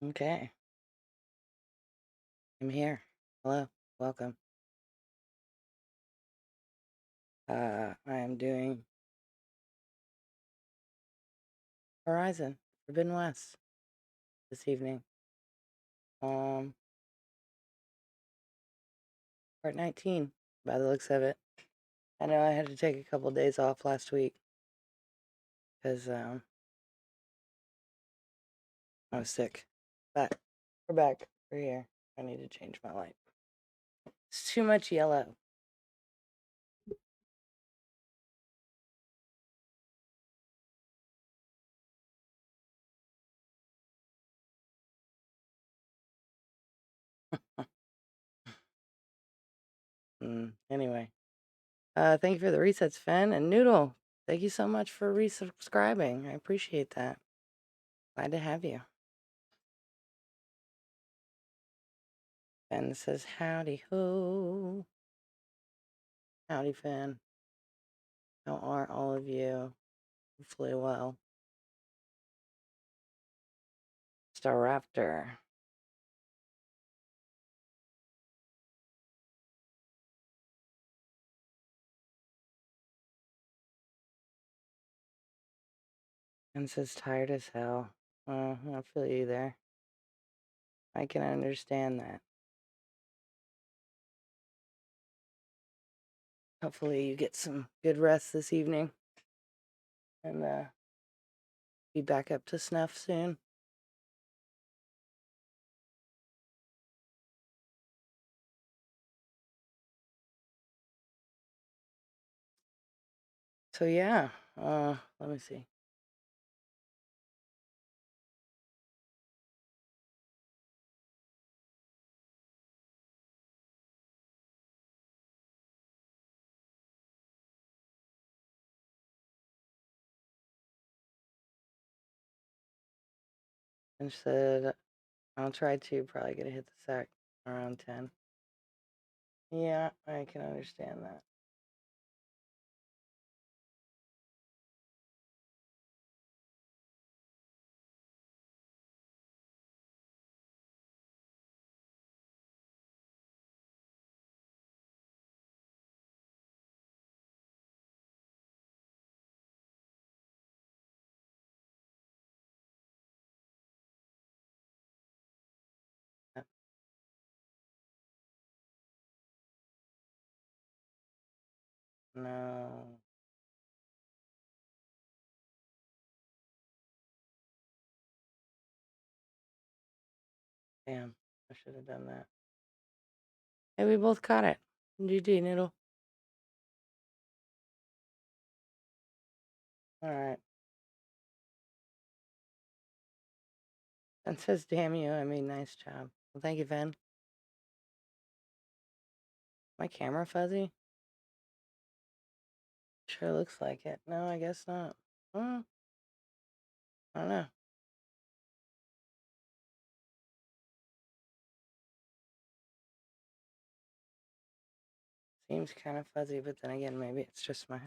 Okay. I'm here. Hello. Welcome. I am doing Horizon Forbidden West this evening. Part 19 by the looks of it. I know I had to take a couple days off last week because I was sick. But we're back. We're here. I need to change my light. It's too much yellow. Anyway. Thank you for the resets, Fen and Noodle. Thank you so much for resubscribing. I appreciate that. Glad to have you. Fen says, howdy ho. Howdy, Fen. How are all of you? Hopefully well. Star Raptor. And says tired as hell. I feel you there. I can understand that. Hopefully you get some good rest this evening. And be back up to snuff soon. So yeah, let me see. And said, I'll try to probably gonna hit the sack around 10. Yeah, I can understand that. No. Damn, I should have done that. Hey, we both caught it. GG, Noodle. Alright. And says, damn you, I mean, nice job. Well, thank you, Ven. My camera fuzzy? Sure looks like it. No, I guess not. I don't know. Seems kind of fuzzy, but then again, maybe it's just my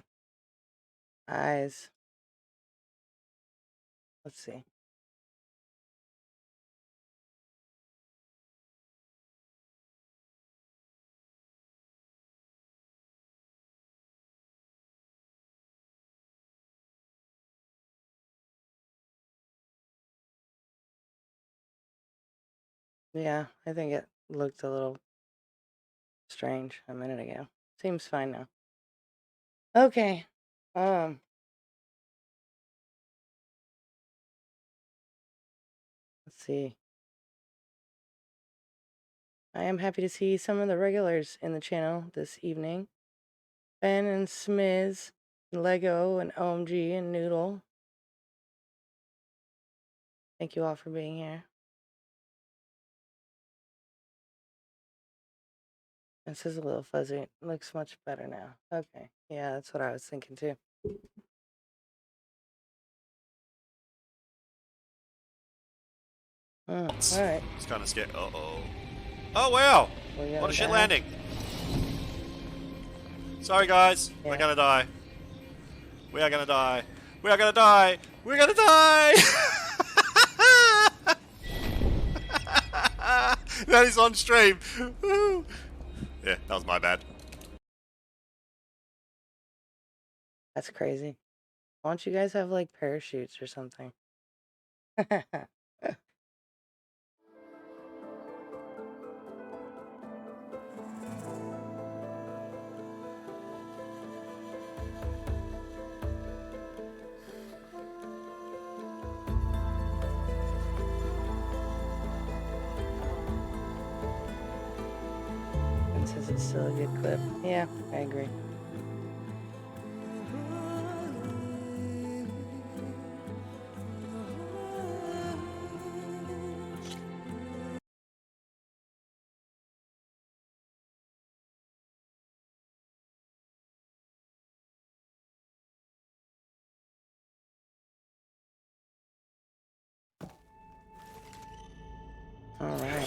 eyes. Let's see. Yeah, I think it looked a little strange a minute ago. Seems fine now. Okay. Let's see. I am happy to see some of the regulars in the channel this evening. Ben and Smiz, Lego and OMG and Noodle. Thank you all for being here. This is a little fuzzy. It looks much better now. Okay. Yeah, that's what I was thinking too. Alright. It's kind of scary. Uh-oh. Oh, wow! What a shit landing. Sorry, guys. Yeah. We're gonna die. We are gonna die. We are gonna die. We're gonna die! That is on stream. Yeah, that was my bad. That's crazy. Why don't you guys have like parachutes or something? And says it's still a good clip. Yeah, I agree. All right.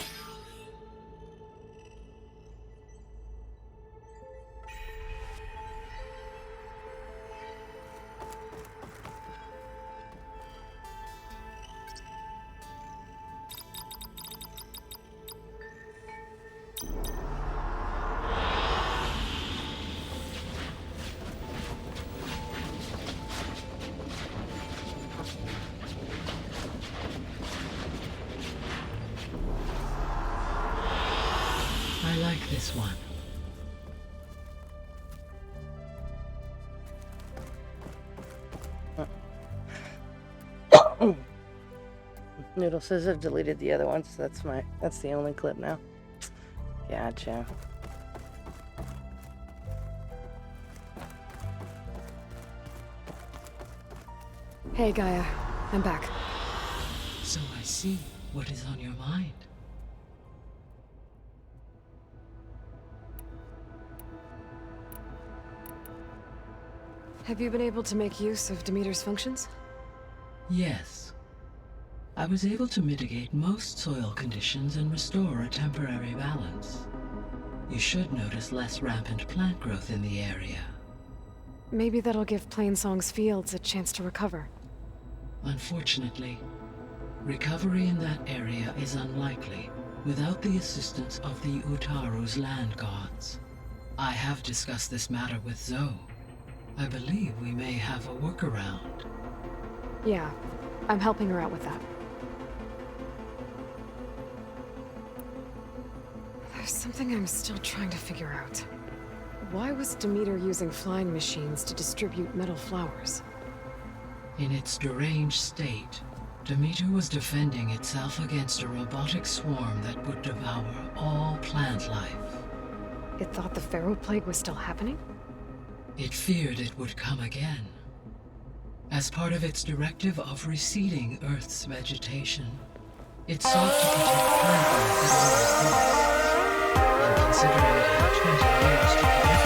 I like this one. Noodle says I've deleted the other ones. So that's the only clip now. Gotcha. Hey, Gaia. I'm back. So I see what is on your mind. Have you been able to make use of Demeter's functions? Yes. I was able to mitigate most soil conditions and restore a temporary balance. You should notice less rampant plant growth in the area. Maybe that'll give Plainsong's fields a chance to recover. Unfortunately, recovery in that area is unlikely without the assistance of the Utaru's land gods. I have discussed this matter with Zoe. I believe we may have a workaround. Yeah, I'm helping her out with that. There's something I'm still trying to figure out. Why was Demeter using flying machines to distribute metal flowers? In its deranged state, Demeter was defending itself against a robotic swarm that would devour all plant life. It thought the Pharaoh Plague was still happening? It feared it would come again. As part of its directive of reseeding Earth's vegetation, it sought to protect plant life at all costs. And considering it had 20 years to protect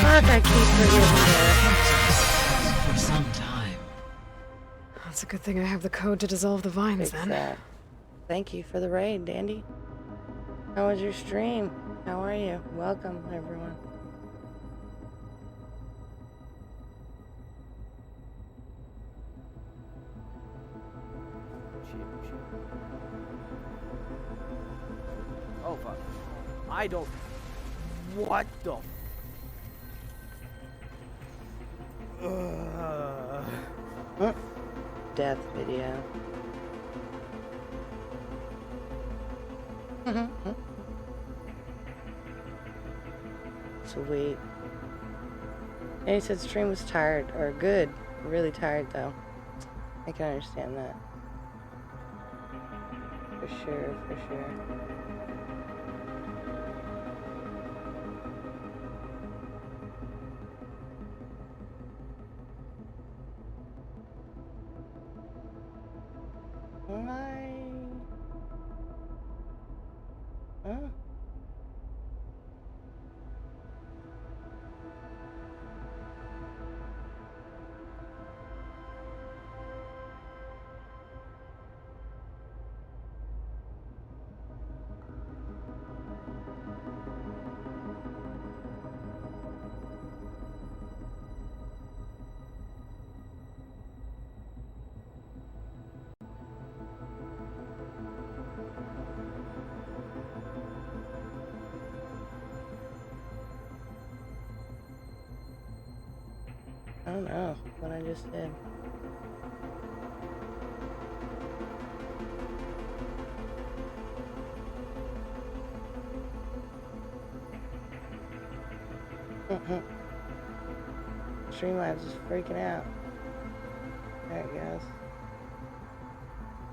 Fuck, I keep forgetting for some time. It's a good thing I have the code to dissolve the vines, Fix then. that. Thank you for the raid, Dandy. How was your stream? How are you? Welcome, everyone. Oh, fuck. I don't... What the... Death video. Sweet. And he said stream was tired, or good. Really tired, though. I can understand that. For sure, for sure. Why? Huh? don't know what I just did. Streamlabs is freaking out. There it goes.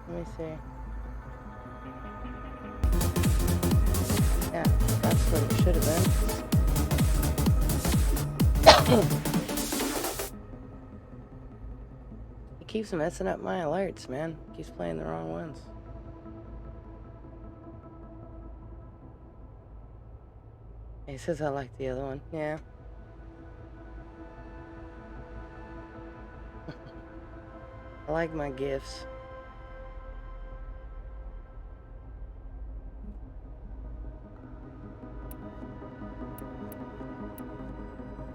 Let me see. Yeah, that's what it should have been. He keeps messing up my alerts, man. Keeps playing the wrong ones. He says I like the other one. Yeah. I like my gifts.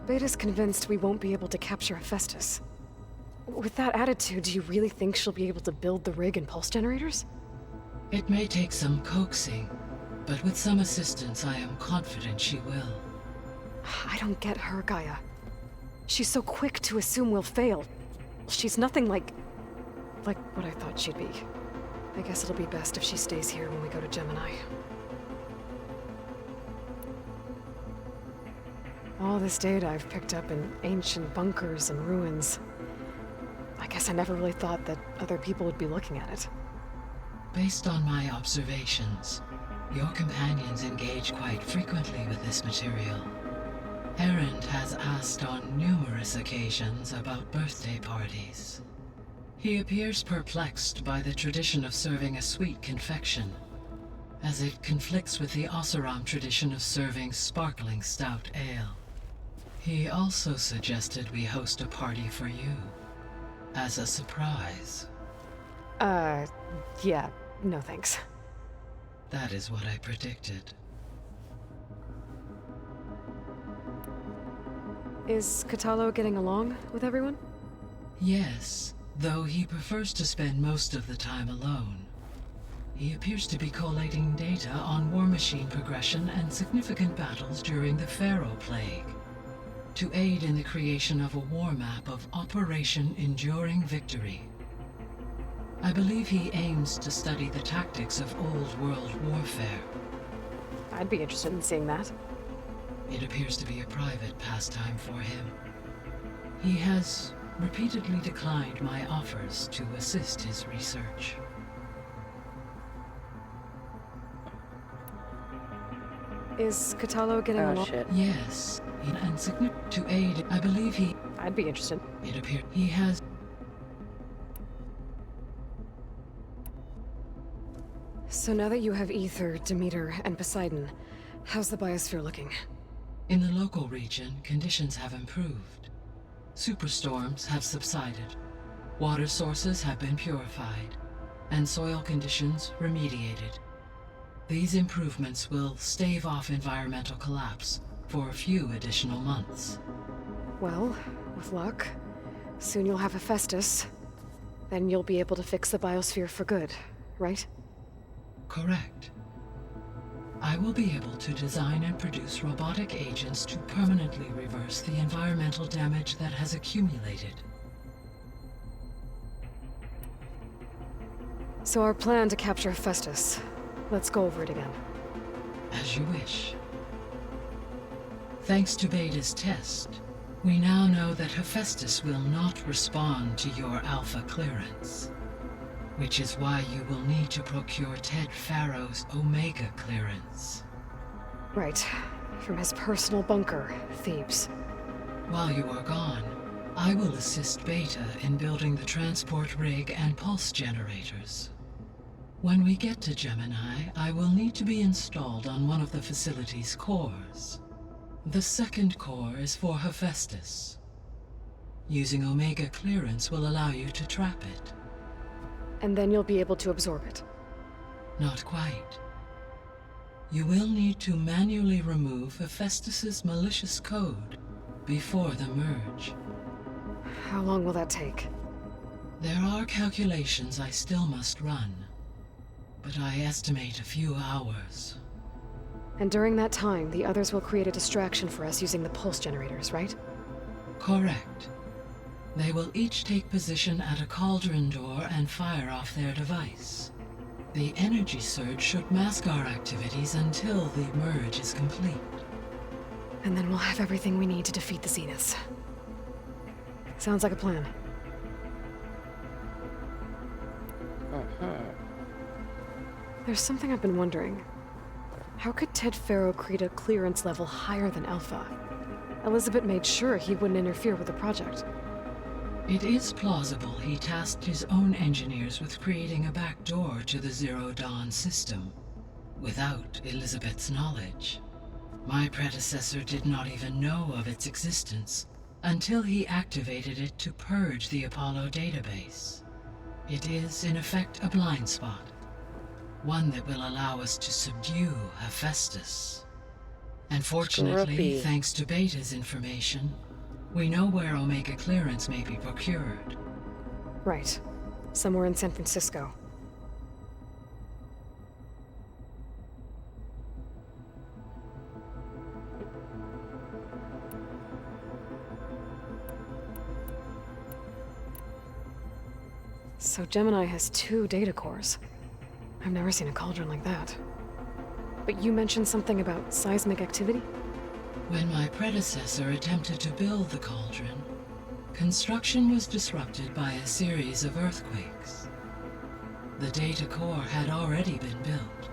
Beta's convinced we won't be able to capture Hephaestus. With that attitude, do you really think she'll be able to build the rig and pulse generators? It may take some coaxing, but with some assistance, I am confident she will. I don't get her, Gaia. She's so quick to assume we'll fail. She's nothing like what I thought she'd be. I guess it'll be best if she stays here when we go to Gemini. All this data I've picked up in ancient bunkers and ruins. I guess I never really thought that other people would be looking at it. Based on my observations, your companions engage quite frequently with this material. Erend has asked on numerous occasions about birthday parties. He appears perplexed by the tradition of serving a sweet confection, as it conflicts with the Oseram tradition of serving sparkling stout ale. He also suggested we host a party for you, as a surprise. Yeah, no thanks. That is what I predicted. Is Kotallo getting along with everyone? Yes, though he prefers to spend most of the time alone. He appears to be collating data on war machine progression and significant battles during the Pharaoh Plague, to aid in the creation of a war map of Operation Enduring Victory. I believe he aims to study the tactics of Old World warfare. I'd be interested in seeing that. It appears to be a private pastime for him. He has repeatedly declined my offers to assist his research. Is Kotallo getting along? Shit. Yes, and to aid, I believe he... I'd be interested. It appears he has... So now that you have Ether, Demeter, and Poseidon, how's the biosphere looking? In the local region, conditions have improved. Superstorms have subsided. Water sources have been purified, and soil conditions remediated. These improvements will stave off environmental collapse for a few additional months. Well, with luck, soon you'll have Hephaestus. Then you'll be able to fix the biosphere for good, right? Correct. I will be able to design and produce robotic agents to permanently reverse the environmental damage that has accumulated. So our plan to capture Hephaestus. Let's go over it again. As you wish. Thanks to Beta's test, we now know that Hephaestus will not respond to your Alpha clearance, which is why you will need to procure Ted Pharaoh's Omega clearance. Right. From his personal bunker, Thebes. While you are gone, I will assist Beta in building the transport rig and pulse generators. When we get to Gemini, I will need to be installed on one of the facility's cores. The second core is for Hephaestus. Using Omega clearance will allow you to trap it. And then you'll be able to absorb it. Not quite. You will need to manually remove Hephaestus's malicious code before the merge. How long will that take? There are calculations I still must run, but I estimate a few hours. And during that time, the others will create a distraction for us using the pulse generators, right? Correct. They will each take position at a cauldron door and fire off their device. The energy surge should mask our activities until the merge is complete. And then we'll have everything we need to defeat the Zeniths. Sounds like a plan. There's something I've been wondering. How could Ted Faro create a clearance level higher than Alpha? Elizabeth made sure he wouldn't interfere with the project. It is plausible he tasked his own engineers with creating a back door to the Zero Dawn system, without Elizabeth's knowledge. My predecessor did not even know of its existence until he activated it to purge the Apollo database. It is, in effect, a blind spot, one that will allow us to subdue Hephaestus. And fortunately, thanks to Beta's information, we know where Omega clearance may be procured. Right. Somewhere in San Francisco. So Gemini has 2 data cores. I've never seen a cauldron like that. But you mentioned something about seismic activity? When my predecessor attempted to build the cauldron, construction was disrupted by a series of earthquakes. The data core had already been built,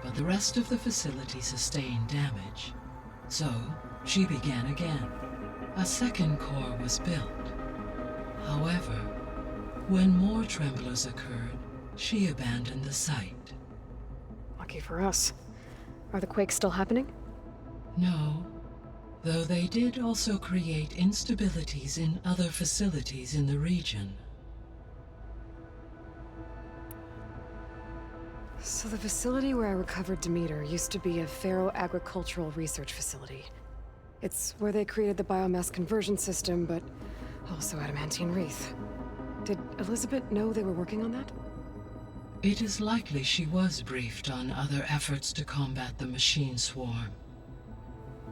but the rest of the facility sustained damage. So, she began again. A second core was built. However, when more tremblers occurred, she abandoned the site. Lucky for us. Are the quakes still happening? No, though they did also create instabilities in other facilities in the region. So the facility where I recovered Demeter used to be a Faro agricultural research facility. It's where they created the biomass conversion system, but also adamantine wreath. Did Elizabeth know they were working on that? It is likely she was briefed on other efforts to combat the machine swarm,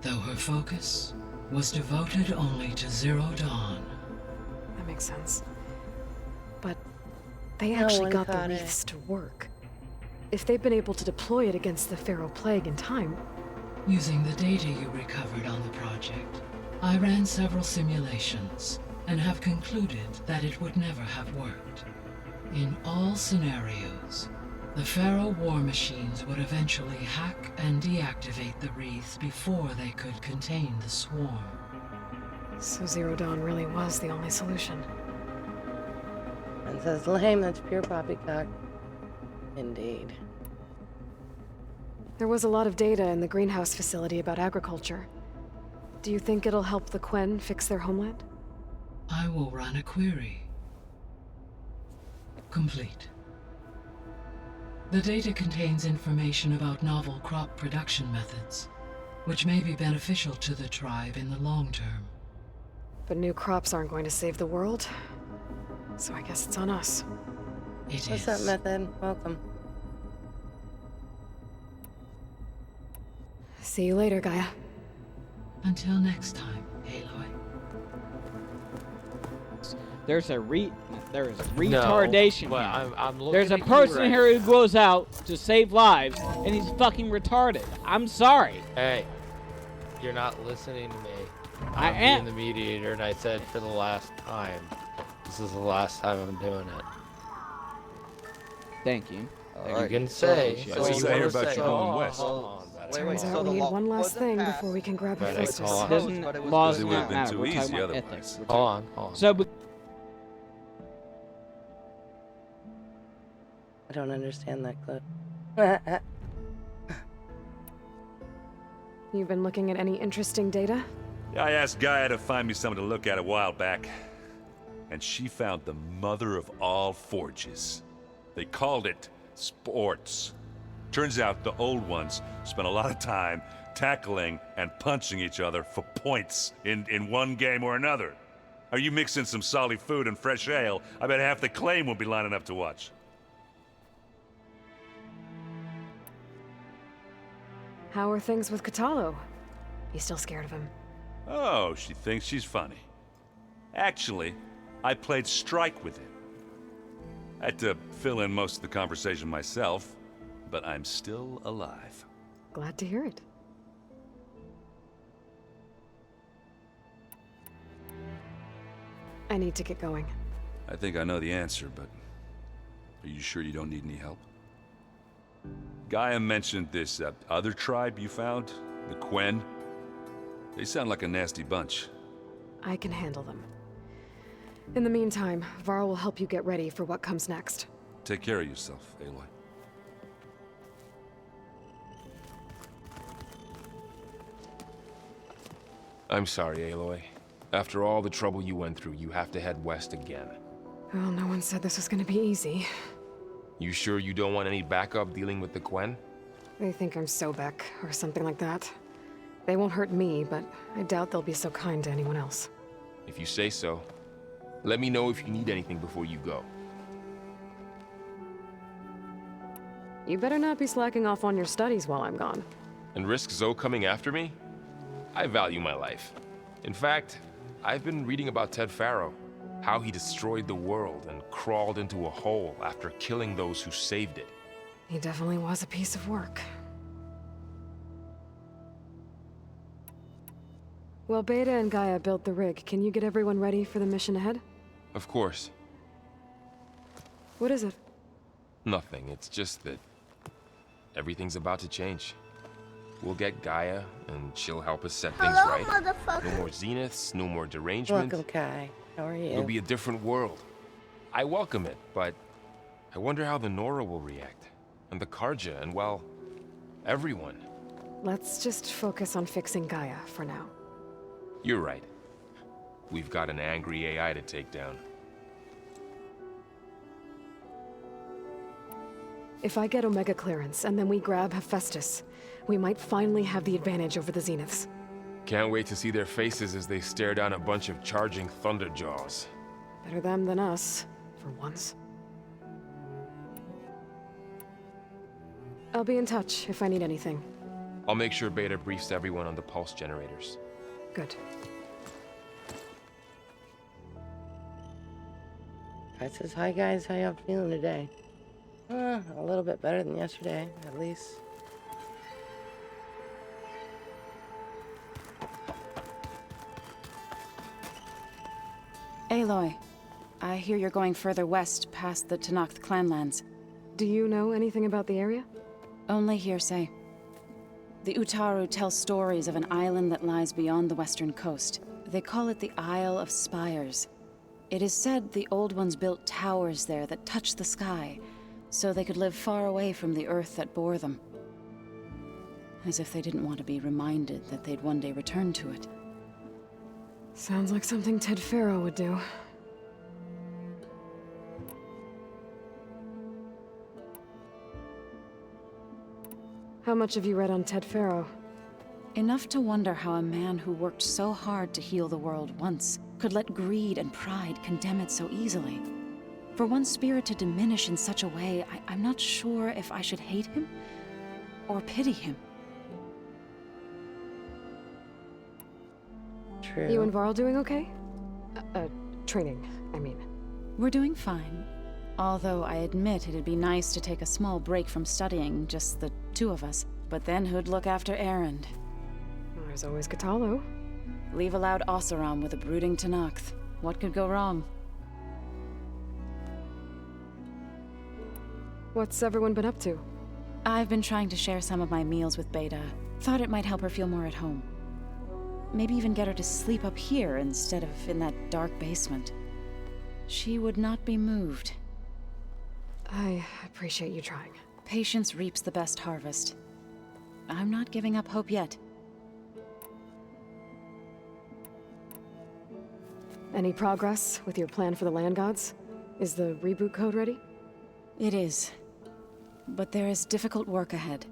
though her focus was devoted only to Zero Dawn. That makes sense. But they actually got the wreaths to work. If they've been able to deploy it against the Faro Plague in time... Using the data you recovered on the project, I ran several simulations and have concluded that it would never have worked. In all scenarios, the Faro war machines would eventually hack and deactivate the wreath before they could contain the swarm. So Zero Dawn really was the only solution. And says lame, that's pure poppycock. Indeed. There was a lot of data in the greenhouse facility about agriculture. Do you think it'll help the Quen fix their homeland? I will run a query. Complete. The data contains information about novel crop production methods, which may be beneficial to the tribe in the long term. But new crops aren't going to save the world, so I guess it's on us. What's up, Method? Welcome. See you later, Gaia. Until next time, Aloy. There's retardation. No, but here. I'm looking There's a at you person right. here who goes out to save lives, and he's fucking retarded. I'm sorry. Hey, you're not listening to me. I I'm am. being the mediator, and I said for the last time. This is the last time I'm doing it. Thank you. You can say. So what you you say wanna about say. you going west? Hold on, buddy. Turns out we need one last thing before we can grab Right, Hephaestus. hold on. Doesn't laws It would have not been matter? too We're easy talking about otherwise. ethics. Hold on. So, I don't understand that clip. You've been looking at any interesting data? I asked Gaia to find me something to look at a while back, and she found the mother of all forges. They called it sports. Turns out the old ones spent a lot of time tackling and punching each other for points in one game or another. Are you mixing some solid food and fresh ale? I bet half the claim will be lining up to watch. How are things with Kotallo? You still scared of him? Oh, she thinks she's funny. Actually, I played strike with him. I had to fill in most of the conversation myself, but I'm still alive. Glad to hear it. I need to get going. I think I know the answer, but are you sure you don't need any help? Gaia mentioned this other tribe you found, the Quen. They sound like a nasty bunch. I can handle them. In the meantime, Varl will help you get ready for what comes next. Take care of yourself, Aloy. I'm sorry, Aloy. After all the trouble you went through, you have to head west again. Well, no one said this was gonna be easy. You sure you don't want any backup dealing with the Quen? They think I'm Sobek, or something like that. They won't hurt me, but I doubt they'll be so kind to anyone else. If you say so. Let me know if you need anything before you go. You better not be slacking off on your studies while I'm gone. And risk Zoe coming after me? I value my life. In fact, I've been reading about Ted Faro. How he destroyed the world and crawled into a hole after killing those who saved it. He definitely was a piece of work. Well, Beta and Gaia built the rig. Can you get everyone ready for the mission ahead? Of course. What is it? Nothing. It's just that everything's about to change. We'll get Gaia, and she'll help us set things right. No more zeniths, no more derangement. Welcome, Kai. How are you? It'll be a different world. I welcome it, but I wonder how the Nora will react. And the Karja, and well, everyone. Let's just focus on fixing Gaia for now. You're right. We've got an angry AI to take down. If I get Omega clearance, and then we grab Hephaestus, we might finally have the advantage over the Zeniths. Can't wait to see their faces as they stare down a bunch of charging Thunderjaws. Better them than us, for once. I'll be in touch if I need anything. I'll make sure Beta briefs everyone on the pulse generators. Good. Kai says, hi guys, how y'all feeling today? A little bit better than yesterday, at least. Aloy, I hear you're going further west past the Tenakth clanlands. Do you know anything about the area? Only hearsay. The Utaru tell stories of an island that lies beyond the western coast. They call it the Isle of Spires. It is said the Old Ones built towers there that touch the sky, so they could live far away from the earth that bore them. As if they didn't want to be reminded that they'd one day return to it. Sounds like something Ted Faro would do. How much have you read on Ted Faro? Enough to wonder how a man who worked so hard to heal the world once could let greed and pride condemn it so easily. For one spirit to diminish in such a way, I'm not sure if I should hate him or pity him. True. You and Varl doing okay? Training, I mean. We're doing fine. Although I admit it'd be nice to take a small break from studying, just the two of us. But then who'd look after Erend? There's always Katalo. Leave a loud Oseram with a brooding Tenakth. What could go wrong? What's everyone been up to? I've been trying to share some of my meals with Beta. Thought it might help her feel more at home. Maybe even get her to sleep up here instead of in that dark basement. She would not be moved. I appreciate you trying. Patience reaps the best harvest. I'm not giving up hope yet. Any progress with your plan for the Land Gods? Is the reboot code ready? It is. But there is difficult work ahead.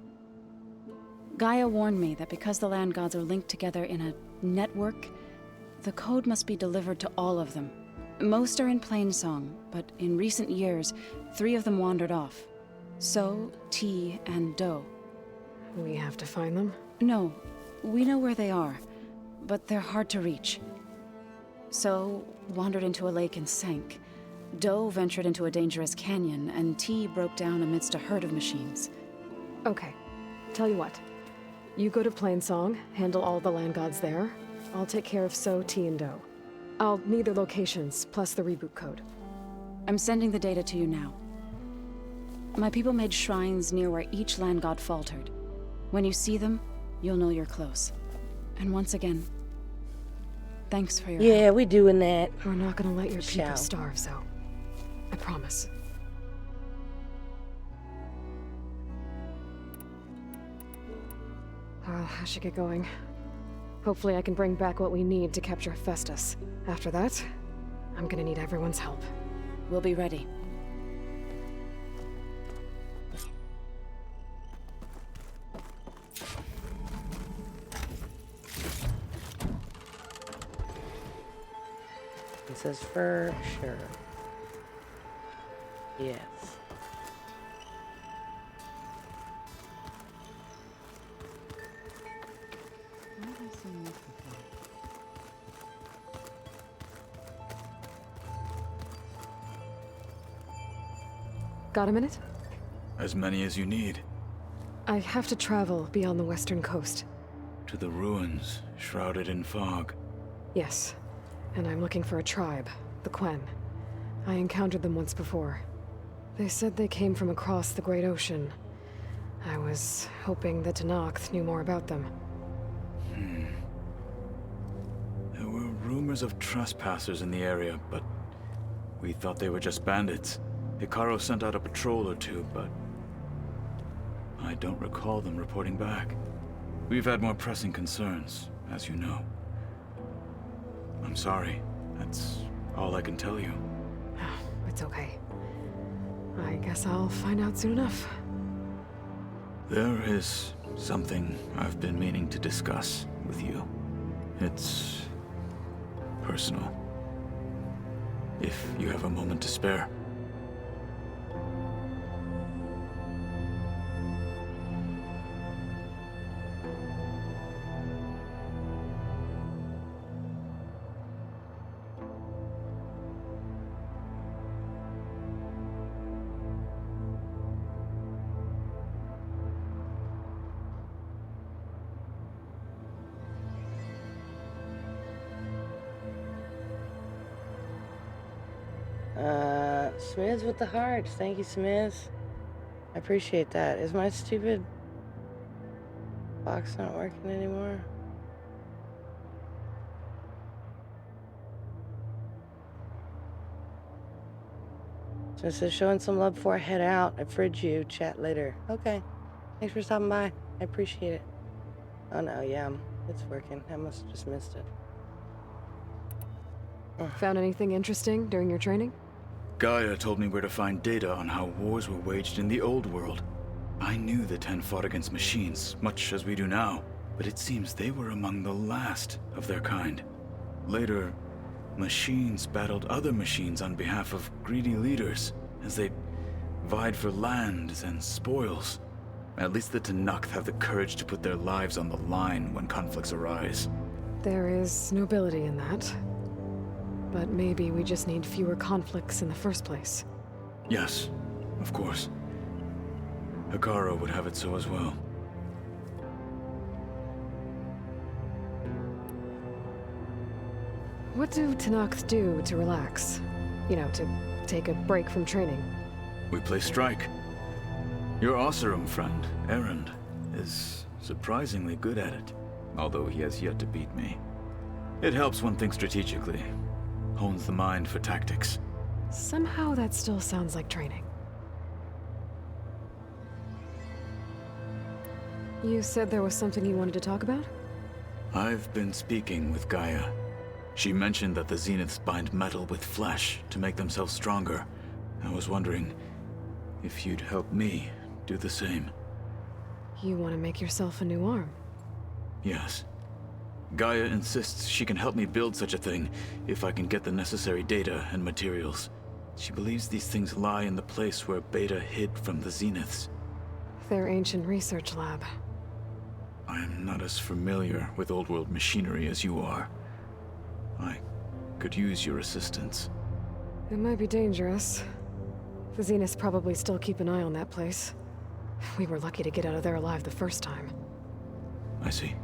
Gaia warned me that because the Land Gods are linked together in a network, the code must be delivered to all of them. Most are in Plainsong, but in recent years, 3 of them wandered off. So, T, and Do. We have to find them? No, we know where they are, but they're hard to reach. So, wandered into a lake and sank. Doe ventured into a dangerous canyon, and T broke down amidst a herd of machines. Okay. Tell you what. You go to Plainsong, handle all the land gods there. I'll take care of So, T, and Doe. I'll need their locations, plus the reboot code. I'm sending the data to you now. My people made shrines near where each land god faltered. When you see them, you'll know you're close. And once again, thanks for your help. Yeah, we doing that. We're not gonna let your people Shall. starve, Zoe. I promise. Well, I should get going. Hopefully I can bring back what we need to capture Festus. After that, I'm gonna need everyone's help. We'll be ready. It says for sure. Yes. Got a minute? As many as you need. I have to travel beyond the western coast. To the ruins, shrouded in fog. Yes. And I'm looking for a tribe, the Quen. I encountered them once before. They said they came from across the Great Ocean. I was hoping that Tenakth knew more about them. There were rumors of trespassers in the area, but we thought they were just bandits. Hekarro sent out a patrol or two, but I don't recall them reporting back. We've had more pressing concerns, as you know. I'm sorry. That's all I can tell you. It's okay. I guess I'll find out soon enough. There is something I've been meaning to discuss with you. It's personal. If you have a moment to spare. Smiz with the hearts. Thank you, Smiz. I appreciate that. Is my stupid box not working anymore? So it says showing some love before I head out. I fridge you. Chat later. Okay. Thanks for stopping by. I appreciate it. Oh no, yeah, it's working. I must have just missed it. Found anything interesting during your training? Gaia told me where to find data on how wars were waged in the old world. I knew the Ten fought against machines, much as we do now, but it seems they were among the last of their kind. Later, machines battled other machines on behalf of greedy leaders, as they vied for lands and spoils. At least the Tenakth have the courage to put their lives on the line when conflicts arise. There is nobility in that. But maybe we just need fewer conflicts in the first place. Yes, of course. Hekarro would have it so as well. What do Tenakth do to relax? You know, to take a break from training? We play strike. Your Oseram friend, Erend, is surprisingly good at it, although he has yet to beat me. It helps one think strategically. Hones the mind for tactics. Somehow that still sounds like training. You said there was something you wanted to talk about? I've been speaking with Gaia. She mentioned that the Zeniths bind metal with flesh to make themselves stronger. I was wondering if you'd help me do the same. You want to make yourself a new arm? Yes. Gaia insists she can help me build such a thing if I can get the necessary data and materials. She believes these things lie in the place where Beta hid from the Zeniths. Their ancient research lab. I am not as familiar with old world machinery as you are. I could use your assistance. It might be dangerous. The Zeniths probably still keep an eye on that place. We were lucky to get out of there alive the first time. I see.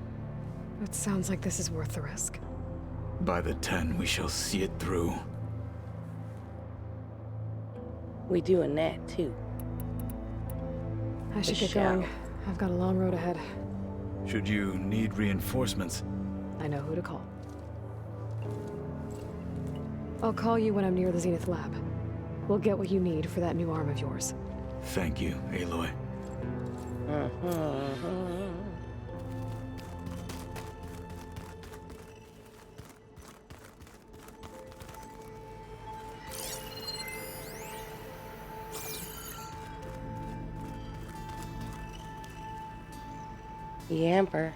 It sounds like this is worth the risk. By the 10, we shall see it through. We doing that too. I should get shall. going. I've got a long road ahead. Should you need reinforcements, I know who to call. I'll call you when I'm near the Zenith lab. We'll get what you need for that new arm of yours. thank you, Aloy. Yamper.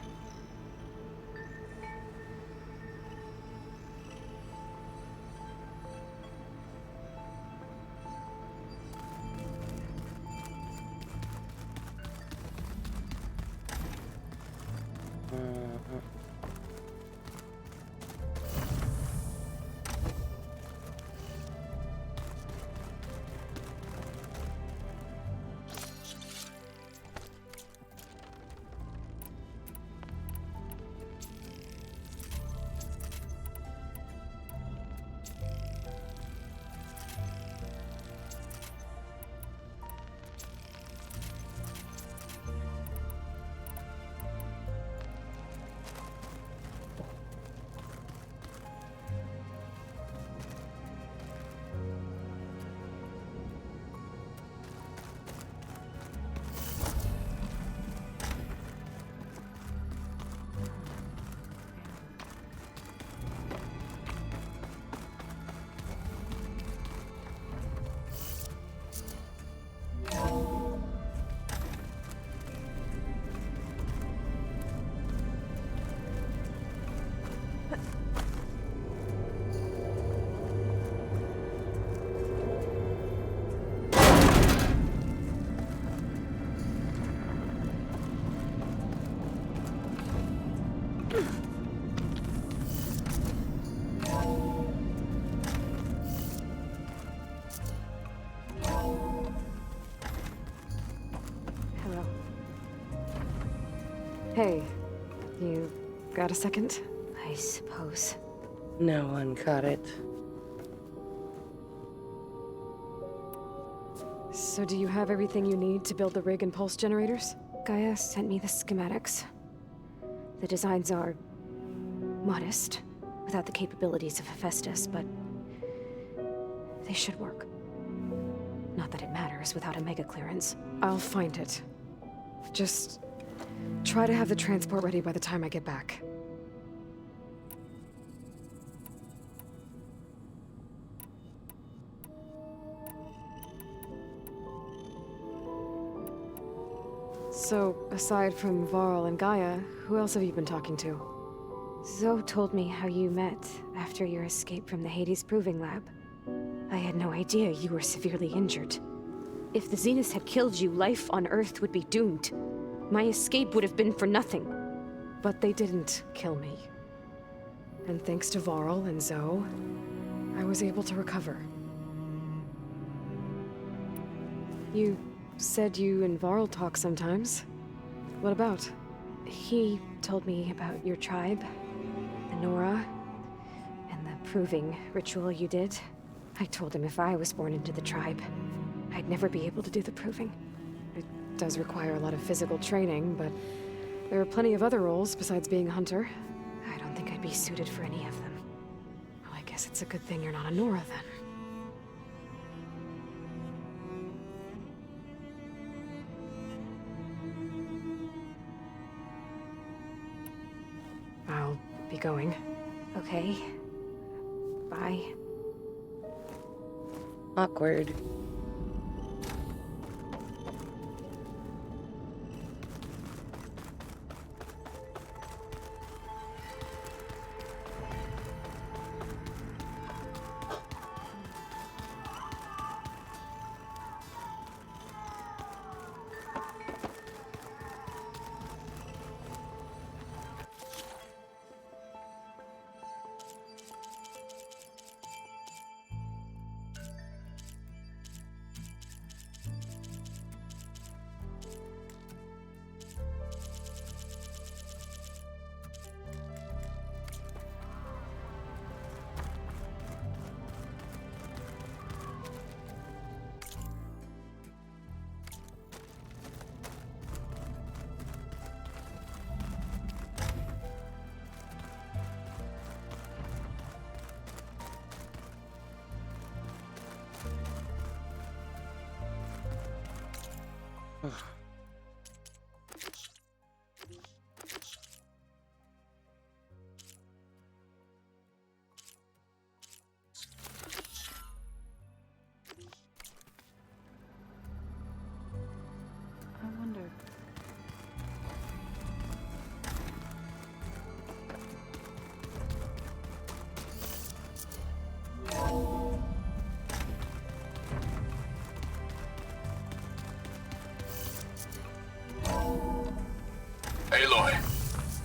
Hey, you got a second? I suppose. No one caught it. So do you have everything you need to build the rig and pulse generators? Gaia sent me the schematics. The designs are modest, without the capabilities of Hephaestus, but they should work. Not that it matters without a mega clearance. I'll find it. Just try to have the transport ready by the time I get back. So, aside from Varl and Gaia, who else have you been talking to? Zoe told me how you met after your escape from the Hades Proving Lab. I had no idea you were severely injured. If the Zeniths had killed you, life on Earth would be doomed. My escape would have been for nothing. But they didn't kill me. And thanks to Varl and Zoe, I was able to recover. You said you and Varl talk sometimes. What about? He told me about your tribe, the Nora, and the proving ritual you did. I told him if I was born into the tribe, I'd never be able to do the proving. It does require a lot of physical training, but there are plenty of other roles besides being a hunter. I don't think I'd be suited for any of them. Well, I guess it's a good thing you're not a Nora, then. I'll be going. Okay. Bye. Awkward. I wonder. Aloy,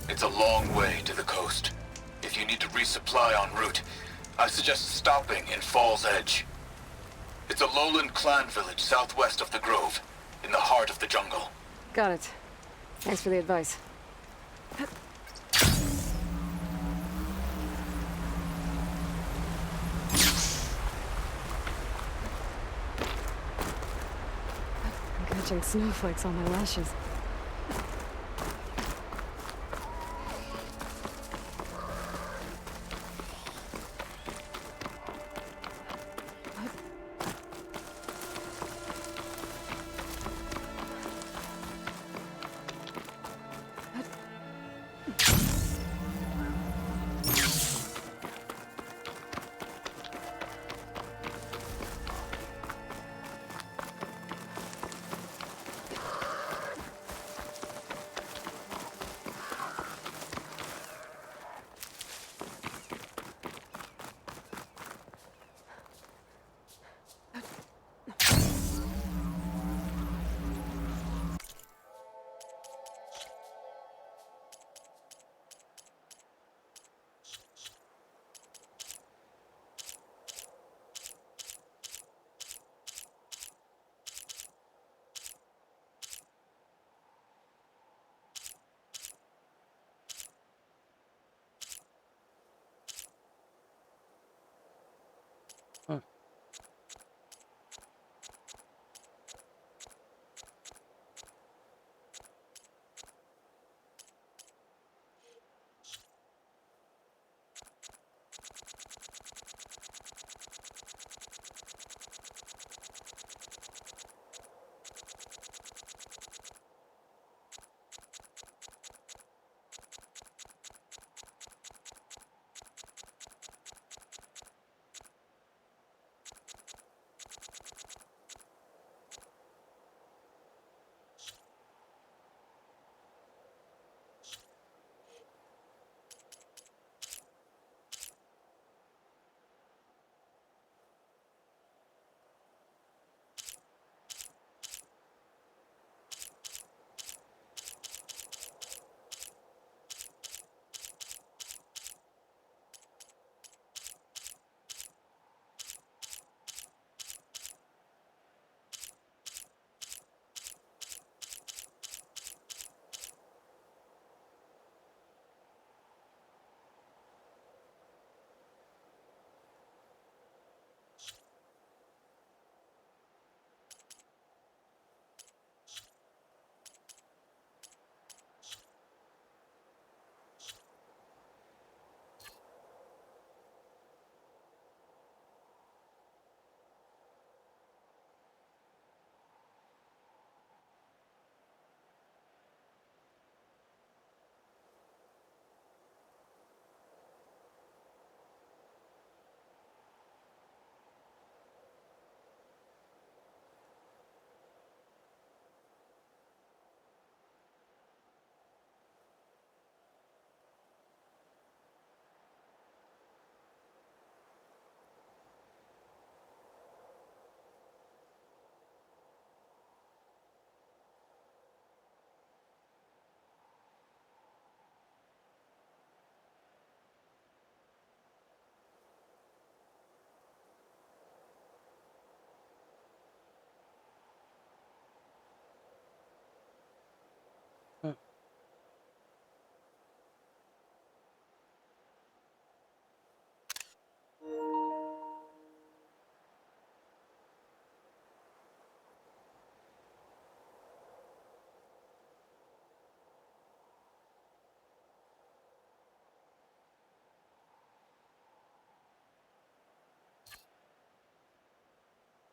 it's a long way to the coast. If you need to resupply en route, I suggest stopping in Fall's Edge. It's a lowland clan village southwest of the Grove, in the heart of the jungle. Got it. Thanks for the advice. I'm catching snowflakes on my lashes.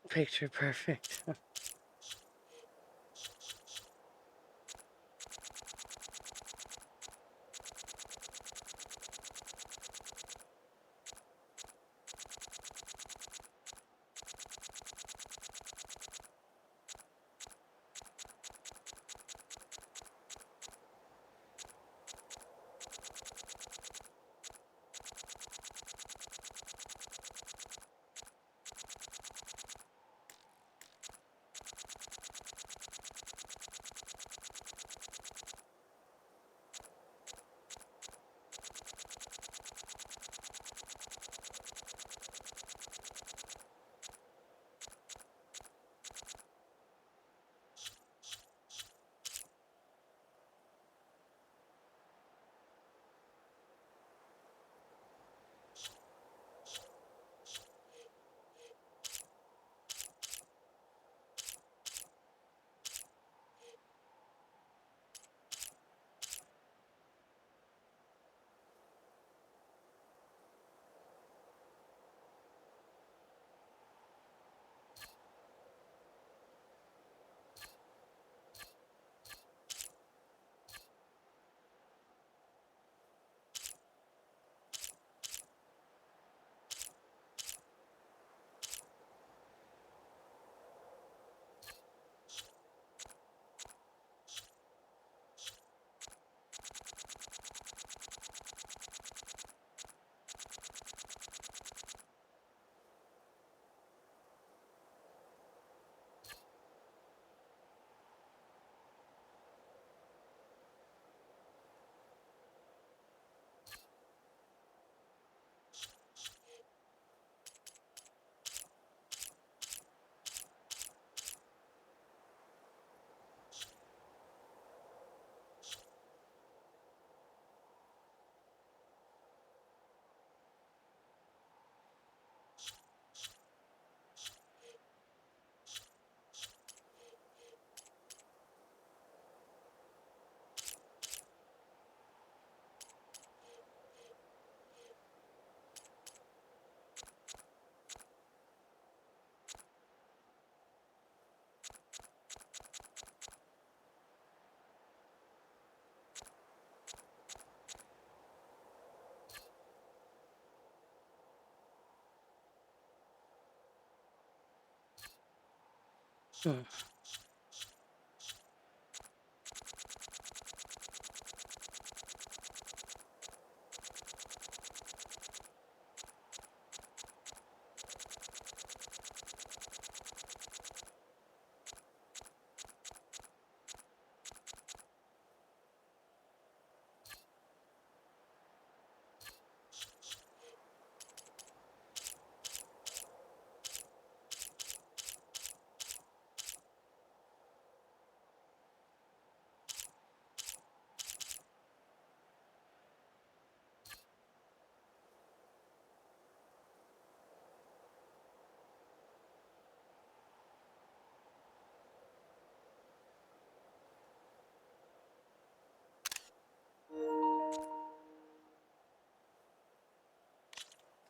Picture perfect.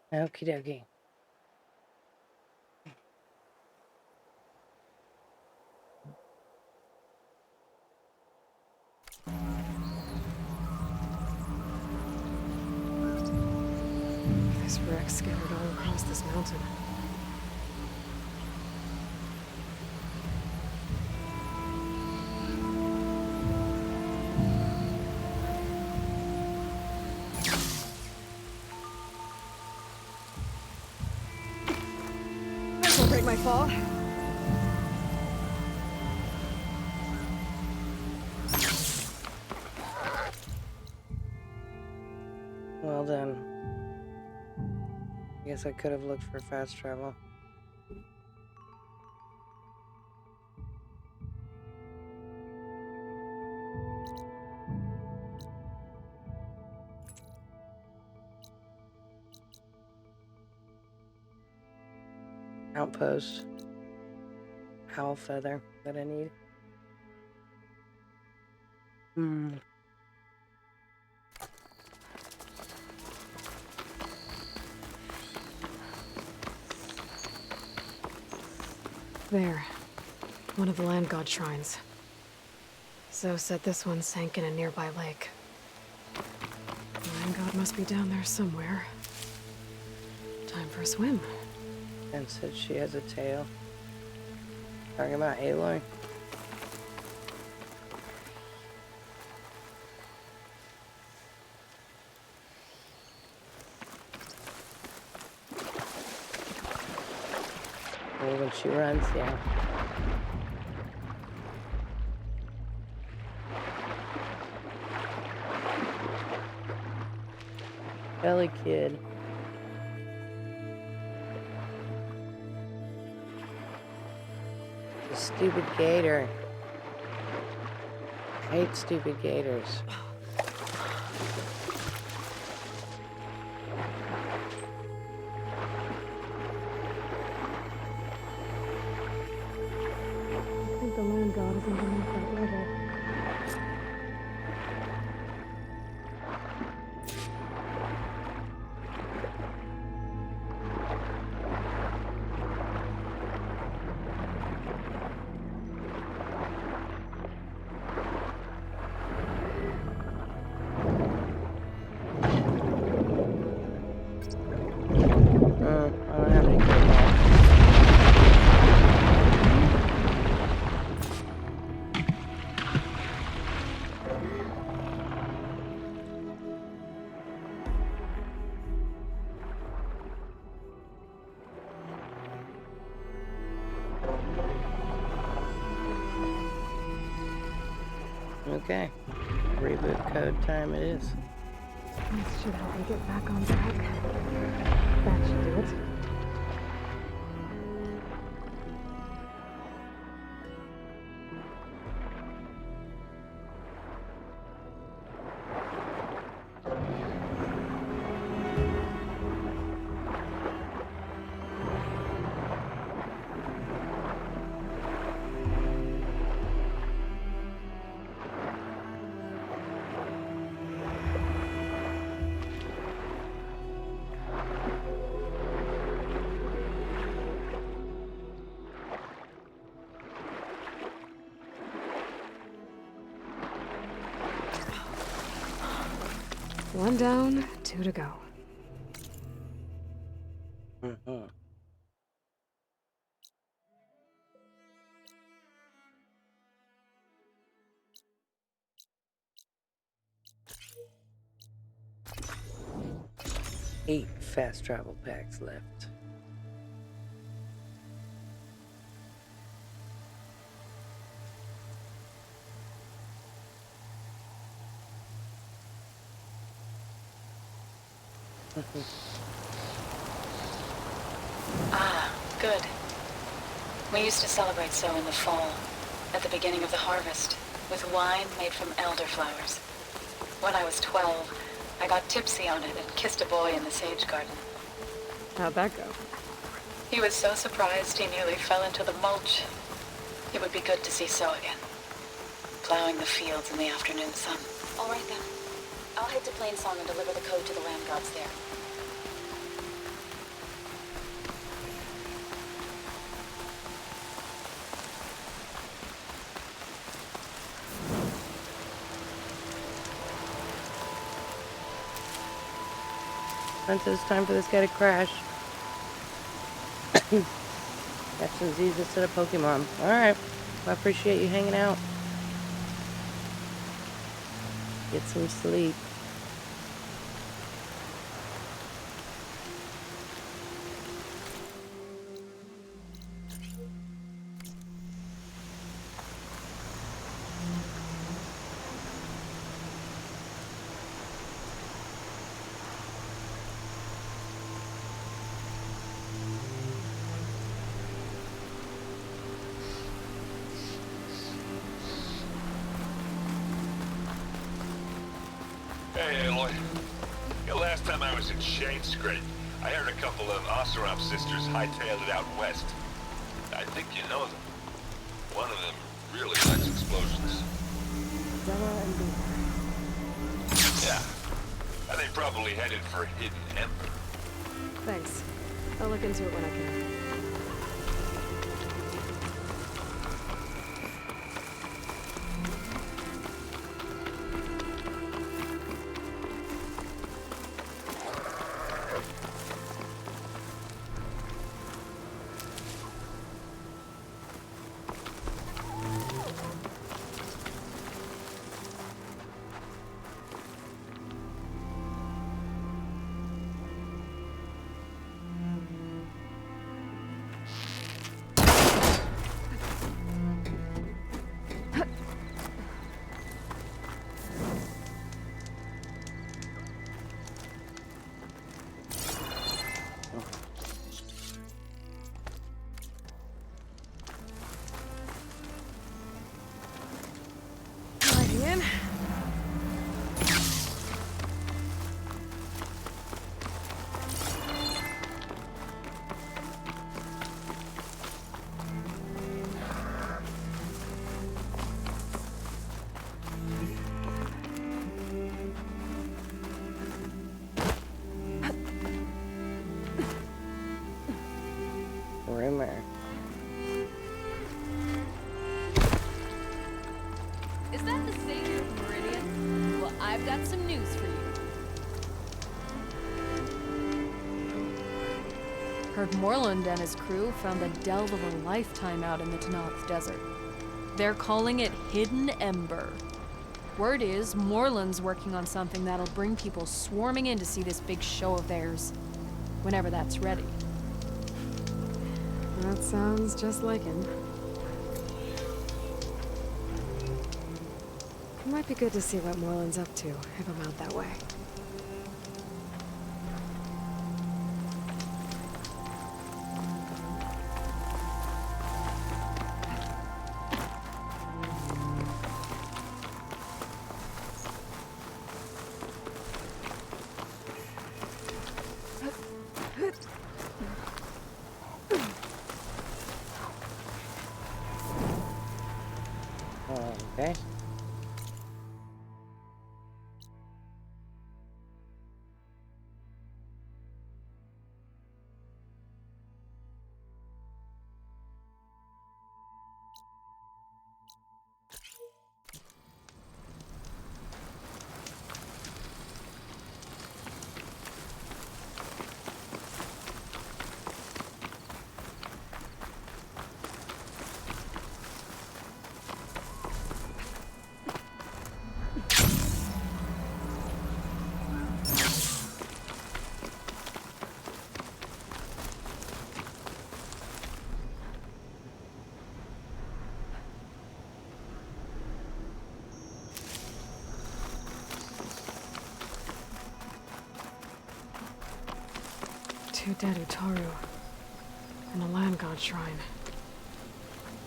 Okie dokie. This wreck scattered all across this mountain. Don't break my fall. Well then. I guess I could have looked for fast travel. Outpost. Owl feather that I need. There. One of the land god shrines. Zoe said this one sank in a nearby lake. The land god must be down there somewhere. Time for a swim. And said she has a tail. Talking about Aloy. Well, when she runs, yeah. Belly kid. The stupid gator. I hate stupid gators. I think the land god is underneath that level. I don't have any good luck. Okay, reboot code time it is. This should help me get back on track. That should do it. One down, two to go. 8 fast travel packs left. Ah, good. We used to celebrate so in the fall, at the beginning of the harvest, with wine made from elderflowers. When I was 12, I got tipsy on it and kissed a boy in the sage garden. How'd that go? He was so surprised he nearly fell into the mulch. It would be good to see So again, plowing the fields in the afternoon sun. All right then. I'll head to Plainsong and deliver the code to the land gods there. Until it's time for this guy to crash. Got some Z's instead of Pokemon. Alright. I appreciate you hanging out. Get some sleep. Hey, Aloy. Last time I was in Shade Scrape, I heard a couple of Oseram sisters hightailed it out west. I think you know them. One of them really likes explosions. Yeah. And they probably headed for Hidden Ember. Thanks. I'll look into it when I can. Rumor. Is that the savior of Meridian? Well, I've got some news for you. Heard Morland and his crew found the delve of a lifetime out in the Tanath Desert. They're calling it Hidden Ember. Word is, Morland's working on something that'll bring people swarming in to see this big show of theirs. Whenever that's ready. That sounds just like him. It might be good to see what Morland's up to, if I'm out that way. Okay. 2 dead Utaru. And a land god shrine.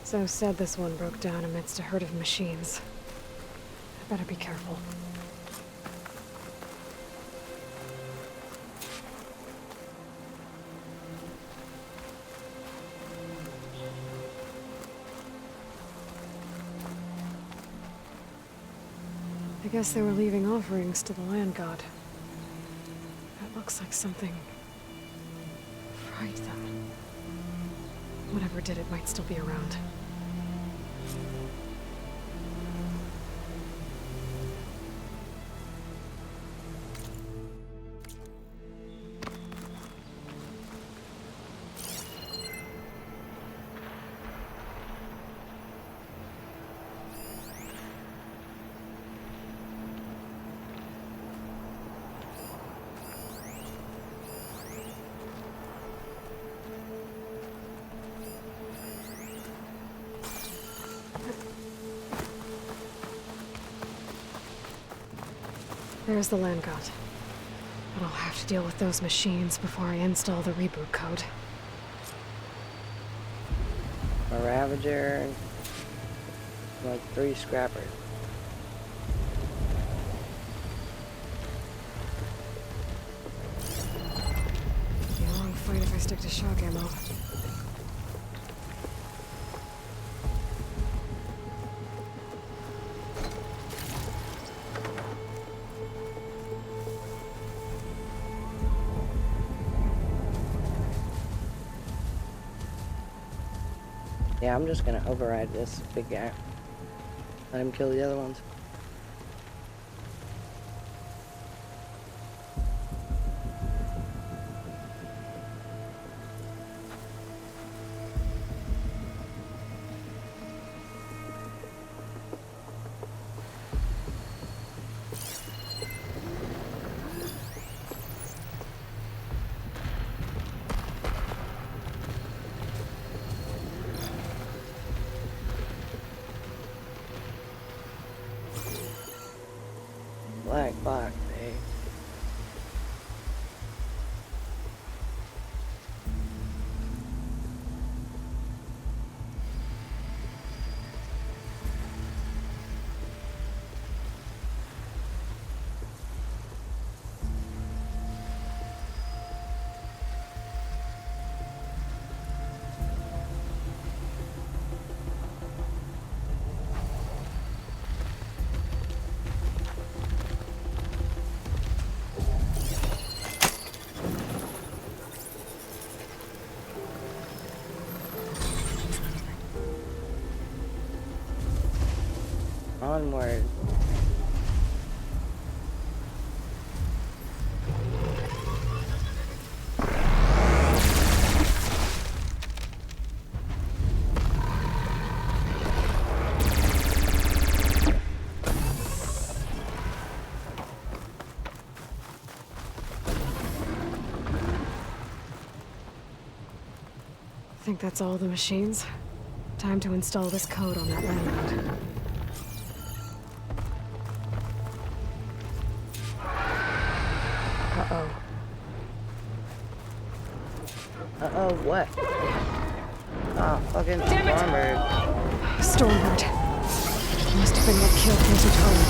So said this one broke down amidst a herd of machines. I better be careful. I guess they were leaving offerings to the land god. That looks like something fried them. Whatever did it might still be around. There's the land god. But I'll have to deal with those machines before I install the reboot code. A Ravager, and like 3 scrappers. It'll be a long fight if I stick to shock ammo. Yeah, I'm just gonna override this big guy. Let him kill the other ones. Black box, eh? Onward. Think that's all the machines? Time to install this code on that land god. Uh-oh. Uh-oh, what? Oh, fucking Stormbird. Stormbird. Must have been what killed those Utaru.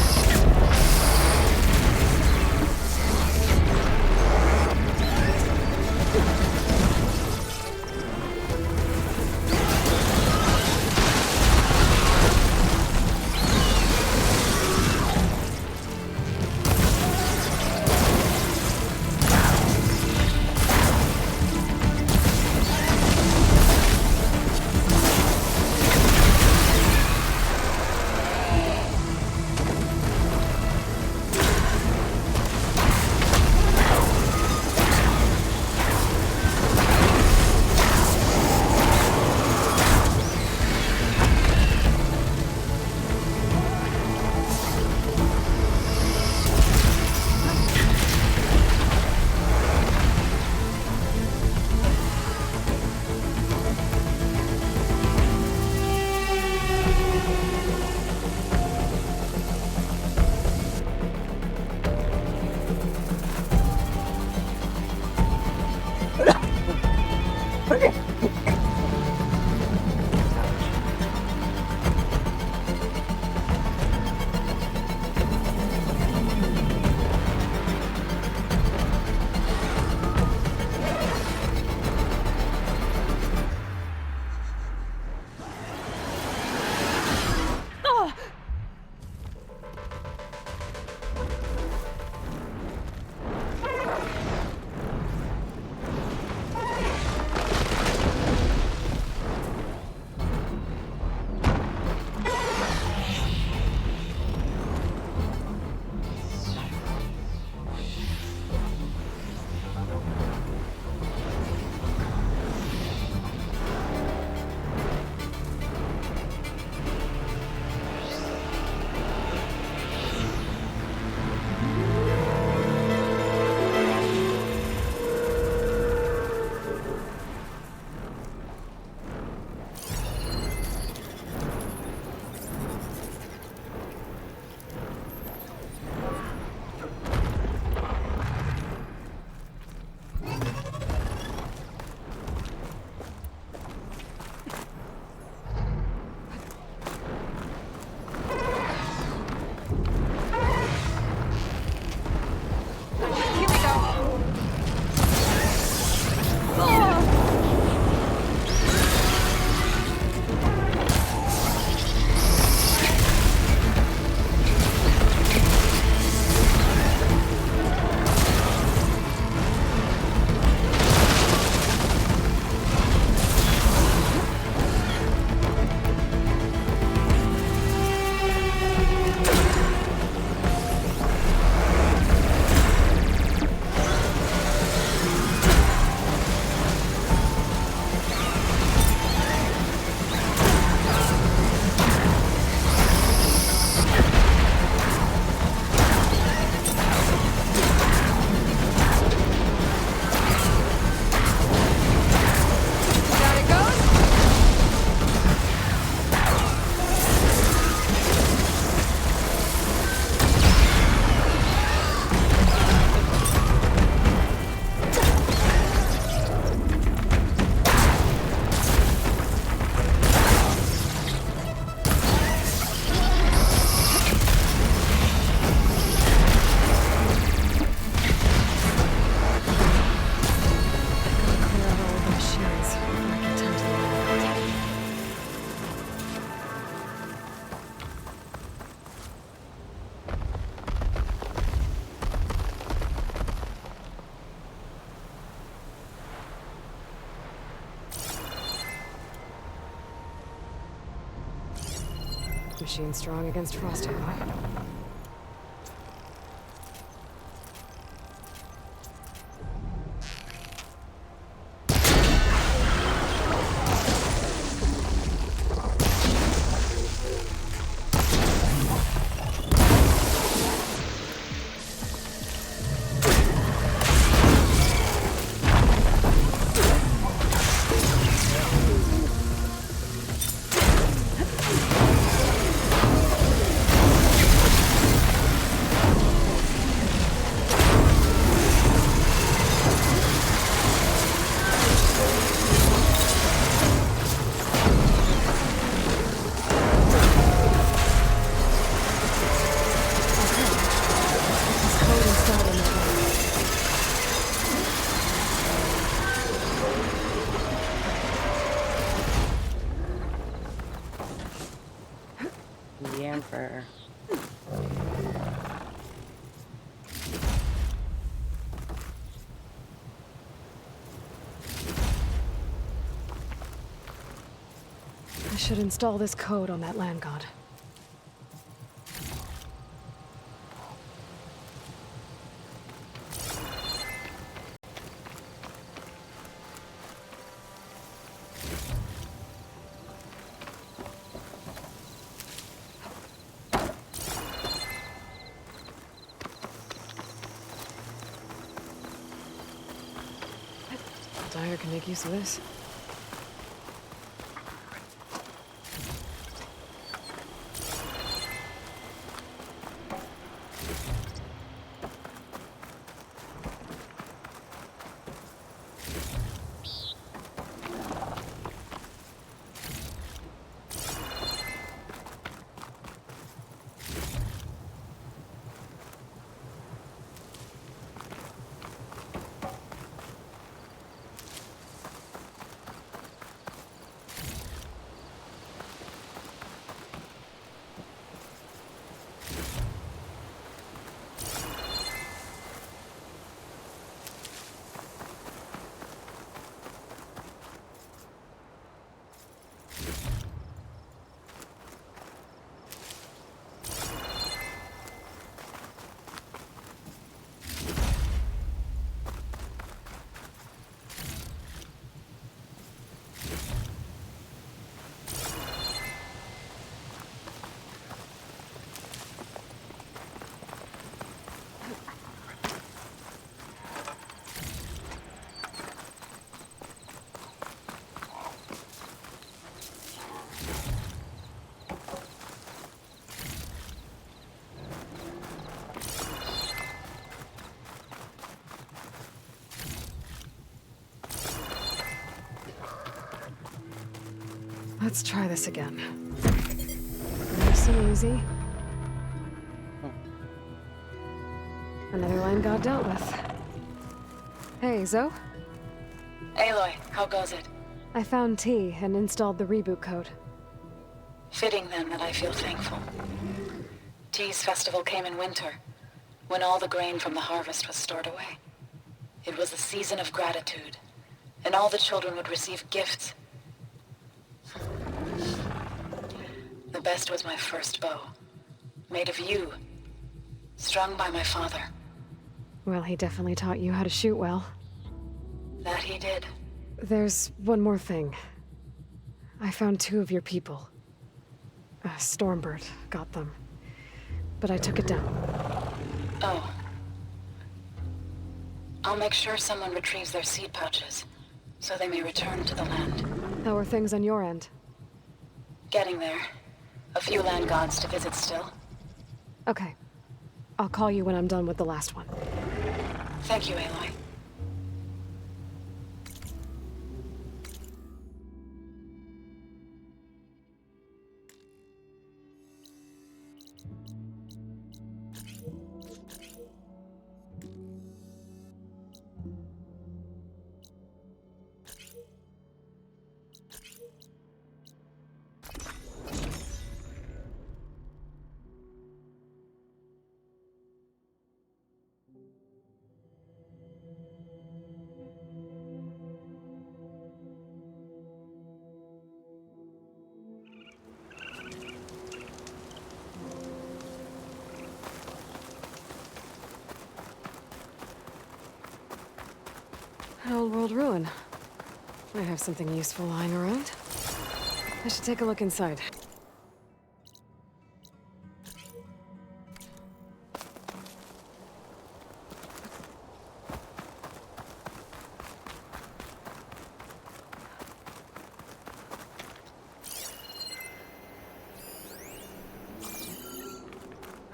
Machine strong against Frosthail, huh? Yamper. I should install this code on that land god. Dyer can make use of this. Let's try this again. Nice and easy. Another land god dealt with. Hey, Zoe? Aloy, how goes it? I found T and installed the reboot code. Fitting then that I feel thankful. T's festival came in winter, when all the grain from the harvest was stored away. It was a season of gratitude, and all the children would receive gifts. The best was my first bow, made of yew, strung by my father. Well, he definitely taught you how to shoot well. That he did. There's one more thing. I found 2 of your people. Stormbird got them. But I took it down. Oh. I'll make sure someone retrieves their seed pouches, so they may return to the land. How are things on your end? Getting there. A few land gods to visit still. Okay. I'll call you when I'm done with the last one. Thank you, Aloy. old world ruin. Might have something useful lying around. I should take a look inside.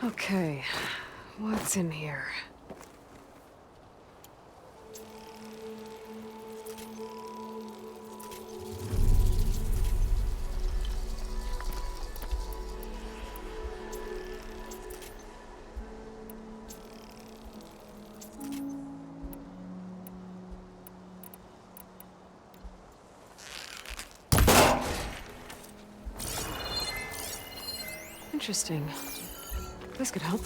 Okay, what's in here? Interesting. This could help.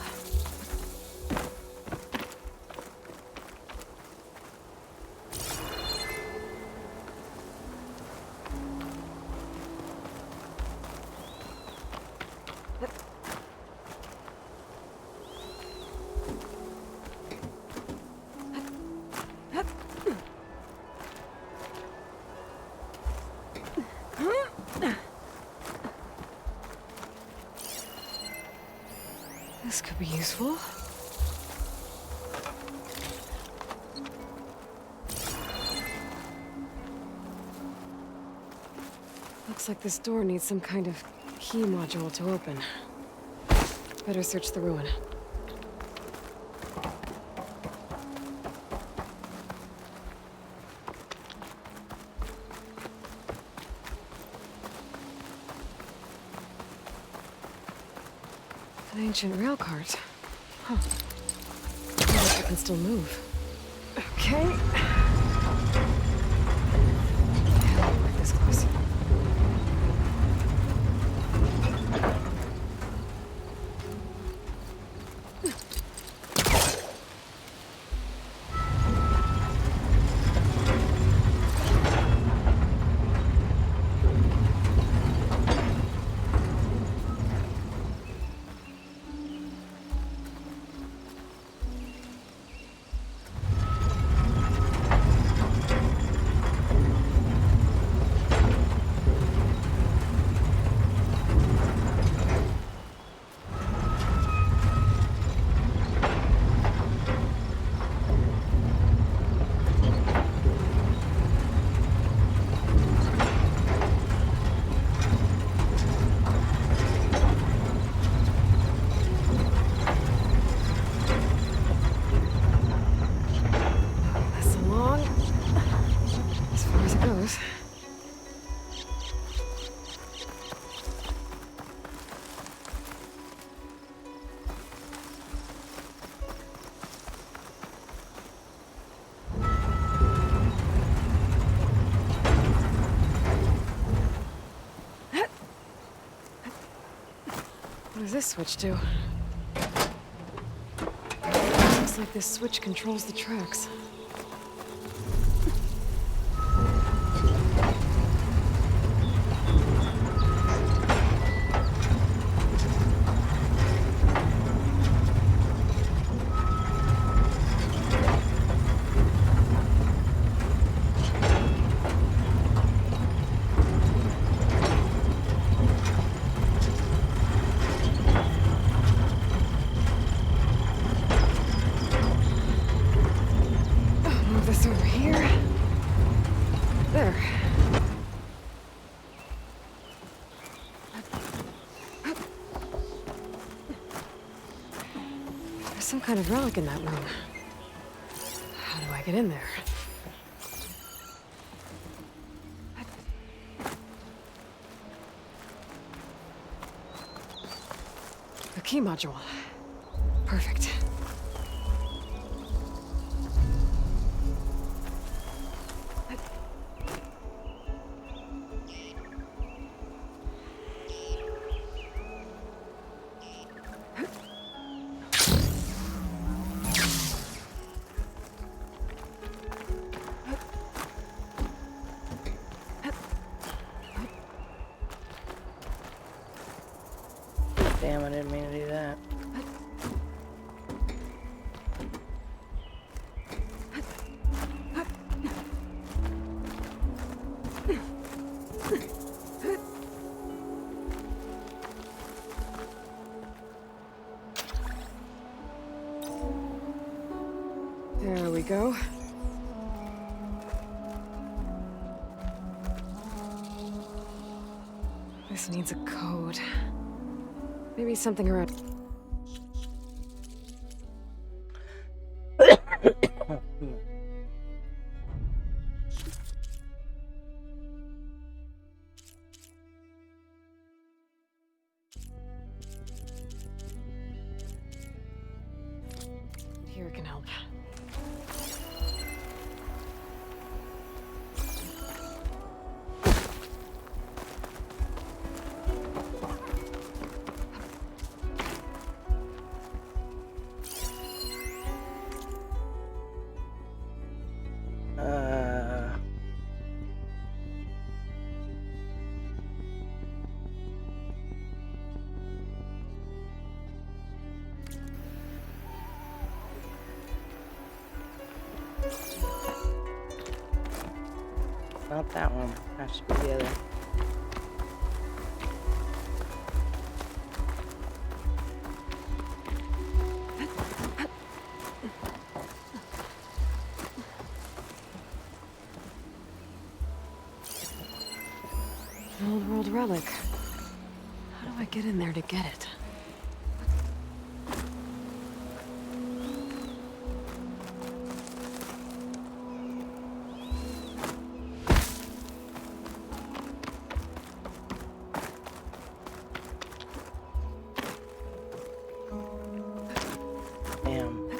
This could be useful. Looks like this door needs some kind of key module to open. Better search the ruin. An ancient rail cart. Huh. I wonder if it can still move. Okay. Yeah, I like this close. What does this switch do? Looks like this switch controls the tracks. This over here. There. There's some kind of relic in that room. How do I get in there? The key module. Perfect. Damn, I didn't mean to do that. go. This needs a code. Maybe something around... Here can help. Not that one. Has to be the other. An old world relic. How do I get in there to get it? Damn.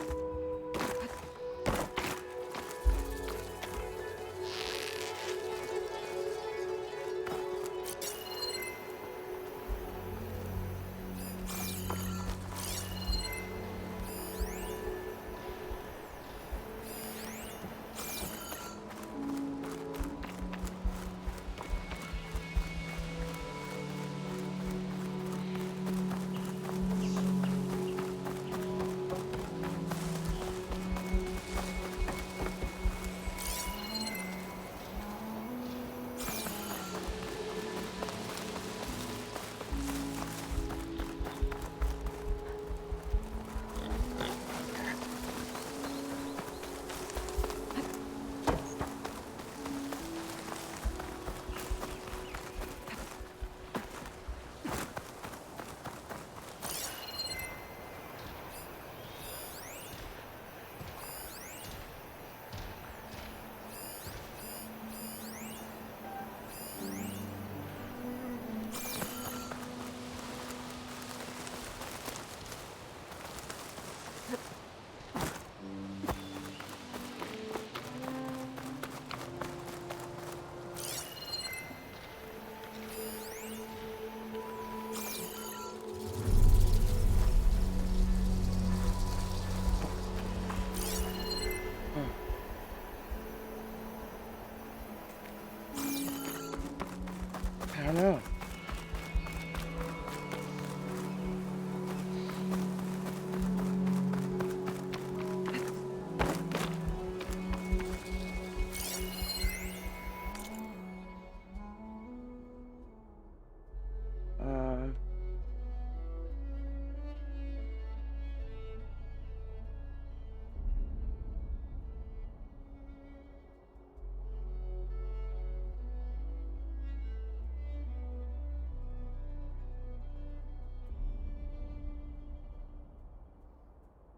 I don't know.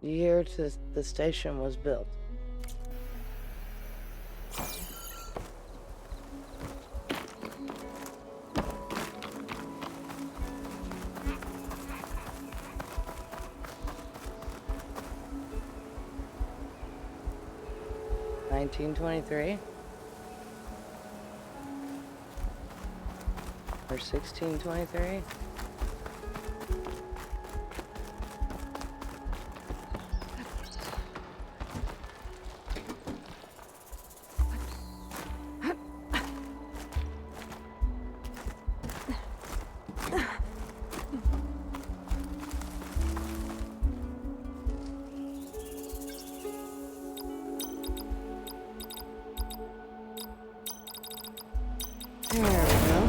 The year the station was built. $1923 or $1623. There we go.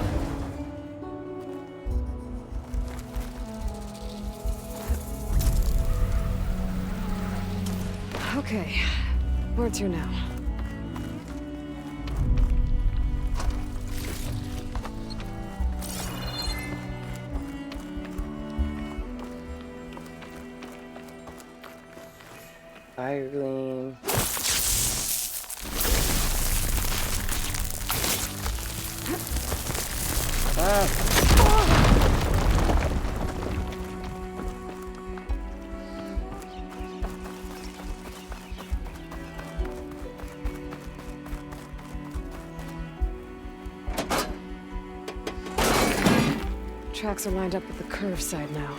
Okay. Where to now? Fire gleam. Tracks are lined up with the curve side now.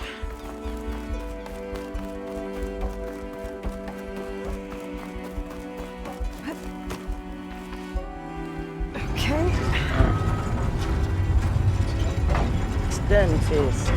Okay. Stun fist.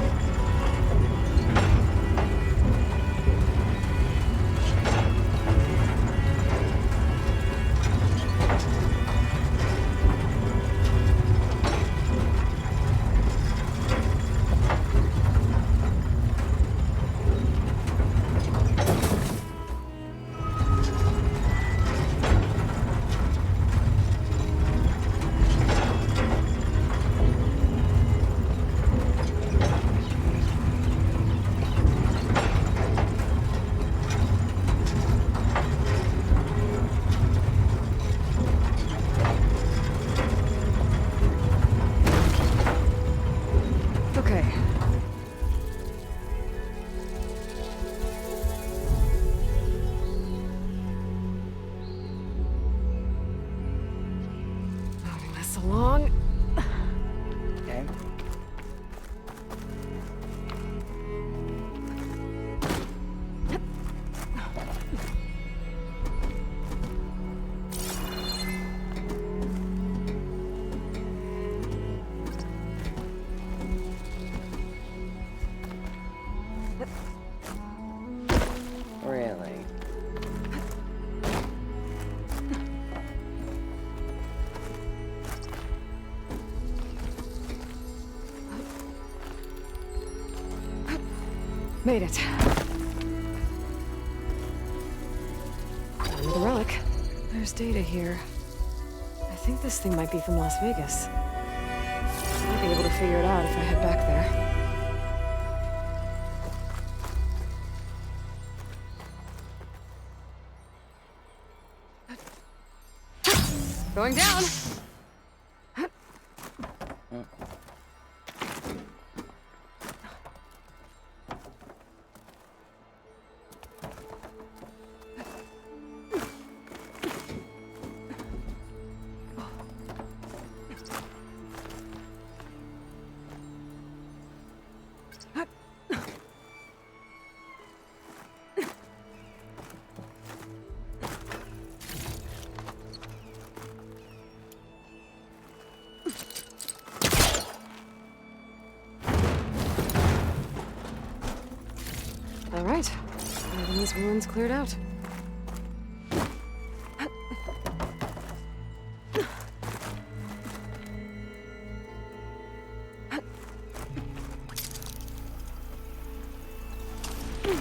Okay. Moving this along. Okay. Really? Made it. Found the relic. There's data here. I think this thing might be from Las Vegas. Might be able to figure it out if I head back there. Going down! All right. Having these ruins cleared out.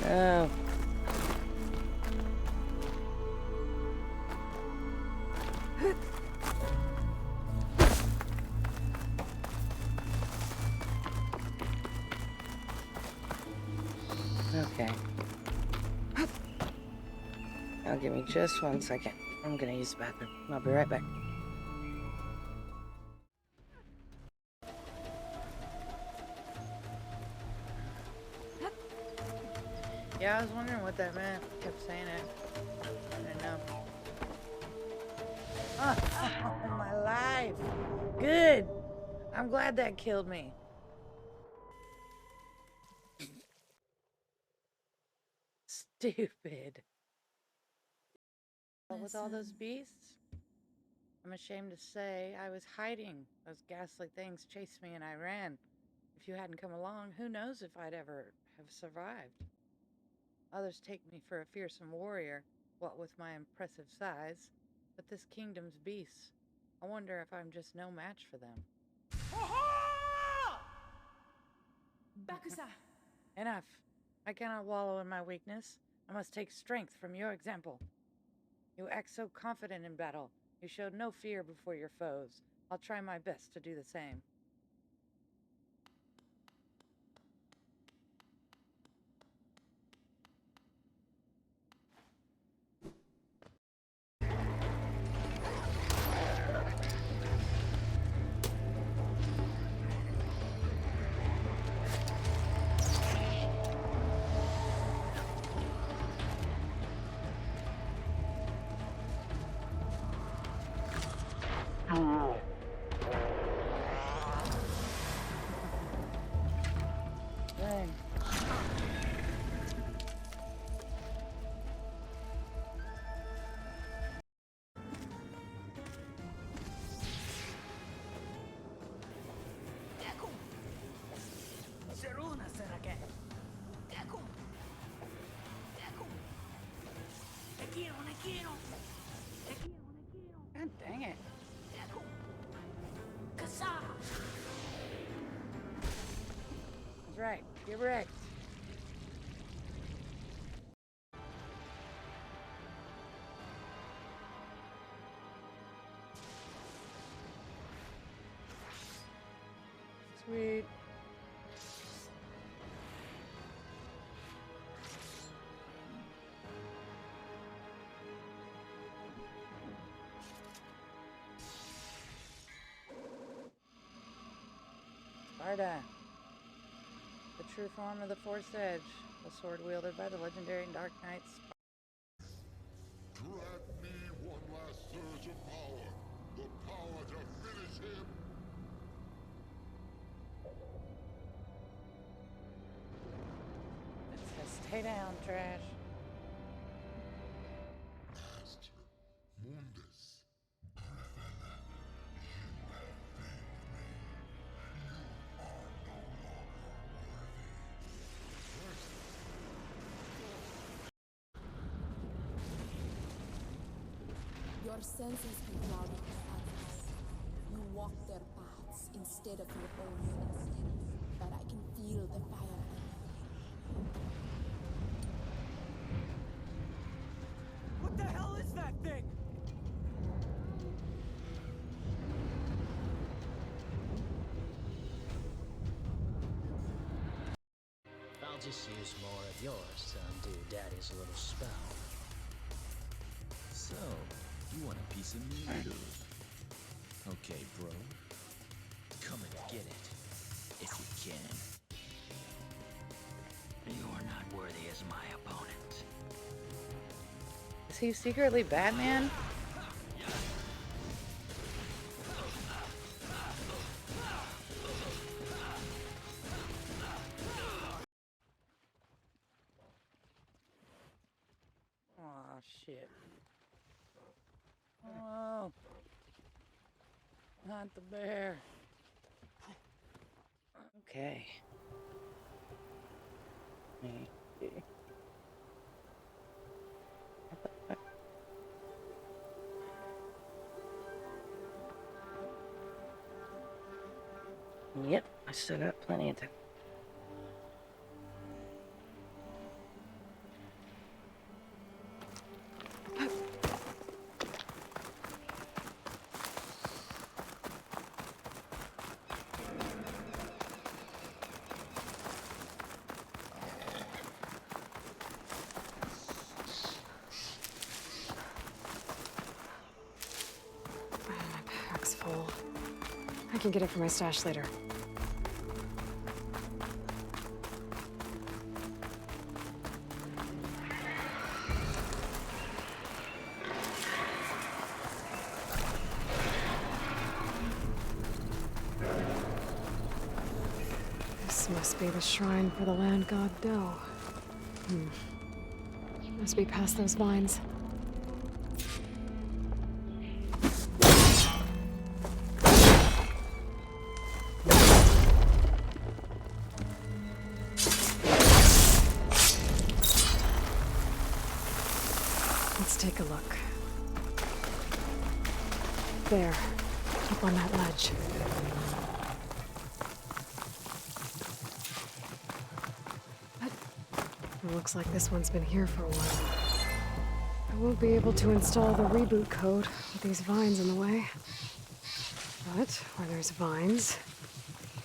Oh. Okay. Now give me just 1 second. I'm gonna use the bathroom. I'll be right back. Yeah, I was wondering what that meant. I kept saying it. I didn't know. Oh, my life. Good. I'm glad that killed me. Stupid. What with all those beasts? I'm ashamed to say I was hiding. Those ghastly things chased me and I ran. If you hadn't come along, who knows if I'd ever have survived. Others take me for a fearsome warrior, what with my impressive size, but this kingdom's beasts, I wonder if I'm just no match for them. Bakusa! Enough. I cannot wallow in my weakness. I must take strength from your example. You act so confident in battle. You showed no fear before your foes. I'll try my best to do the same. Dang. God dang it. That's right. Get wrecked. Sweet. Sparda. The true form of the Force Edge. The sword wielded by the legendary Dark Knights. Grant me one last surge of power. The power to finish him. It says stay down, trash. Master Mundus. Your senses be clouded with others. You walk their paths instead of your own. But I can feel the fire under you. What the hell is that thing? I'll just use more of yours to undo Daddy's little spell. So, you want a piece of me, too? Okay, bro. Come and get it, if you can. You're not worthy as my opponent. Is he secretly Batman? Aw, shit. Oh. Not the bear. Okay. Maybe. Yep, I still got plenty of time. Full. I can get it from my stash later. This must be the shrine for the land god Do. Must be past those vines. Let's take a look. There, up on that ledge. It looks like this one's been here for a while. I won't be able to install the reboot code with these vines in the way. But where there's vines,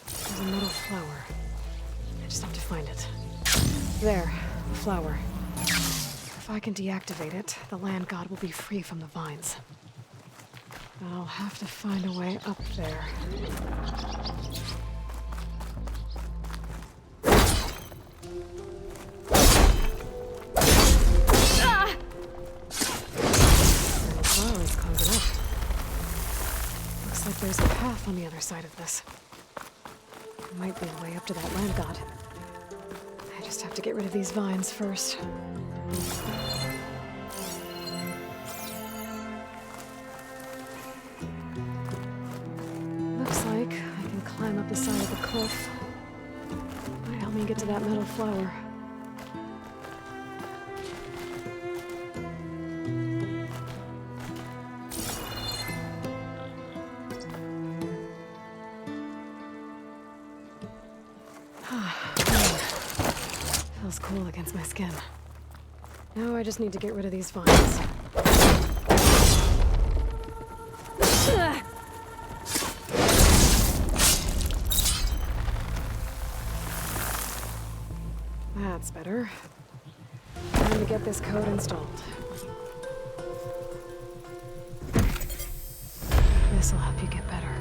there's a metal flower. I just have to find it. There, the flower. If I can deactivate it, the land god will be free from the vines. But I'll have to find a way up there. Ah! The flower's close enough. Looks like there's a path on the other side of this. Might be a way up to that land god. I just have to get rid of these vines first. Looks like I can climb up the side of the cliff. Might help me get to that metal flower. Feels cool against my skin. Now I just need to get rid of these vines. That's better. Time to get this code installed. This'll help you get better.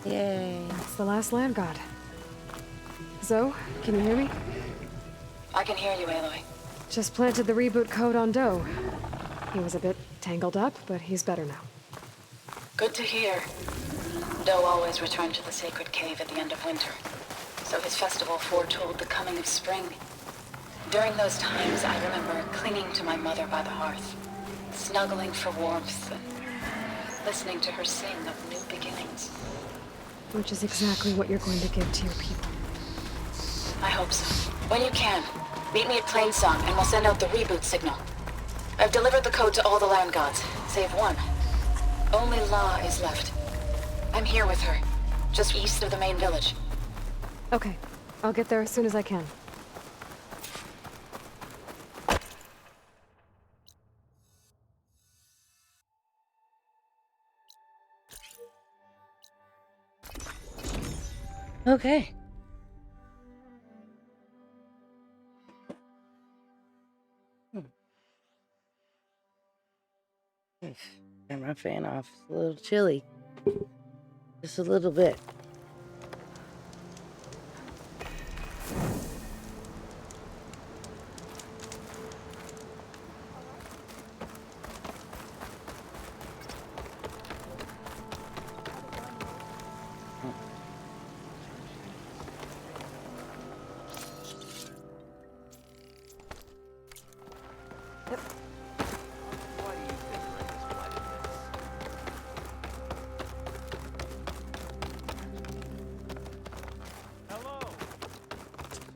Yay. It's the last land god. Zoe, can you hear me? I can hear you, Aloy. Just planted the reboot code on Doe. He was a bit tangled up, but he's better now. Good to hear. Doe always returned to the sacred cave at the end of winter, so his festival foretold the coming of spring. During those times, I remember clinging to my mother by the hearth, snuggling for warmth, and listening to her sing of new beginnings. Which is exactly what you're going to give to your people. I hope so. When you can, meet me at Plainsong and we'll send out the reboot signal. I've delivered the code to all the land gods, save one. Only La is left. I'm here with her, just east of the main village. Okay, I'll get there as soon as I can. Okay. Turn my fan off. It's a little chilly. Just a little bit.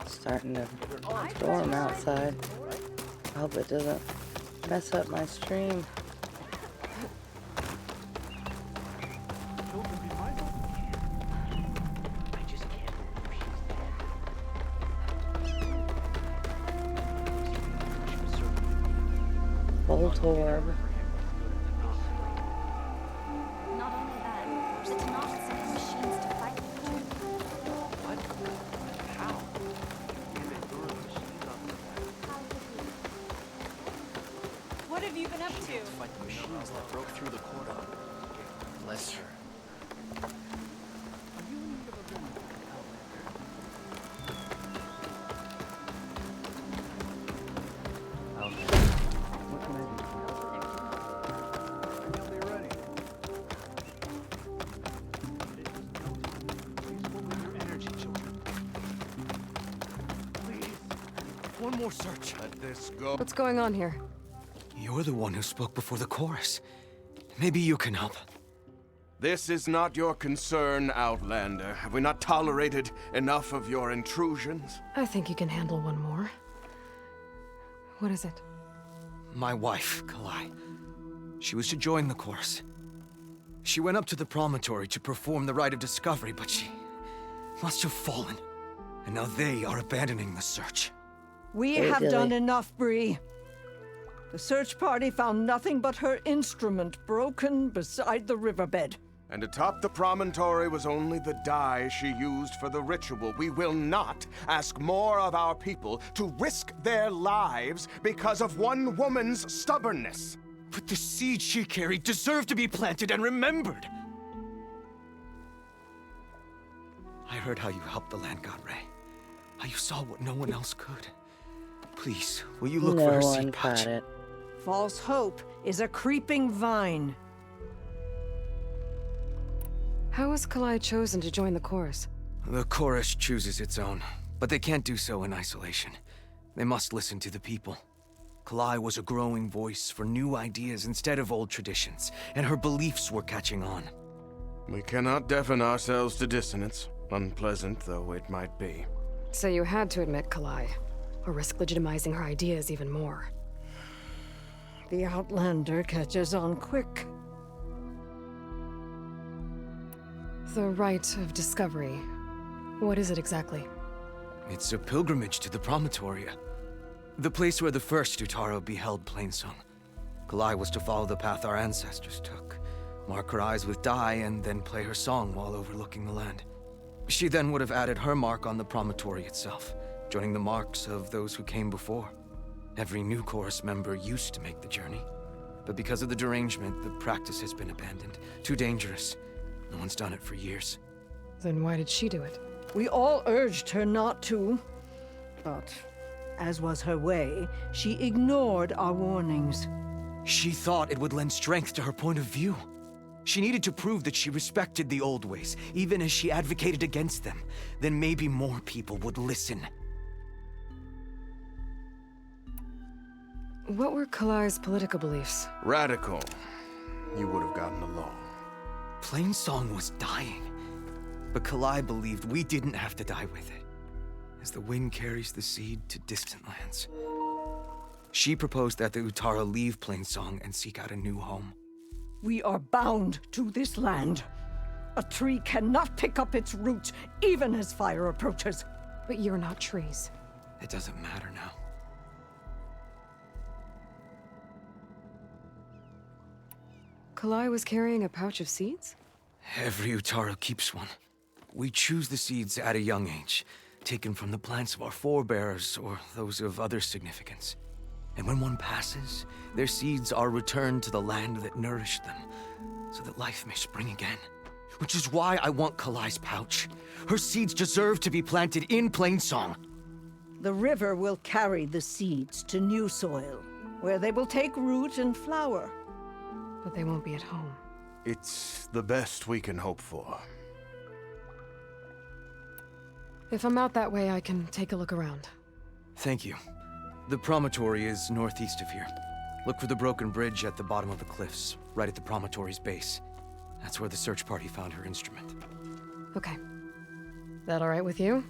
Starting to storm outside. I hope it doesn't mess up my stream. Voltorb. Not only that, the Tenakths have machines to fight with. What? How? What have you been up to? Fight the machines that broke through the cordon. Bless her. One more search. Let this go. What's going on here? You're the one who spoke before the chorus. Maybe you can help. This is not your concern, Outlander. Have we not tolerated enough of your intrusions? I think you can handle one more. What is it? My wife, Kalai. She was to join the chorus. She went up to the promontory to perform the rite of discovery, but she must have fallen. And now they are abandoning the search. We have done enough, Bree. The search party found nothing but her instrument broken beside the riverbed. And atop the promontory was only the dye she used for the ritual. We will not ask more of our people to risk their lives because of one woman's stubbornness. But the seed she carried deserved to be planted and remembered. I heard how you helped the land god Ray. How you saw what no one else could. Please, will you look for her seed pouch? It. False hope is a creeping vine. How was Kalai chosen to join the chorus? The chorus chooses its own, but they can't do so in isolation. They must listen to the people. Kalai was a growing voice for new ideas instead of old traditions, and her beliefs were catching on. We cannot deafen ourselves to dissonance, unpleasant though it might be. So you had to admit Kalai, or risk legitimizing her ideas even more. The Outlander catches on quick. The Rite of Discovery. What is it exactly? It's a pilgrimage to the Promontoria. The place where the first Utaro beheld Plainsong. Kalai was to follow the path our ancestors took. Mark her eyes with dye and then play her song while overlooking the land. She then would have added her mark on the promontory itself, joining the marks of those who came before. Every new chorus member used to make the journey. But because of the derangement, the practice has been abandoned. Too dangerous. No one's done it for years. Then why did she do it? We all urged her not to. But, as was her way, she ignored our warnings. She thought it would lend strength to her point of view. She needed to prove that she respected the old ways, even as she advocated against them. Then maybe more people would listen. What were Kalai's political beliefs? Radical. You would have gotten along. Plainsong was dying, but Kalai believed we didn't have to die with it, as the wind carries the seed to distant lands. She proposed that the Utara leave Plainsong and seek out a new home. We are bound to this land. A tree cannot pick up its roots, even as fire approaches. But you're not trees. It doesn't matter now. Kalai was carrying a pouch of seeds? Every Utaro keeps one. We choose the seeds at a young age, taken from the plants of our forebears or those of other significance. And when one passes, their seeds are returned to the land that nourished them, so that life may spring again. Which is why I want Kalai's pouch. Her seeds deserve to be planted in Plainsong. The river will carry the seeds to new soil, where they will take root and flower. But they won't be at home. It's the best we can hope for. If I'm out that way, I can take a look around. Thank you. The promontory is northeast of here. Look for the broken bridge at the bottom of the cliffs, right at the promontory's base. That's where the search party found her instrument. Okay. That all right with you?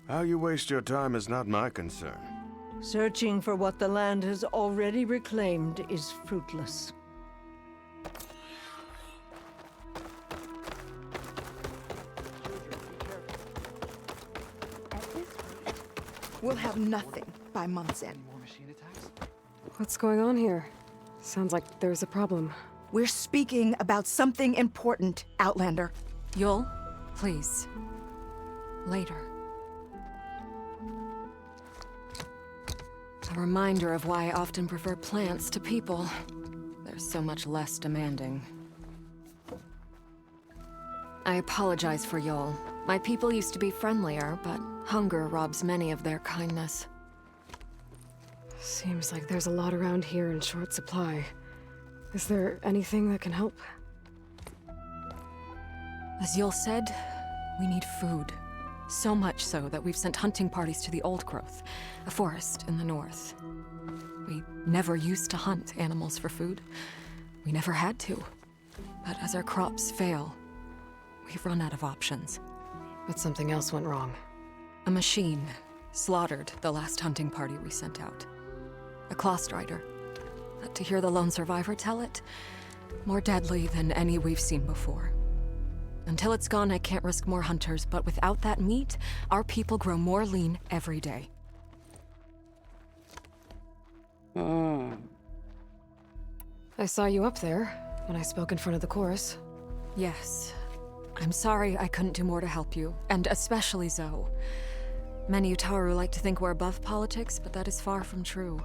How you waste your time is not my concern. Searching for what the land has already reclaimed is fruitless. We'll have nothing by month's end. What's going on here? Sounds like there's a problem. We're speaking about something important, Outlander. Yul, please. Later. A reminder of why I often prefer plants to people. They're so much less demanding. I apologize for Yul. My people used to be friendlier, but hunger robs many of their kindness. Seems like there's a lot around here in short supply. Is there anything that can help? As Yul said, we need food. So much so that we've sent hunting parties to the Old Growth, a forest in the north. We never used to hunt animals for food. We never had to. But as our crops fail, we've run out of options. But something else went wrong. A machine slaughtered the last hunting party we sent out. A Clawstrider. But to hear the lone survivor tell it, more deadly than any we've seen before. Until it's gone, I can't risk more hunters, but without that meat, our people grow more lean every day. I saw you up there when I spoke in front of the chorus. Yes. I'm sorry I couldn't do more to help you, and especially Zoe. Many Utaru like to think we're above politics, but that is far from true.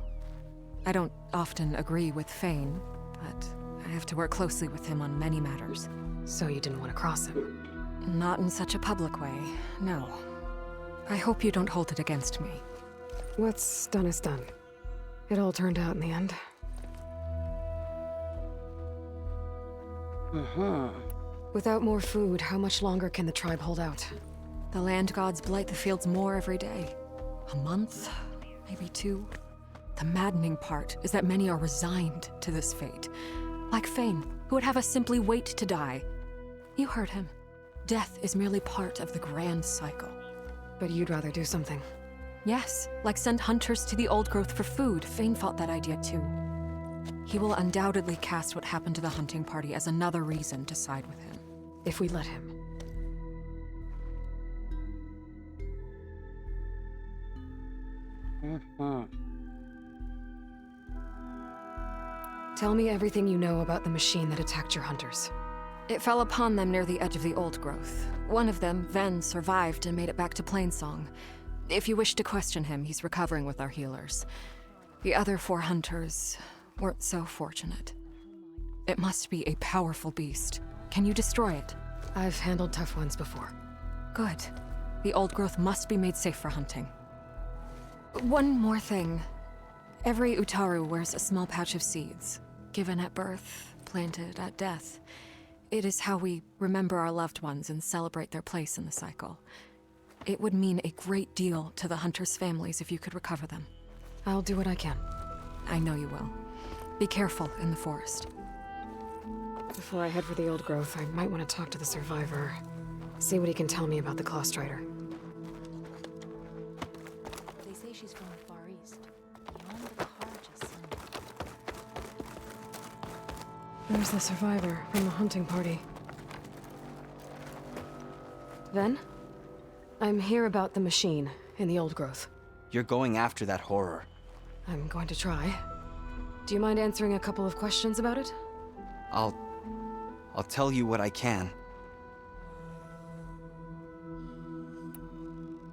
I don't often agree with Fane, but I have to work closely with him on many matters. So you didn't want to cross him? Not in such a public way, no. I hope you don't hold it against me. What's done is done. It all turned out in the end. Without more food, how much longer can the tribe hold out? The land gods blight the fields more every day. A month? Maybe 2? The maddening part is that many are resigned to this fate. Like Fane, who would have us simply wait to die. You heard him. Death is merely part of the grand cycle. But you'd rather do something. Yes, like send hunters to the old growth for food. Fane fought that idea too. He will undoubtedly cast what happened to the hunting party as another reason to side with him. If we let him. Tell me everything you know about the machine that attacked your hunters. It fell upon them near the edge of the old growth. One of them, Ven, survived and made it back to Plainsong. If you wish to question him, he's recovering with our healers. The other 4 hunters weren't so fortunate. It must be a powerful beast. Can you destroy it? I've handled tough ones before. Good. The old growth must be made safe for hunting. One more thing. Every Utaru wears a small pouch of seeds, given at birth, planted at death. It is how we remember our loved ones and celebrate their place in the cycle. It would mean a great deal to the hunters' families if you could recover them. I'll do what I can. I know you will. Be careful in the forest. Before I head for the old growth, I might want to talk to the survivor. See what he can tell me about the Claw Strider. They say she's from the Far East, beyond the Carja Sun. There's the survivor from the hunting party. Ven? I'm here about the machine in the old growth. You're going after that horror. I'm going to try. Do you mind answering a couple of questions about it? I'll tell you what I can.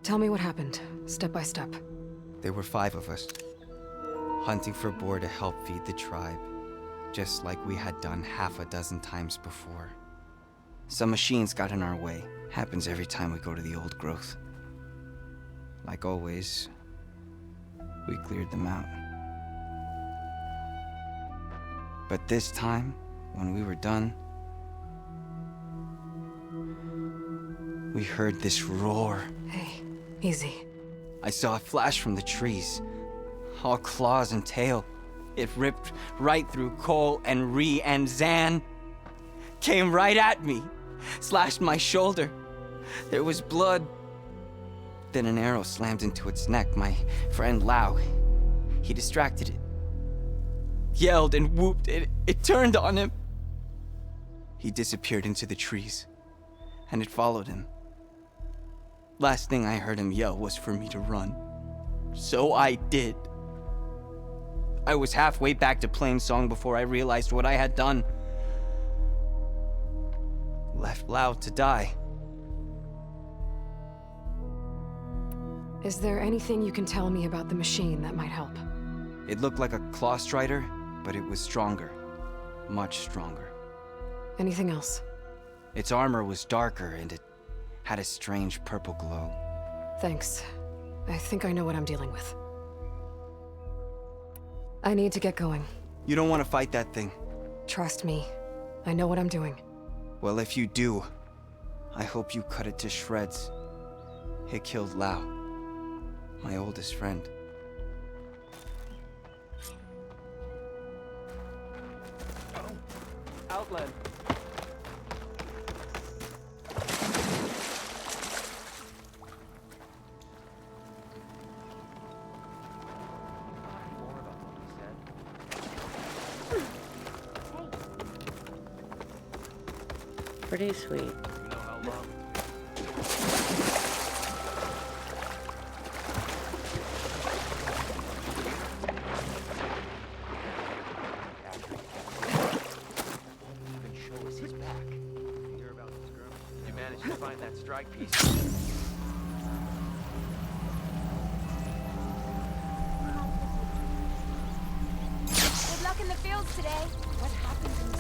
Tell me what happened, step by step. There were 5 of us, hunting for boar to help feed the tribe, just like we had done half a dozen times before. Some machines got in our way. Happens every time we go to the old growth. Like always, we cleared them out. But this time, when we were done, we heard this roar. Hey, easy. I saw a flash from the trees, all claws and tail. It ripped right through Cole and Ree, and Zan came right at me, slashed my shoulder. There was blood. Then an arrow slammed into its neck. My friend Lau, he distracted it. Yelled and whooped. It turned on him. He disappeared into the trees, and it followed him. Last thing I heard him yell was for me to run. So I did. I was halfway back to Plainsong before I realized what I had done. Left Lau to die. Is there anything you can tell me about the machine that might help? It looked like a Claw Strider, but it was stronger. Much stronger. Anything else? Its armor was darker, and it had a strange purple glow. Thanks. I think I know what I'm dealing with. I need to get going. You don't want to fight that thing. Trust me. I know what I'm doing. Well, if you do, I hope you cut it to shreds. It killed Lau, my oldest friend. Outland. Pretty sweet. You know how long? strike pieces. Good luck in the fields today. What happened in the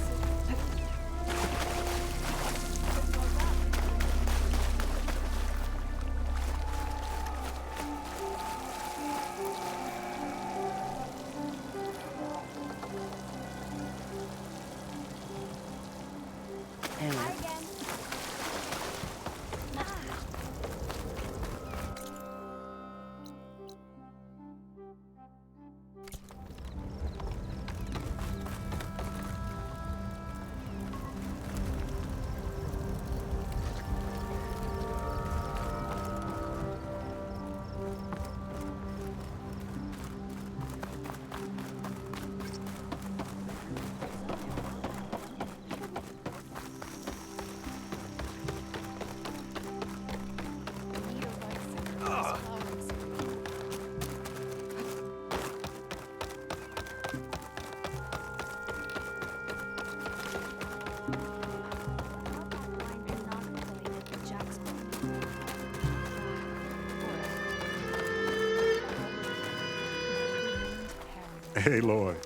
Hey, Lloyd.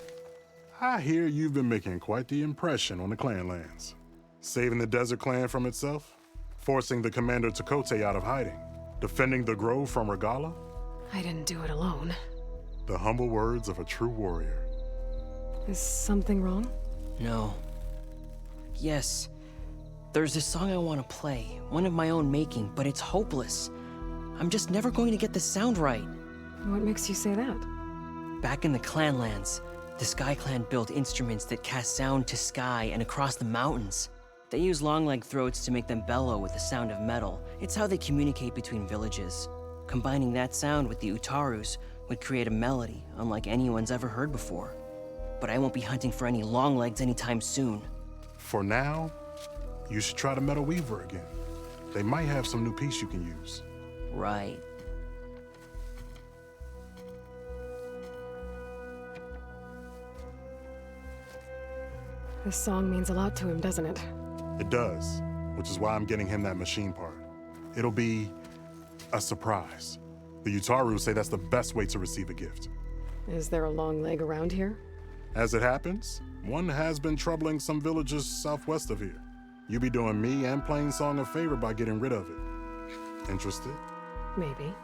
I hear you've been making quite the impression on the Clanlands. Saving the Desert Clan from itself, forcing the Commander Tekote out of hiding, defending the Grove from Regala. I didn't do it alone. The humble words of a true warrior. Is something wrong? No. Yes. There's this song I want to play, one of my own making, but it's hopeless. I'm just never going to get the sound right. What makes you say that? Back in the Clanlands, the Sky Clan built instruments that cast sound to sky and across the mountains. They use long-leg throats to make them bellow with the sound of metal. It's how they communicate between villages. Combining that sound with the Utarus would create a melody unlike anyone's ever heard before. But I won't be hunting for any longlegs anytime soon. For now, you should try the Metal Weaver again. They might have some new piece you can use. Right. This song means a lot to him, doesn't it? It does, which is why I'm getting him that machine part. It'll be a surprise. The Utaru say that's the best way to receive a gift. Is there a long leg around here? As it happens, one has been troubling some villages southwest of here. You be doing me and Plainsong a favor by getting rid of it. Interested? Maybe.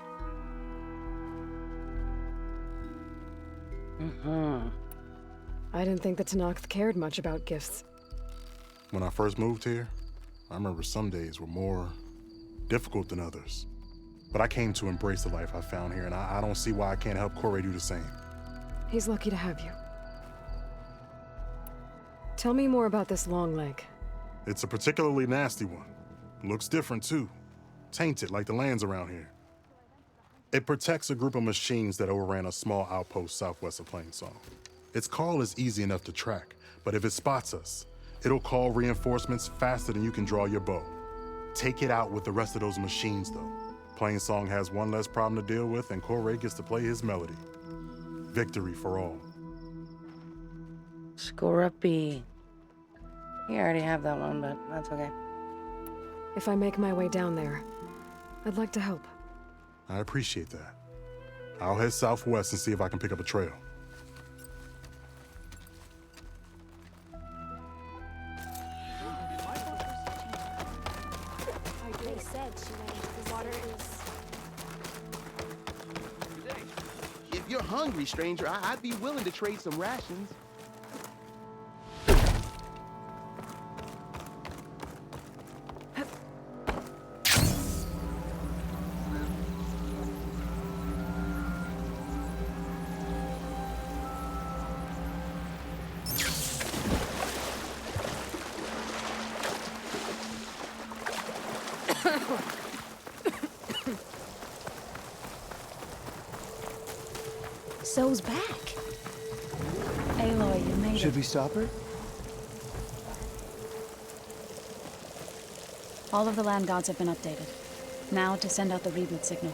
I didn't think the Tenakth cared much about gifts. When I first moved here, I remember some days were more difficult than others. But I came to embrace the life I found here, and I don't see why I can't help Corey do the same. He's lucky to have you. Tell me more about this long leg. It's a particularly nasty one. Looks different, too. Tainted, like the lands around here. It protects a group of machines that overran a small outpost southwest of Plainsong. Its call is easy enough to track, but if it spots us, it'll call reinforcements faster than you can draw your bow. Take it out with the rest of those machines, though. Plainsong has one less problem to deal with, and Corey gets to play his melody. Victory for all. Skorupi. You already have that one, but that's okay. If I make my way down there, I'd like to help. I appreciate that. I'll head southwest and see if I can pick up a trail. They said she went into the water If you're hungry, stranger, I'd be willing to trade some rations. So's back. Aloy, you made Should we stop her? All of the land gods have been updated. Now to send out the reboot signal.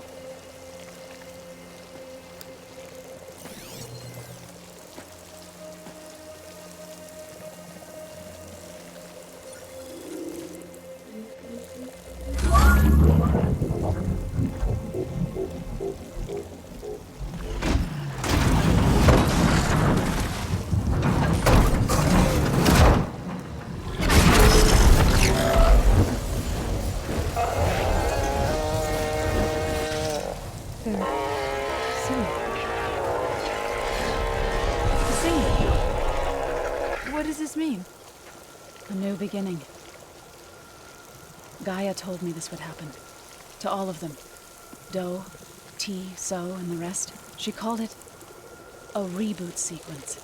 A new beginning. Gaia told me this would happen. To all of them. Do, T, So, and the rest. She called it a reboot sequence.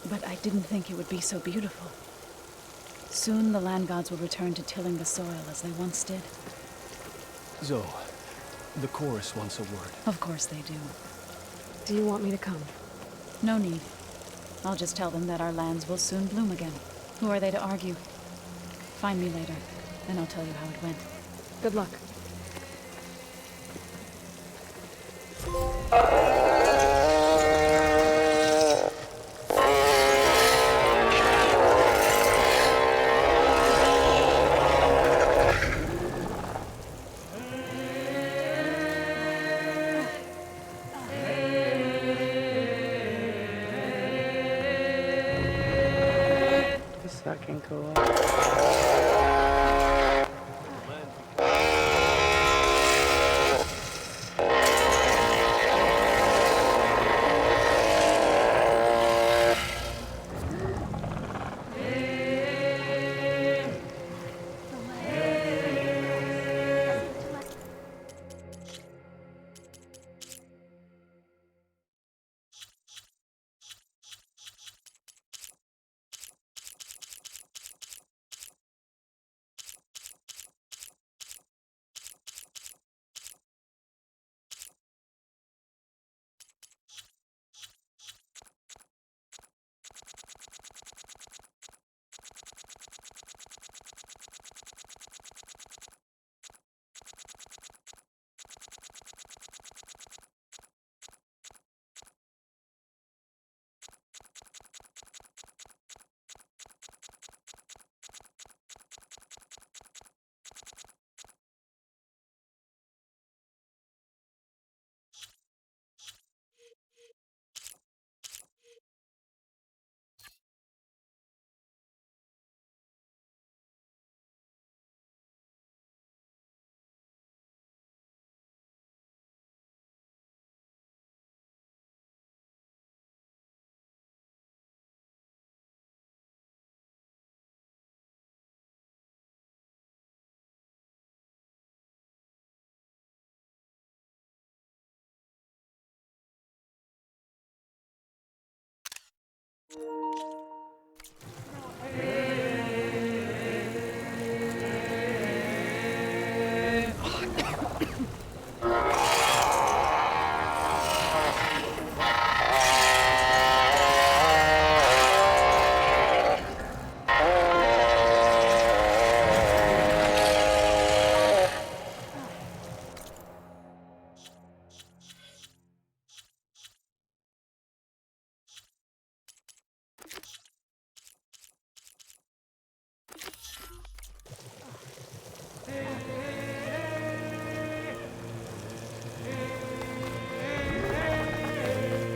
But I didn't think it would be so beautiful. Soon the land gods will return to tilling the soil as they once did. Zoe, the chorus wants a word. Of course they do. Do you want me to come? No need. I'll just tell them that our lands will soon bloom again. Who are they to argue? Find me later, and I'll tell you how it went. Good luck. It's fucking cool.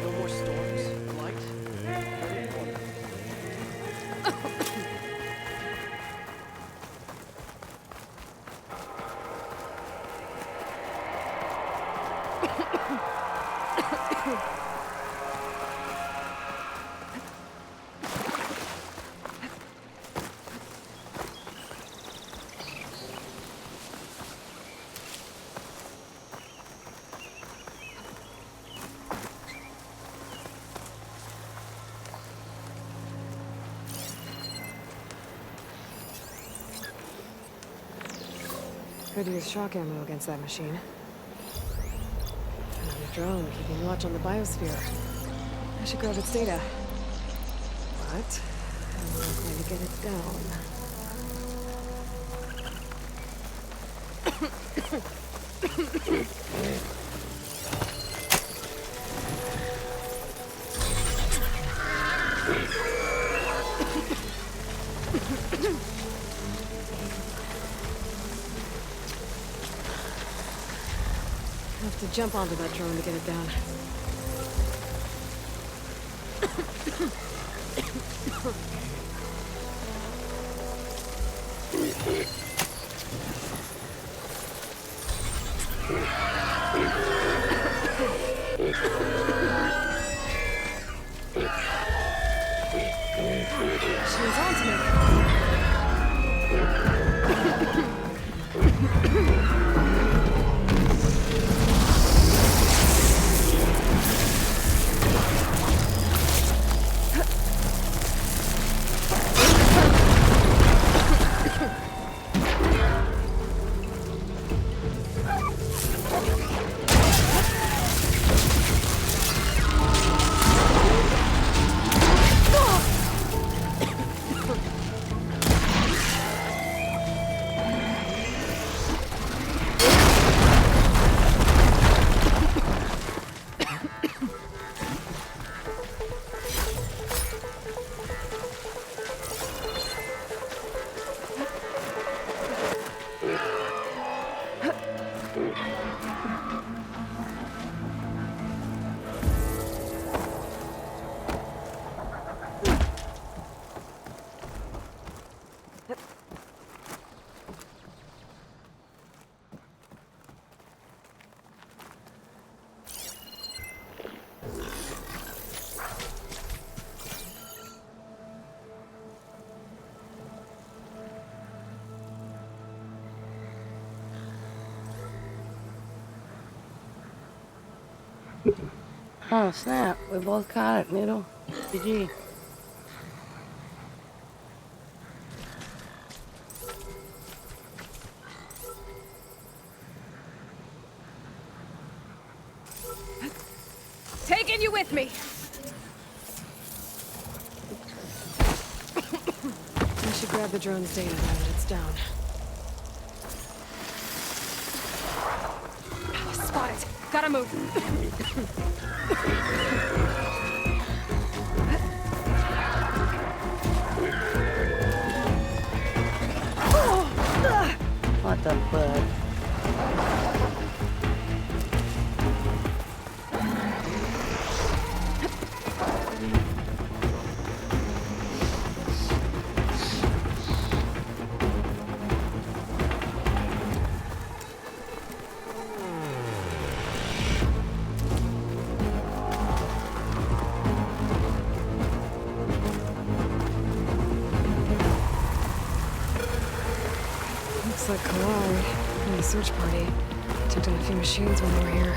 No more storms, light, very important. Could use shock ammo against that machine. And a drone keeping watch on the biosphere. I should grab its data. But I'm not going to get it down. I have to jump onto that drone to get it down. She was on to me. Oh, snap. We both caught it, Noodle. GG. Taking you with me. I should grab the drone's data now that it's down. Spot it. Gotta move. What the fuck? Looks like Kalai and the search party took down a few machines when they were here.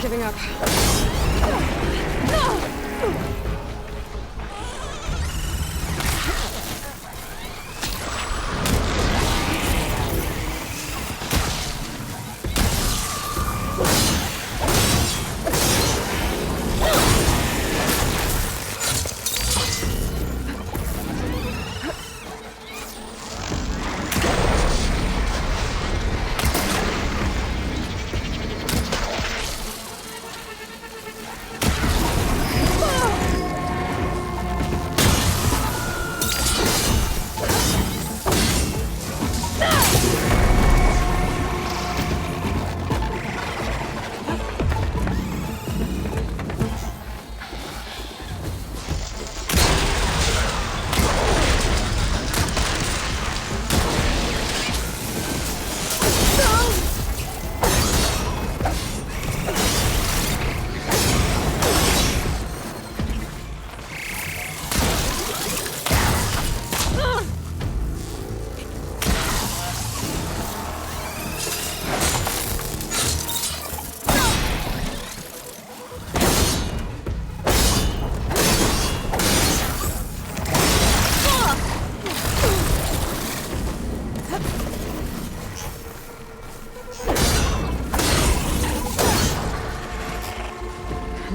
Giving up.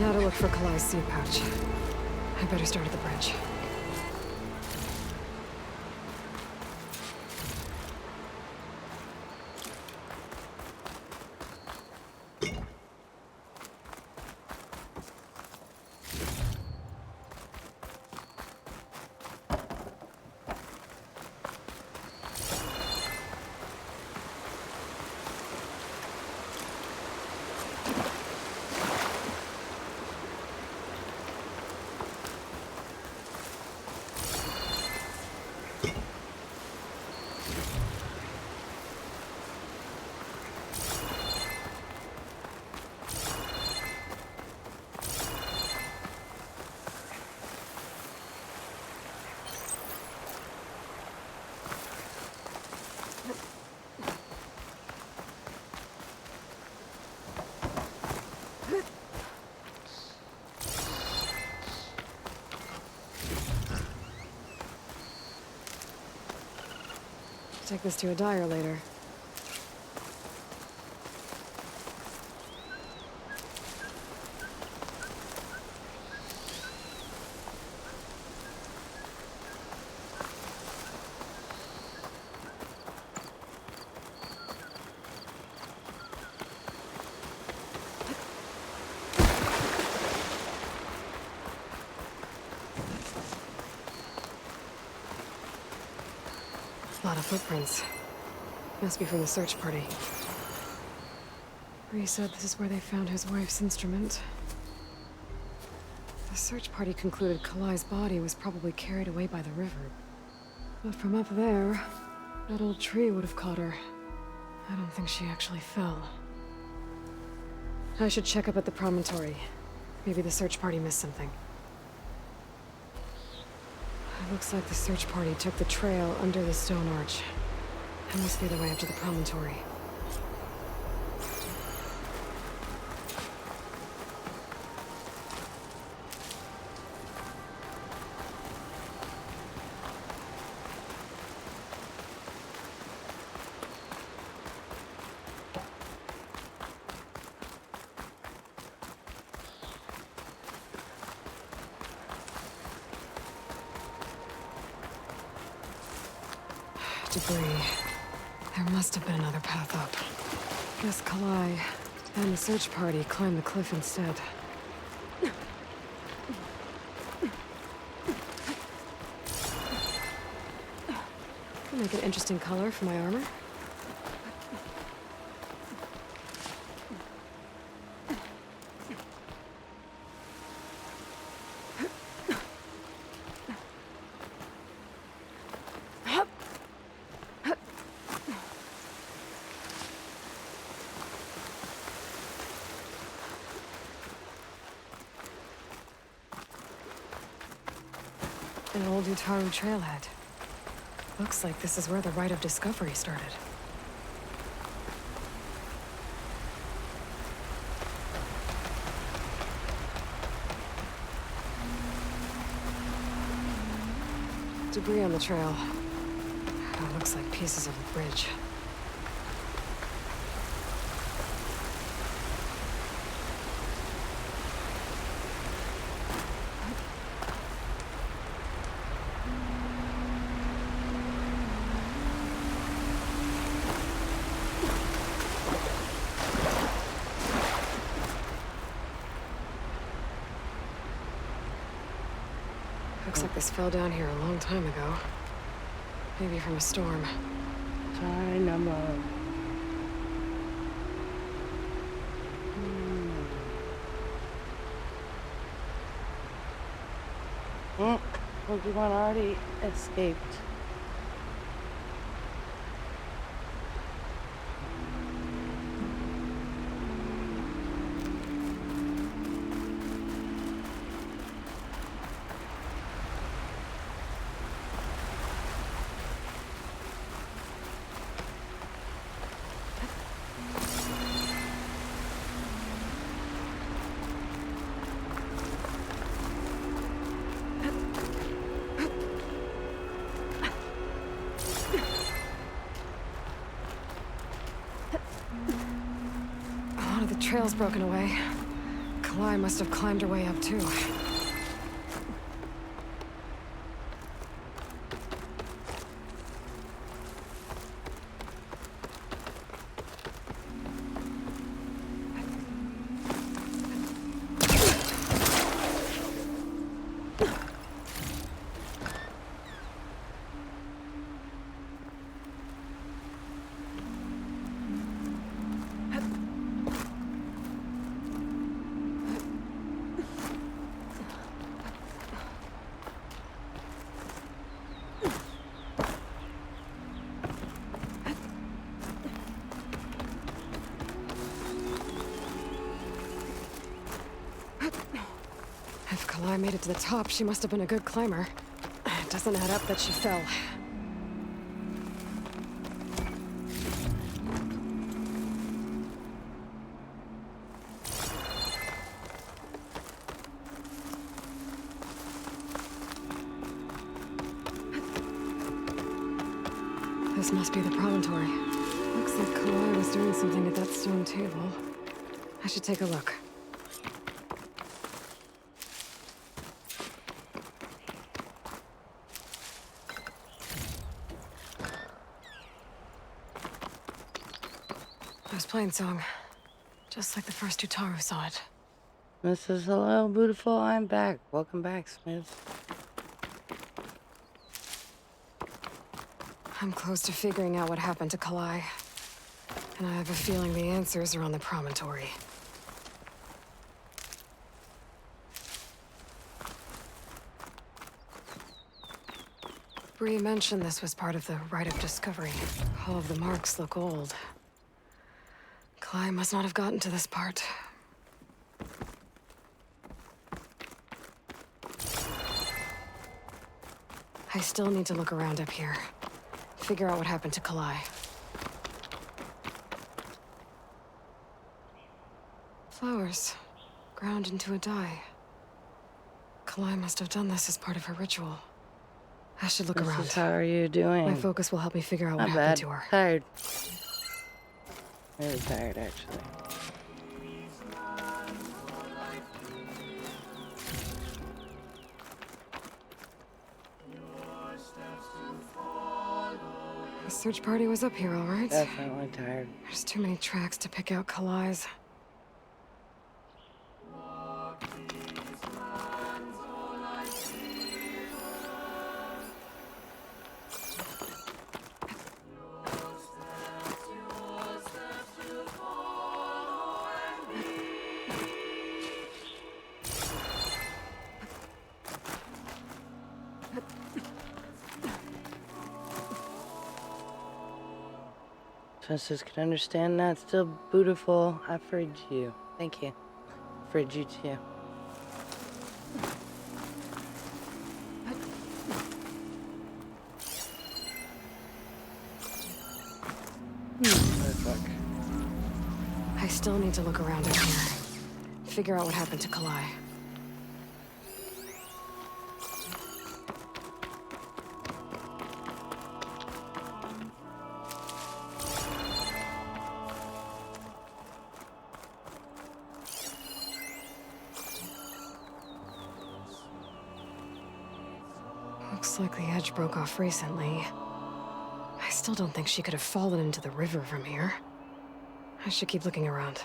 Now to look for Kalai's seed pouch. I better start at the bridge. Take this to a dyer later. A lot of footprints. Must be from the search party. Bree said this is where they found his wife's instrument. The search party concluded Kalai's body was probably carried away by the river. But from up there, that old tree would have caught her. I don't think she actually fell. I should check up at the promontory. Maybe the search party missed something. It looks like the search party took the trail under the stone arch. That must be the way up to the promontory. Debris. There must have been another path up. Guess Kalai and the search party climbed the cliff instead. Could make an interesting color for my armor. An old Utaru trailhead. Looks like this is where the Rite of Discovery started. Debris on the trail. Oh, looks like pieces of a bridge. Looks like this fell down here a long time ago. Maybe from a storm. Dynamo. Pokemon already escaped. Trail's broken away. Kalai must have climbed her way up too. If Kalai made it to the top, she must have been a good climber. It doesn't add up that she fell. This must be the promontory. Looks like Kalai was doing something at that stone table. I should take a look. There's Plainsong. Just like the first Utaru saw it. Mrs. Hello, beautiful, I'm back. Welcome back, Smith. I'm close to figuring out what happened to Kalai. And I have a feeling the answers are on the promontory. Bree mentioned this was part of the Rite of Discovery. All of the marks look old. Kalai must not have gotten to this part. I still need to look around up here. Figure out what happened to Kalai. Flowers. Ground into a dye. Kalai must have done this as part of her ritual. I should look around. How are you doing? My focus will help me figure out what Not happened bad. to her. Tired. Really tired, actually. The search party was up here, all right? Definitely tired. There's too many tracks to pick out Kalai's. Justice can understand that. Still beautiful. I freed you. Thank you. Freed you too. I still need to look around up here. Figure out what happened to Kalai. Looks like the edge broke off recently. I still don't think she could have fallen into the river from here. I should keep looking around.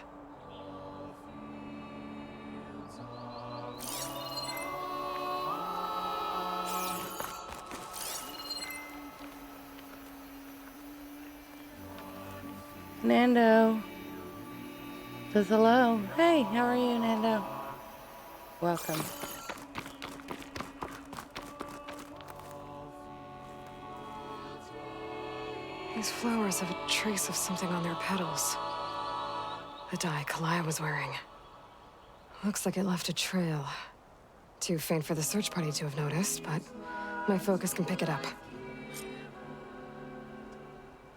Nando says hello. Hey, how are you, Nando? Welcome. These flowers have a trace of something on their petals. The dye Kalai was wearing. Looks like it left a trail. Too faint for the search party to have noticed, but my focus can pick it up.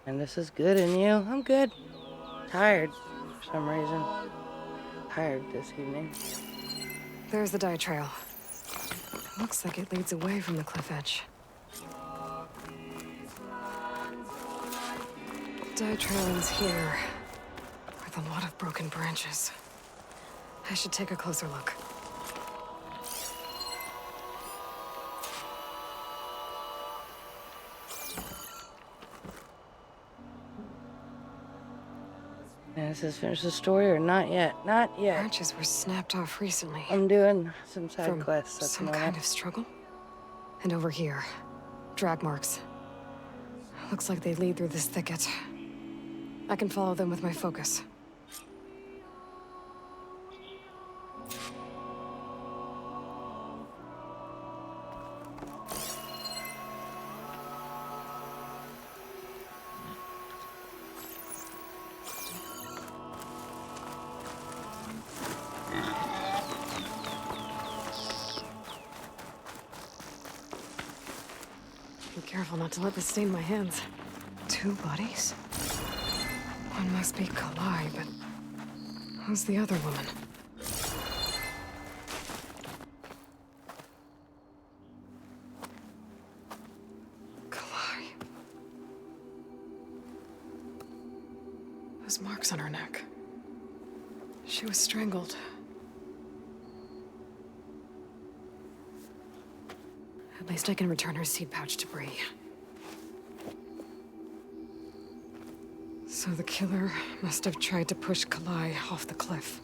And this is good in you. I'm good. Tired for some reason. Tired this evening. There's the dye trail. Looks like it leads away from the cliff edge. Dye trail ends here, with a lot of broken branches. I should take a closer look. Has this finished the story or not yet? Not yet. Branches were snapped off recently. I'm doing some side From quests at the some moment. kind of struggle. And over here, drag marks. Looks like they lead through this thicket. I can follow them with my focus. Be careful not to let this stain my hands. 2 bodies? One must be Kalai, but who's the other woman? Kalai. Those marks on her neck. She was strangled. At least I can return her seed pouch to Bree. So the killer must have tried to push Kalai off the cliff.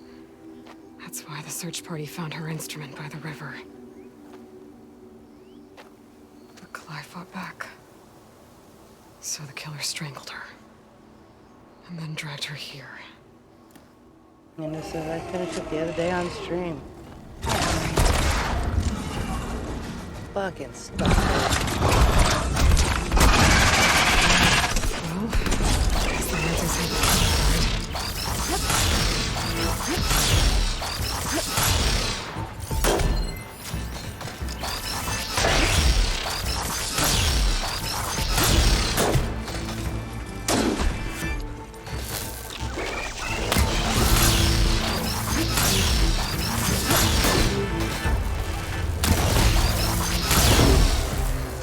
That's why the search party found her instrument by the river. But Kalai fought back. So the killer strangled her. And then dragged her here. And this is I finished it the other day on stream. Fucking stuff. Well, guess the answer's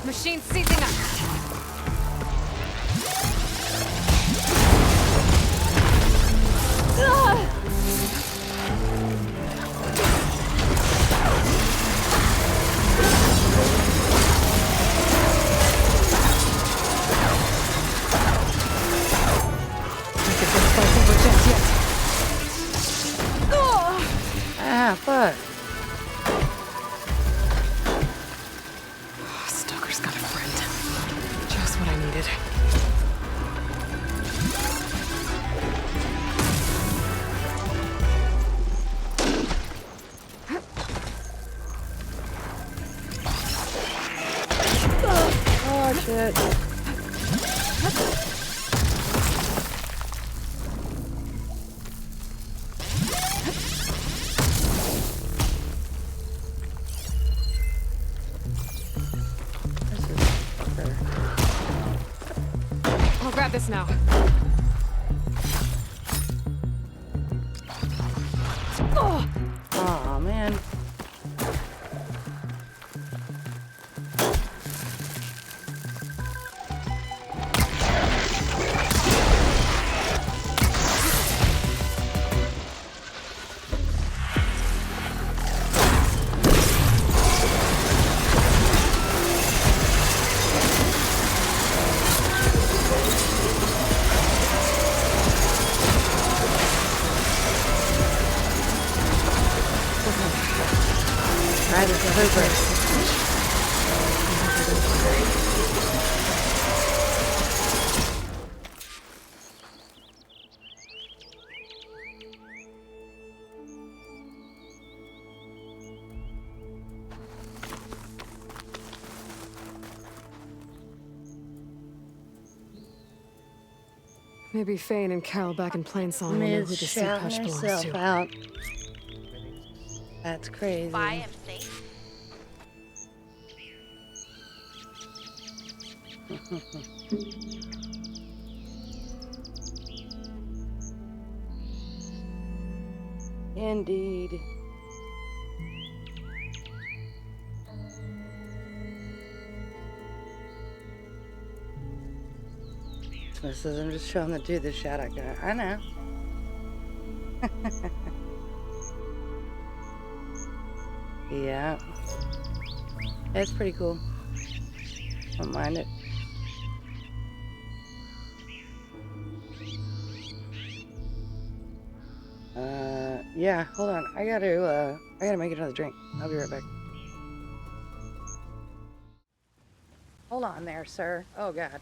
Machine seizing us! Ah, fuck. Stalker's got a friend. Just what I needed. Oh, shit. I'll grab this now. Oh! Aw, man. Right as a hooper. Maybe Fane and Cal back in Plainsong will know who the Miz seed shouting pouch belongs herself to. out. That's crazy. Bye, I'm safe. Indeed. This is I'm just showing the dude the shadow gun. I know. Yeah. It's pretty cool. Don't mind it. Yeah, hold on. I gotta make another drink. I'll be right back. Hold on there, sir. Oh, God.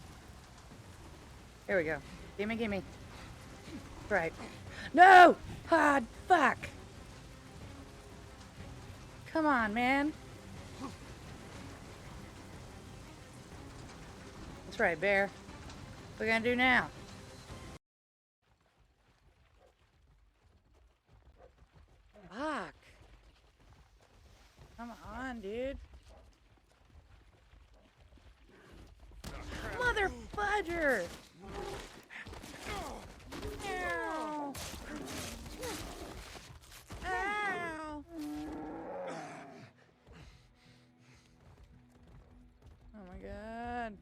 Here we go. Gimme, gimme. Right. No! God, fuck! Come on, man. That's right, Bear. What are we gonna do now? Fuck. Come on, dude. Mother fudger! Ow! Ow! Oh my God.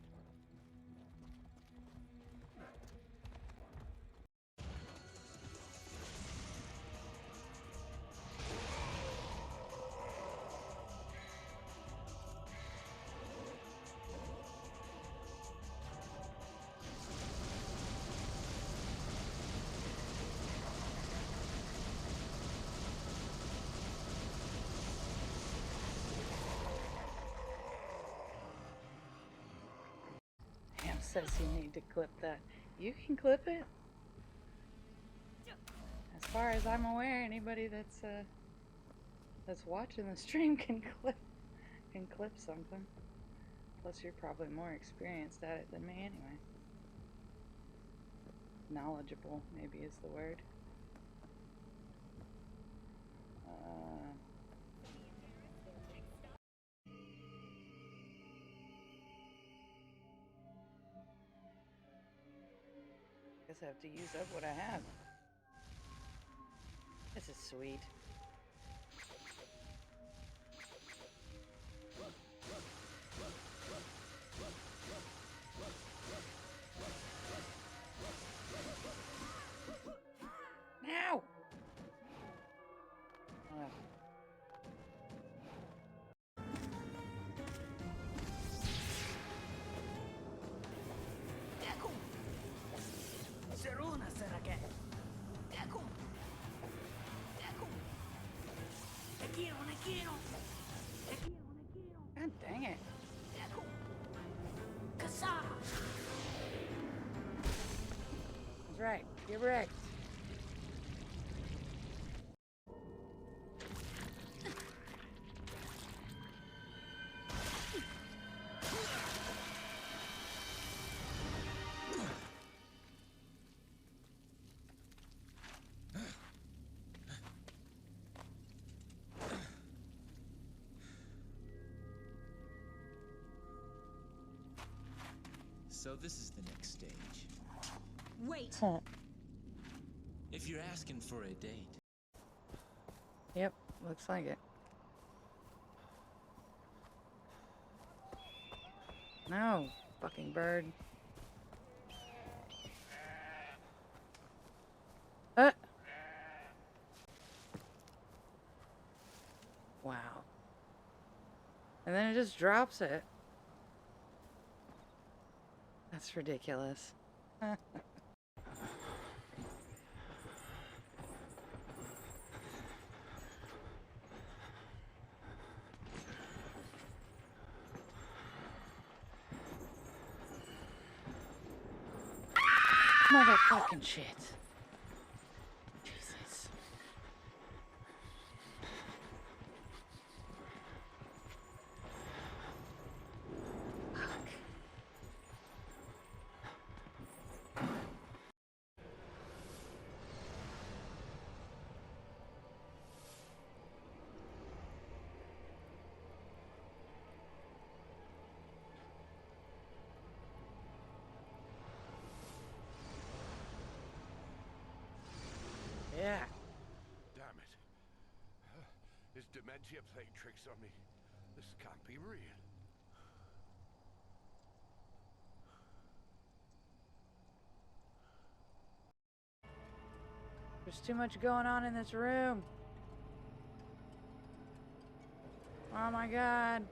Says you need to clip that. You can clip it. As far as I'm aware, anybody that's watching the stream can clip something. Plus, you're probably more experienced at it than me anyway. Knowledgeable, maybe is the word. Guess I have to use up what I have. This is sweet. Now! God dang it. That's right. Get wrecked. So this is the next stage. Wait! If you're asking for a date. Yep, looks like it. No, fucking bird. Wow. And then it just drops it. That's ridiculous. Motherfucking shit. Jesus. Yeah. Damn it. Is dementia playing tricks on me? This can't be real. There's too much going on in this room. Oh my god.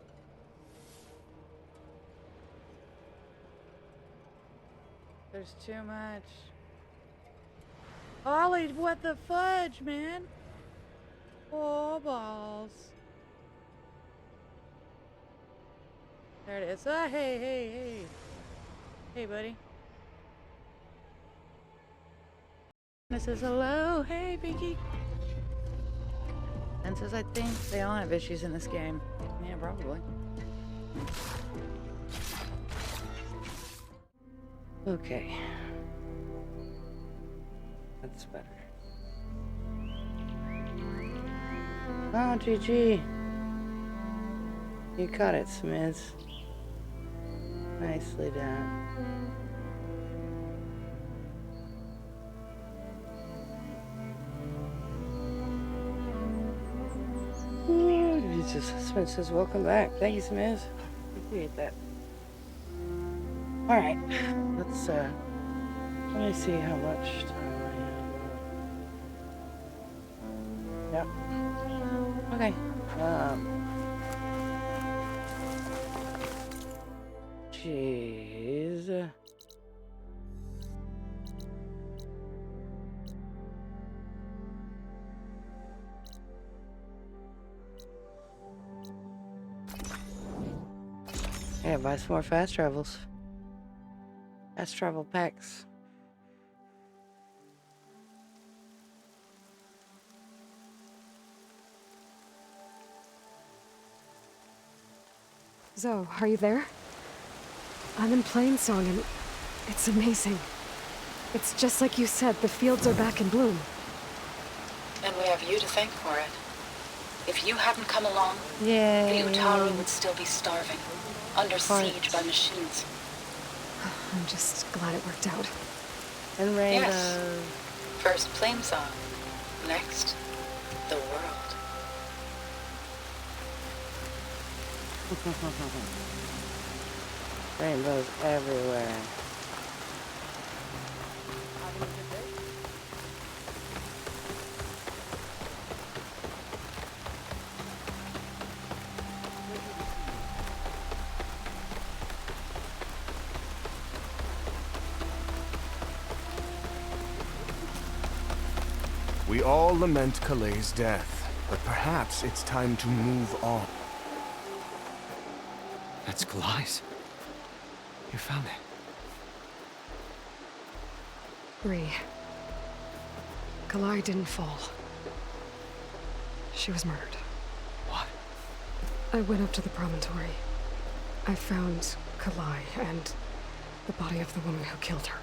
There's too much. Ollie, what the fudge, man? Oh, balls. There it is. Ah, hey, hey, hey. Hey, buddy. This says hello. Hey, Pinky. And says I think they all have issues in this game. Yeah, probably. Okay. That's better. Oh, GG. You caught it, Smith. Nicely done. Smith says, welcome back. Thank you, Smith. Appreciate that. Alright. Let's, let me see how much time I have. Yep. Okay. Jeez. Yeah, buy some more fast travels. Fast travel packs. Zoe, are you there? I'm in Plainsong and it's amazing. It's just like you said, the fields are back in bloom. And we have you to thank for it. If you hadn't come along, Yay. the Utaru would still be starving, under siege by machines. I'm just glad it worked out. And rainbows. Yes. First Plainsong, next the world. Rainbows everywhere. We all lament Kaleigh's death, but perhaps it's time to move on. That's Kaleigh's. You found it. Bree. Kalaigh didn't fall. She was murdered. What? I went up to the promontory. I found Kalaigh and the body of the woman who killed her.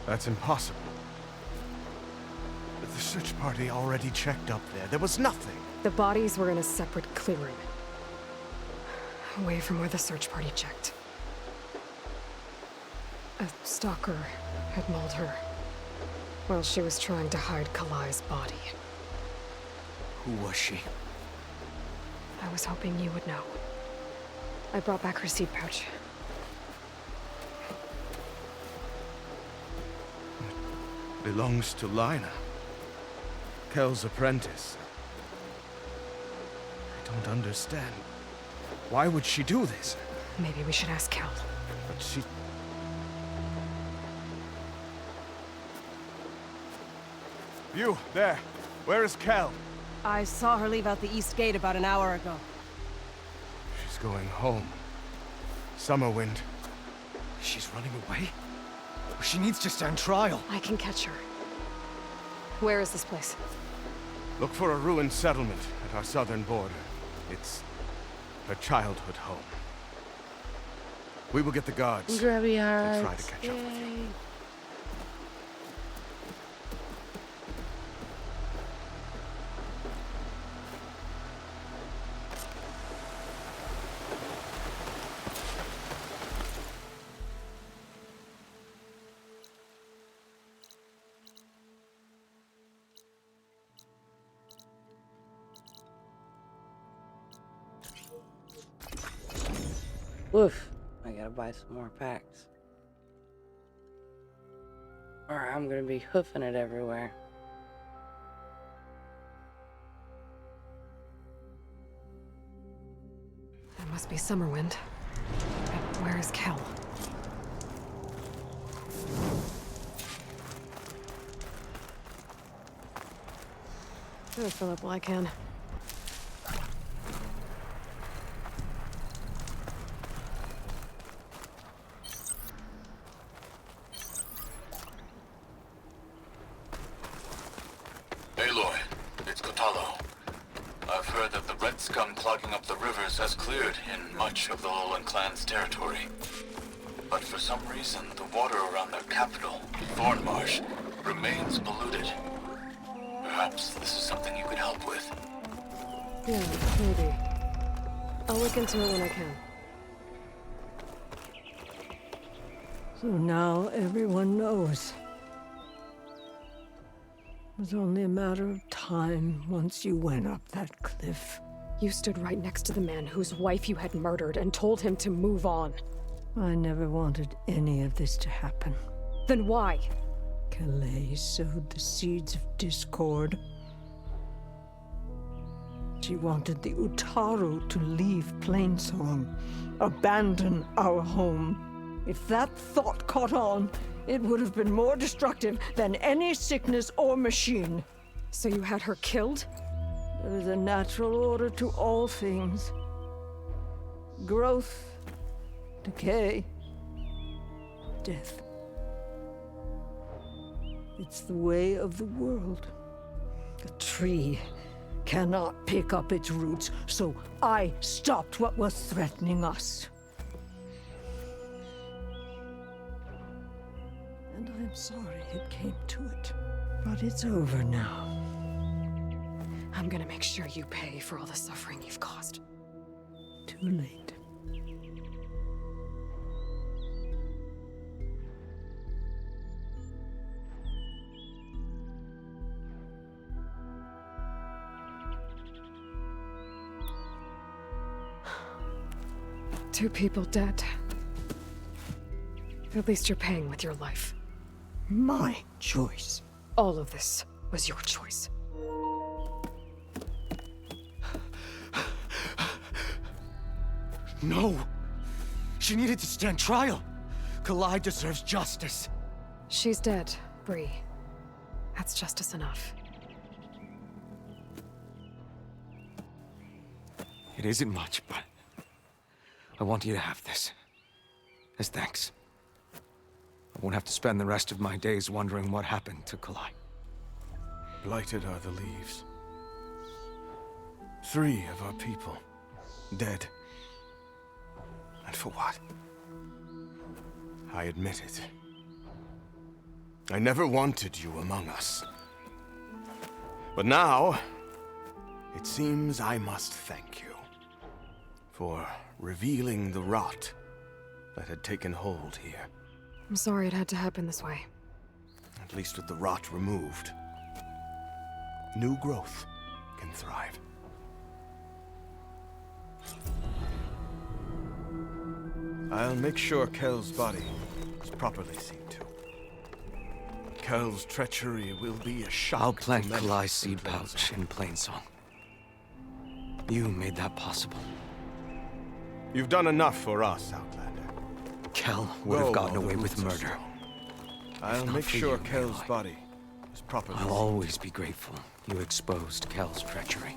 That's impossible. The search party already checked up there. There was nothing. The bodies were in a separate clearing. Away from where the search party checked. A stalker had mauled her while she was trying to hide Kalai's body. Who was she? I was hoping you would know. I brought back her seed pouch. It belongs to Lina. Kel's apprentice. I don't understand. Why would she do this? Maybe we should ask Kel. But she... You, there. Where is Kel? I saw her leave out the east gate about an hour ago. She's going home. Summerwind. She's running away? She needs to stand trial. I can catch her. Where is this place? Look for a ruined settlement at our southern border. It's her childhood home. We will get the guards Grubby and try hearts. to catch up with you. Yay. Woof. I gotta buy some more packs. Or I'm gonna be hoofing it everywhere. Must be Summerwind. But where is Kel? I'll fill up while I can. Aloy, it's Kotallo. I've heard that the red scum clogging up the rivers has cleared in much of the Lowland clan's territory. But for some reason, the water around their capital, Thornmarsh, remains polluted. Perhaps this is something you could help with. Yeah, maybe. I'll look into it when I can. So now everyone knows. It was only a matter of time once you went up that cliff. You stood right next to the man whose wife you had murdered and told him to move on. I never wanted any of this to happen. Then why? Calais sowed the seeds of discord. She wanted the Utaru to leave Plainsong, abandon our home. If that thought caught on, it would have been more destructive than any sickness or machine. So you had her killed? There is a natural order to all things. Growth, decay, death. It's the way of the world. A tree cannot pick up its roots, so I stopped what was threatening us. And I'm sorry it came to it. But it's over now. I'm gonna make sure you pay for all the suffering you've caused. Too late. Two people dead. At least you're paying with your life. My choice. All of this was your choice. No! She needed to stand trial! Kalai deserves justice. She's dead, Bree. That's justice enough. It isn't much, but I want you to have this. As thanks. I won't have to spend the rest of my days wondering what happened to Kalai. Blighted are the leaves. 3 of our people, dead. And for what? I admit it. I never wanted you among us. But now, it seems I must thank you for revealing the rot that had taken hold here. I'm sorry it had to happen this way. At least with the rot removed, new growth can thrive. I'll make sure Kel's body is properly seen to. Kel's treachery will be a shock. I'll plant to many Kalai's seed in Plainsong. pouch in Plainsong. You made that possible. You've done enough for us, Outlander. Kel would have Go gotten while the away with roots are murder. I'll not make for sure you, Kel's Aloy. body is properly I'll seen always be grateful you exposed Kel's treachery.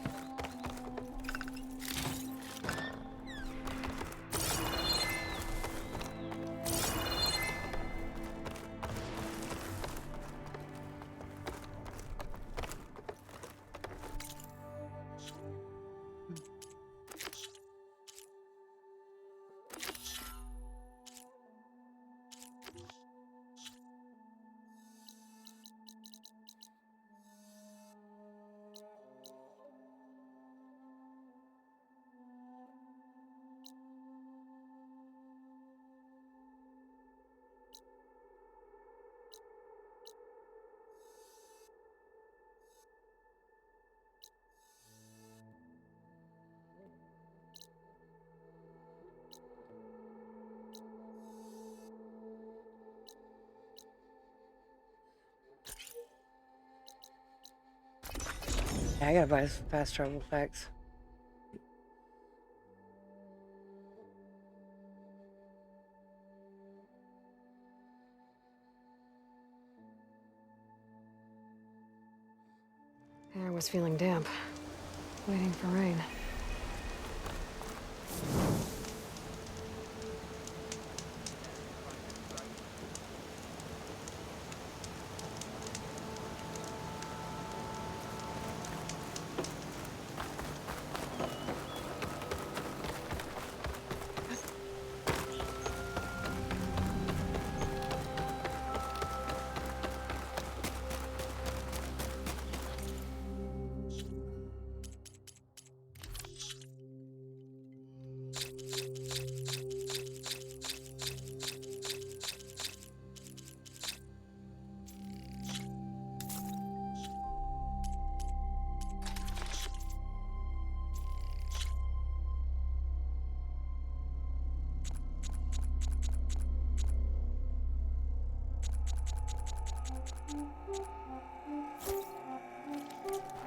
Yeah, I gotta buy some fast travel packs. Air was feeling damp. Waiting for rain.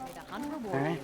May the hunt reward All right. you.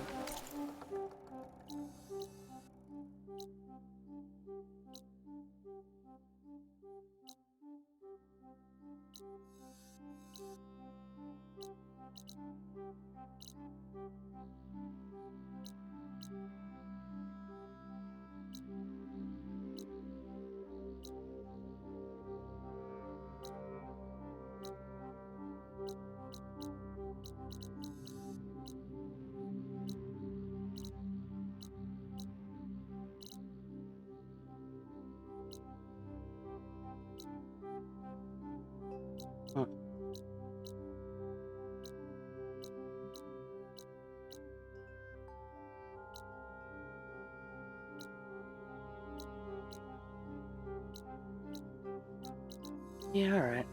Huh. Yeah, all right.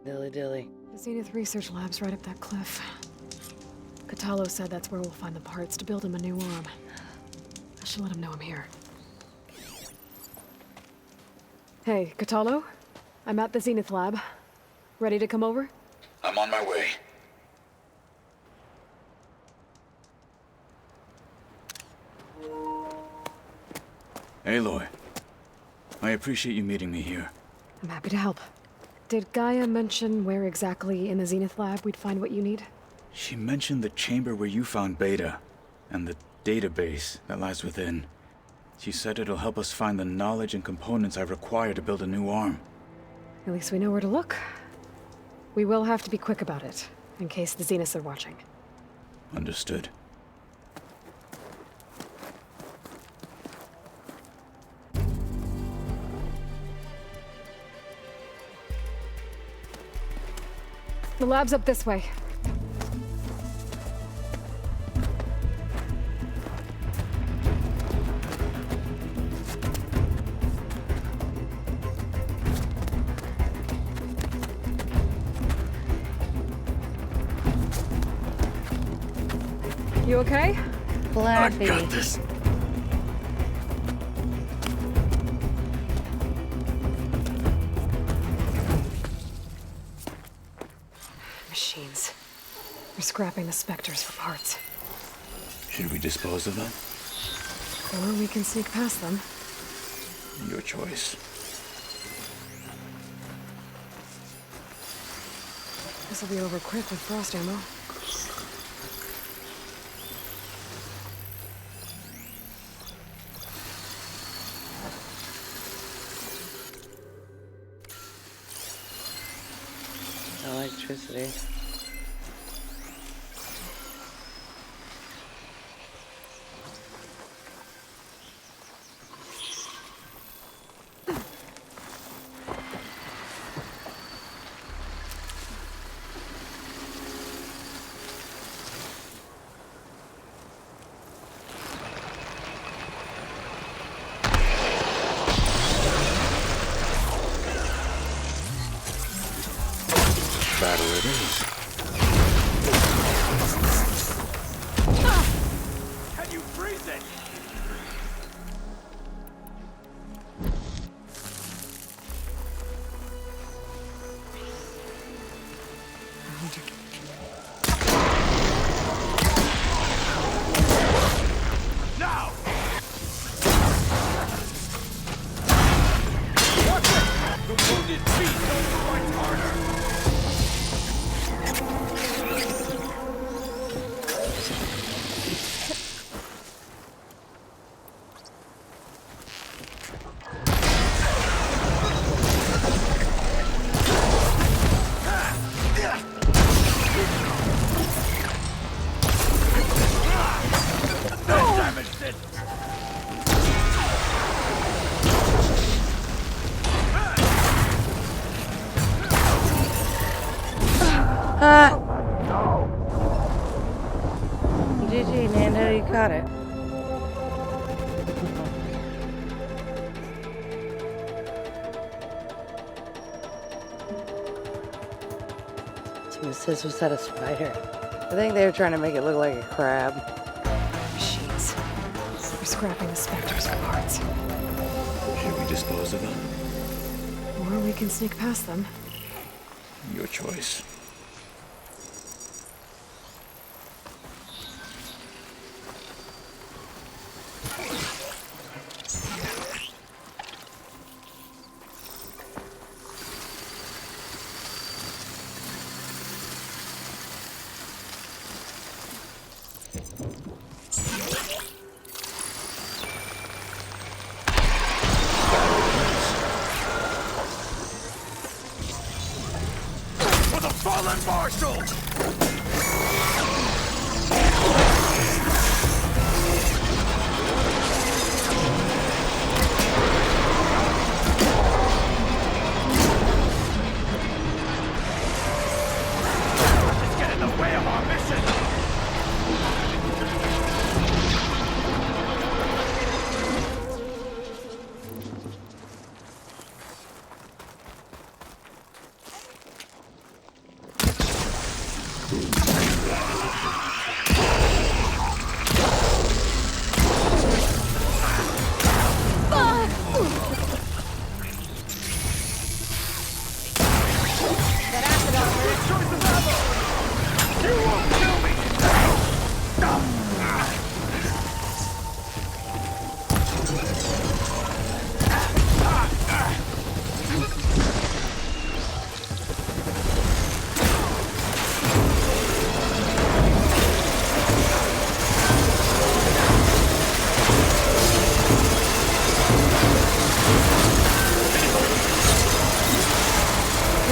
Dilly dilly. The Zenith Research Lab's right up that cliff. Catalo said that's where we'll find the parts to build him a new arm. I should let him know I'm here. Hey, Catalo? I'm at the Zenith Lab. Ready to come over? I'm on my way. Aloy, I appreciate you meeting me here. I'm happy to help. Did Gaia mention where exactly in the Zenith Lab we'd find what you need? She mentioned the chamber where you found Beta, and the database that lies within. She said it'll help us find the knowledge and components I require to build a new arm. At least we know where to look. We will have to be quick about it, in case the Zeniths are watching. Understood. The lab's up this way. You okay? Flappy. I got this. Machines. We're scrapping the Spectres for parts. Should we dispose of them? Or we can sneak past them. Your choice. This'll be over quick with frost ammo. Electricity. Battle it is. GG, Nando, you caught it. This was that a spider? I think they were trying to make it look like a crab. Machines. We're scrapping the specters for parts. Should we dispose of them? Or we can sneak past them. Your choice. For the fallen marshal! Let's get in the way of our mission!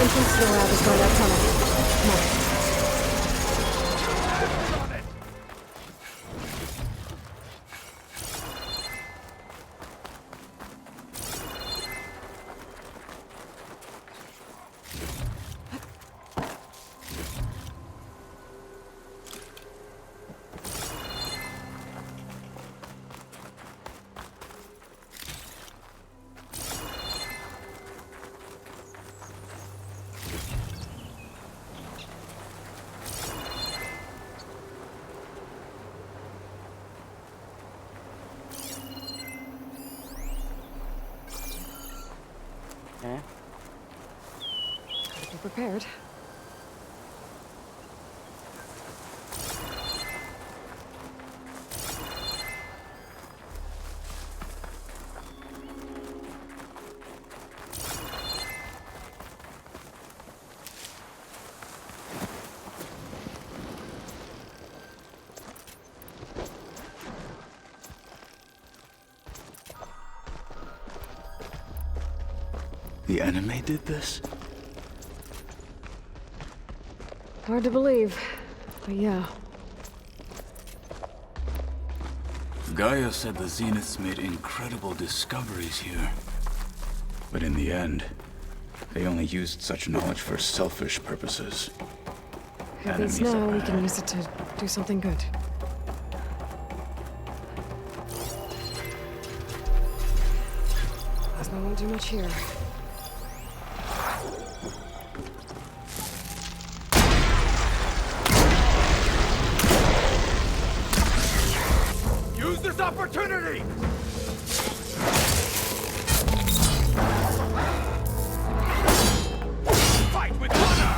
Entrance to the lab is by that tunnel. Come on. Gotta be prepared. The enemy did this? Hard to believe, but yeah. Gaia said the Zeniths made incredible discoveries here. But in the end, they only used such knowledge for selfish purposes. At least Enemies now are we bad. can use it to do something good. Plasma won't do much here. Use this opportunity! Fight with honor!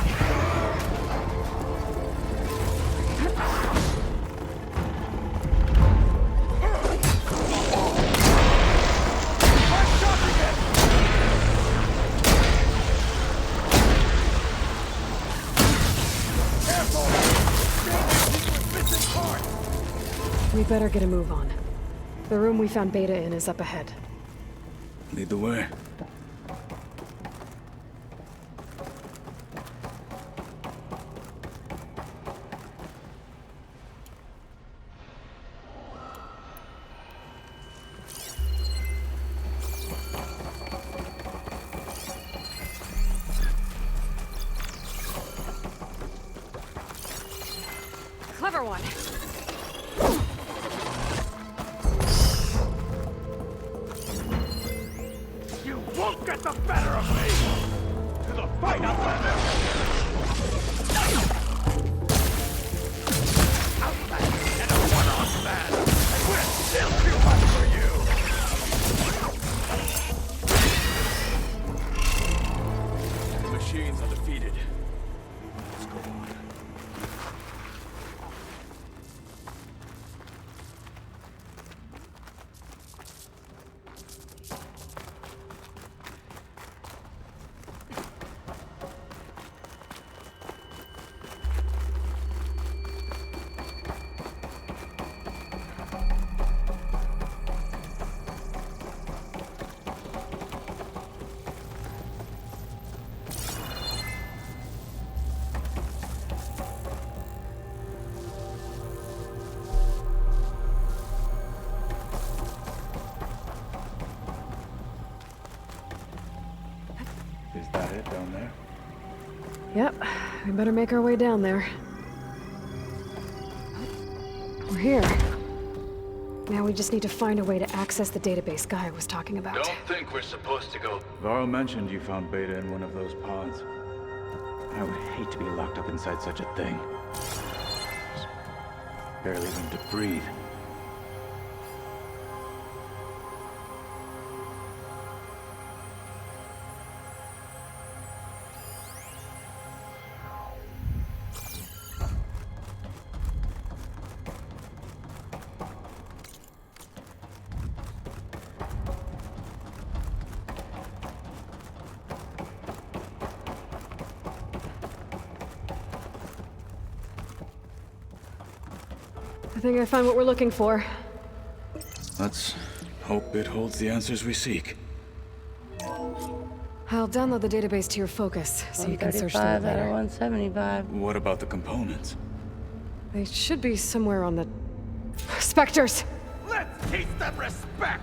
We better get a move on. The room we found Beta in is up ahead. Lead the way. Clever one. down there. Yep, we better make our way down there. We're here. Now we just need to find a way to access the database Gaia was talking about. Don't think we're supposed to go. Varl mentioned you found Beta in one of those pods. I would hate to be locked up inside such a thing. Just barely room to breathe. I think I found what we're looking for. Let's hope it holds the answers we seek. I'll download the database to your Focus, so you can search through it 135 out of later. 175. What about the components? They should be somewhere on the... Spectres! Let's teach them respect!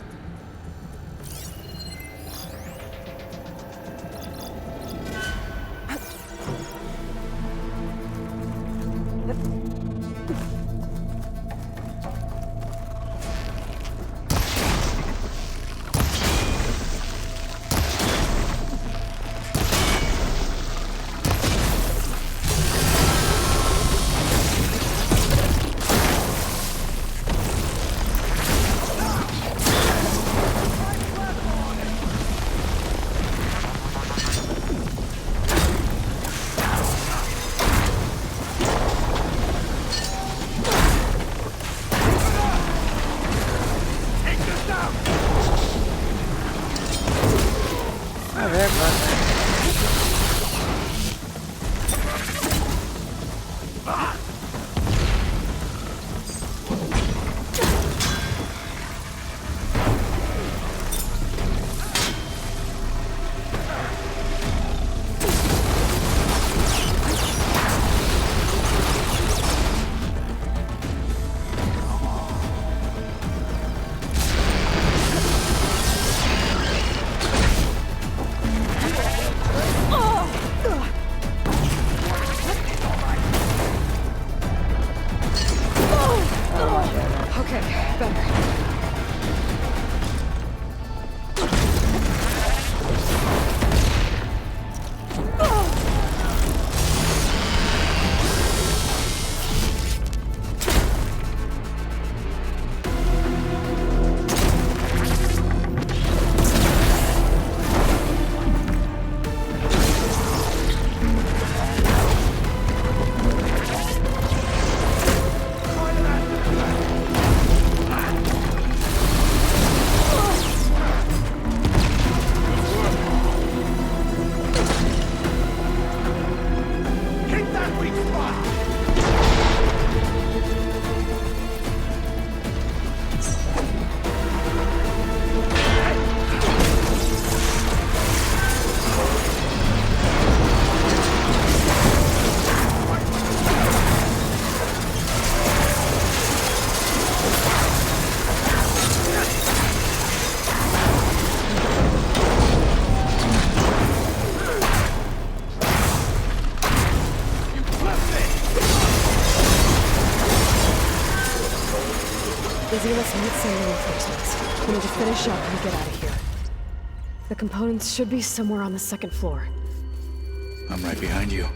Zealous might send reinforcements. We need to finish up and get out of here. The components should be somewhere on the second floor. I'm right behind you.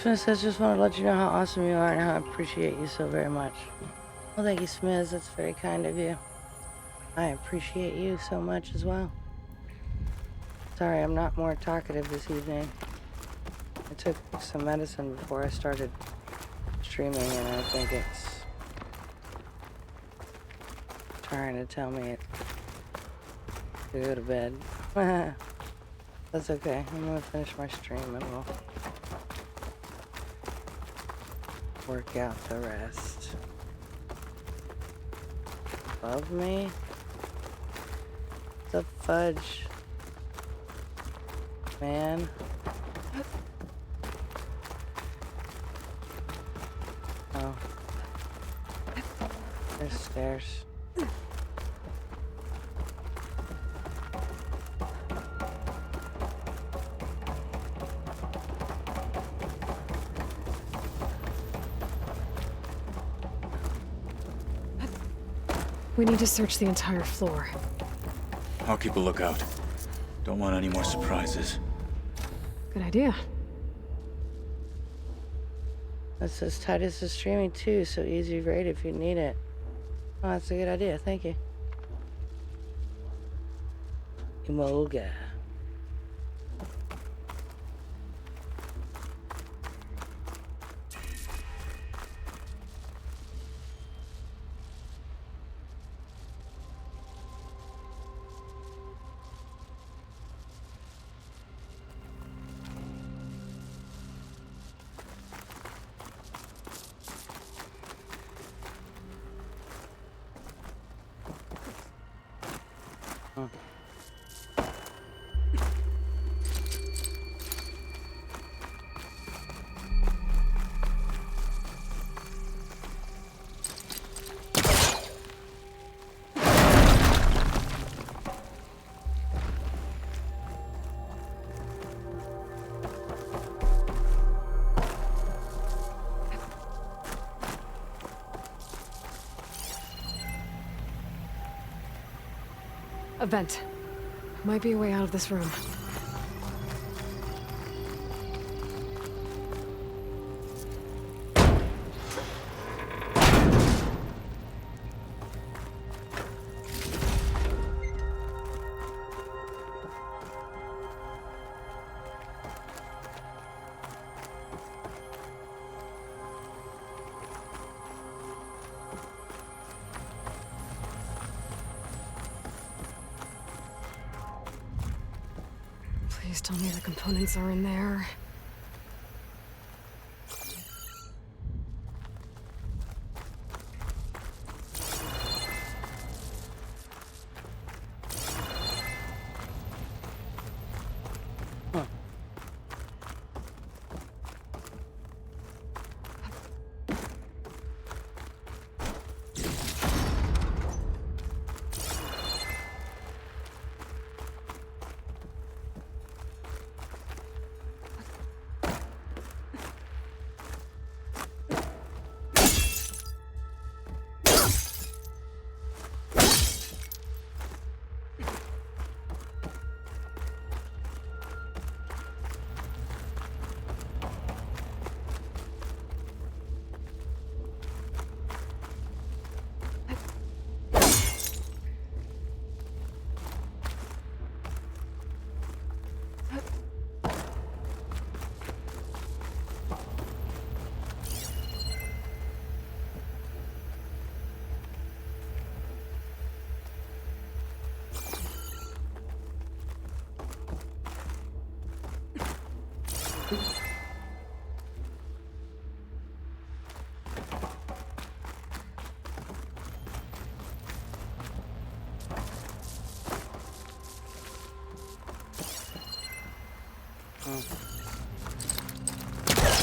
Smith, just want to let you know how awesome you are and how I appreciate you so very much. Well, thank you, Smith. That's very kind of you. I appreciate you so much as well. Sorry, I'm not more talkative this evening. I took some medicine before I started streaming, and I think it's trying to tell me to go to bed. That's okay. I'm gonna finish my stream and we'll work out the rest. Above me? The fudge. Man. Oh. There's stairs. We need to search the entire floor. I'll keep a lookout. Don't want any more surprises. Good idea. That says Titus is streaming too, so easy rate if you need it. Oh, that's a good idea. Thank you. Emolga. A vent. Might be a way out of this room. Please tell me the components are in there.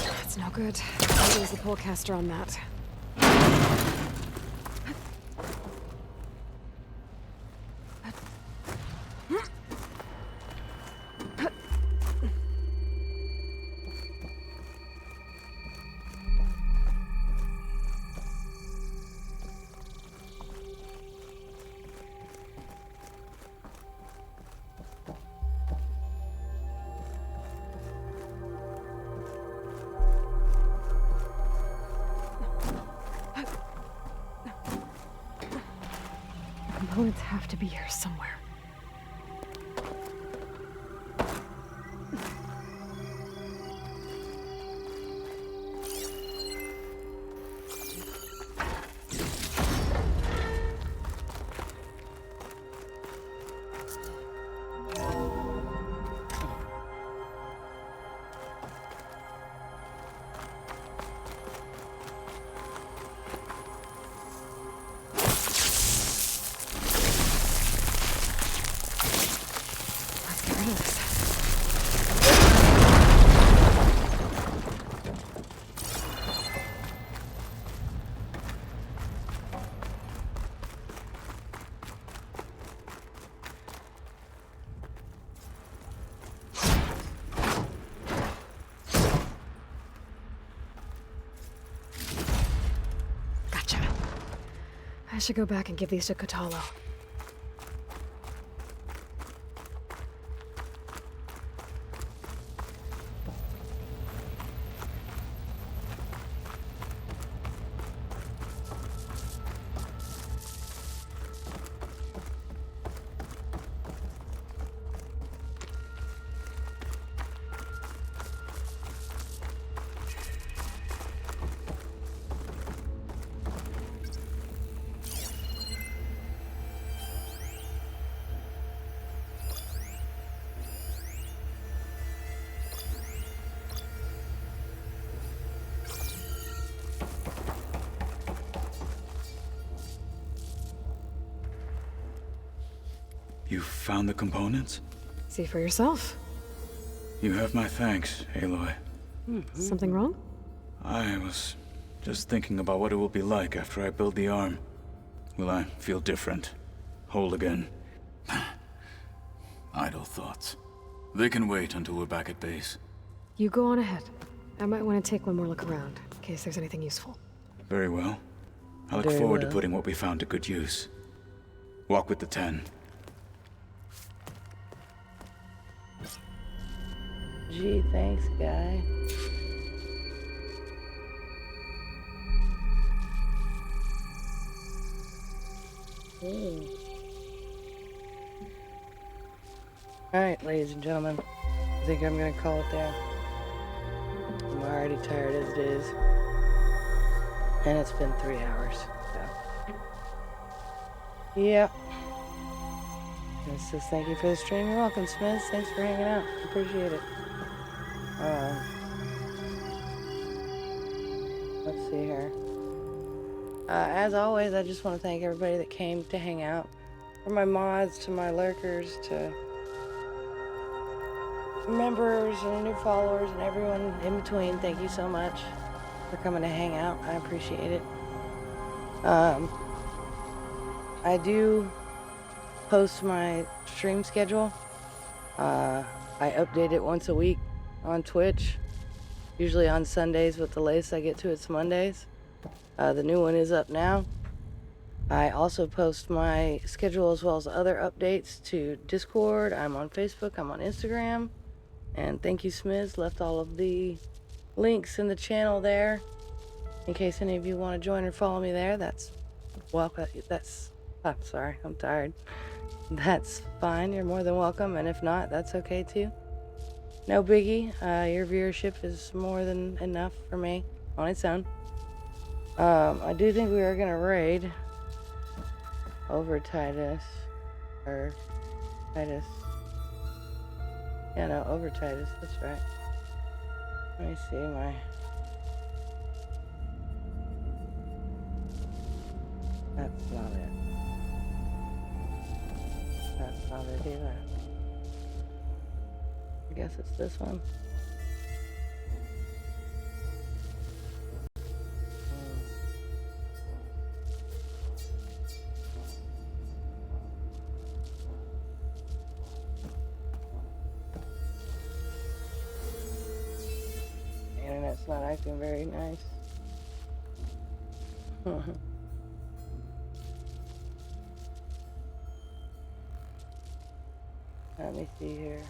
That's no good. I'll use the polecaster on that. Components have to be here somewhere. I should go back and give these to Kotalo. You found the components? See for yourself. You have my thanks, Aloy. Something wrong? I was just thinking about what it will be like after I build the arm. Will I feel different? Whole again? Idle thoughts. They can wait until we're back at base. You go on ahead. I might want to take one more look around, in case there's anything useful. Very well. I look Very forward well. to putting what we found to good use. Walk with the 10. Gee, thanks, guy. Alright, ladies and gentlemen. I think I'm gonna call it there. I'm already tired as it is. And it's been 3 hours, so. Yep. It says thank you for the stream. You're welcome, Smith. Thanks for hanging out. Appreciate it. Let's see here. As always, I just want to thank everybody that came to hang out. From my mods to my lurkers to members and new followers and everyone in between. Thank you so much for coming to hang out. I appreciate it. I do post my stream schedule. I update it once a week on Twitch, usually on Sundays, but the latest I get to it's Mondays. The new one is up now. I also post my schedule as well as other updates to Discord. I'm on Facebook, I'm on Instagram, and thank you, Smiz, left all of the links in the channel there in case any of you want to join or follow me there. That's welcome. I'm sorry, I'm tired. That's fine, you're more than welcome, and if not, that's okay too. No biggie, your viewership is more than enough for me on its own. I do think we are gonna raid over Titus, or Titus. Yeah, no, over Titus, that's right. Let me see my... That's not it. That's not it either. I guess it's this one. The internet's not acting very nice. Let me see here.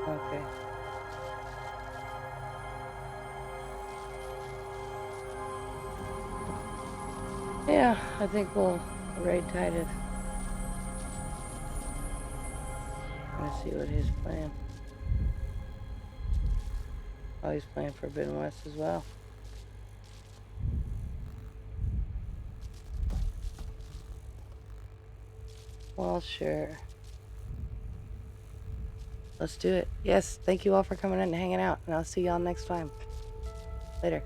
Okay. Yeah, I think we'll raid Titus. Let's see what he's playing. Oh, he's playing Forbidden West as well. Well, sure. Let's do it. Yes, thank you all for coming in and hanging out, and I'll see y'all next time. Later.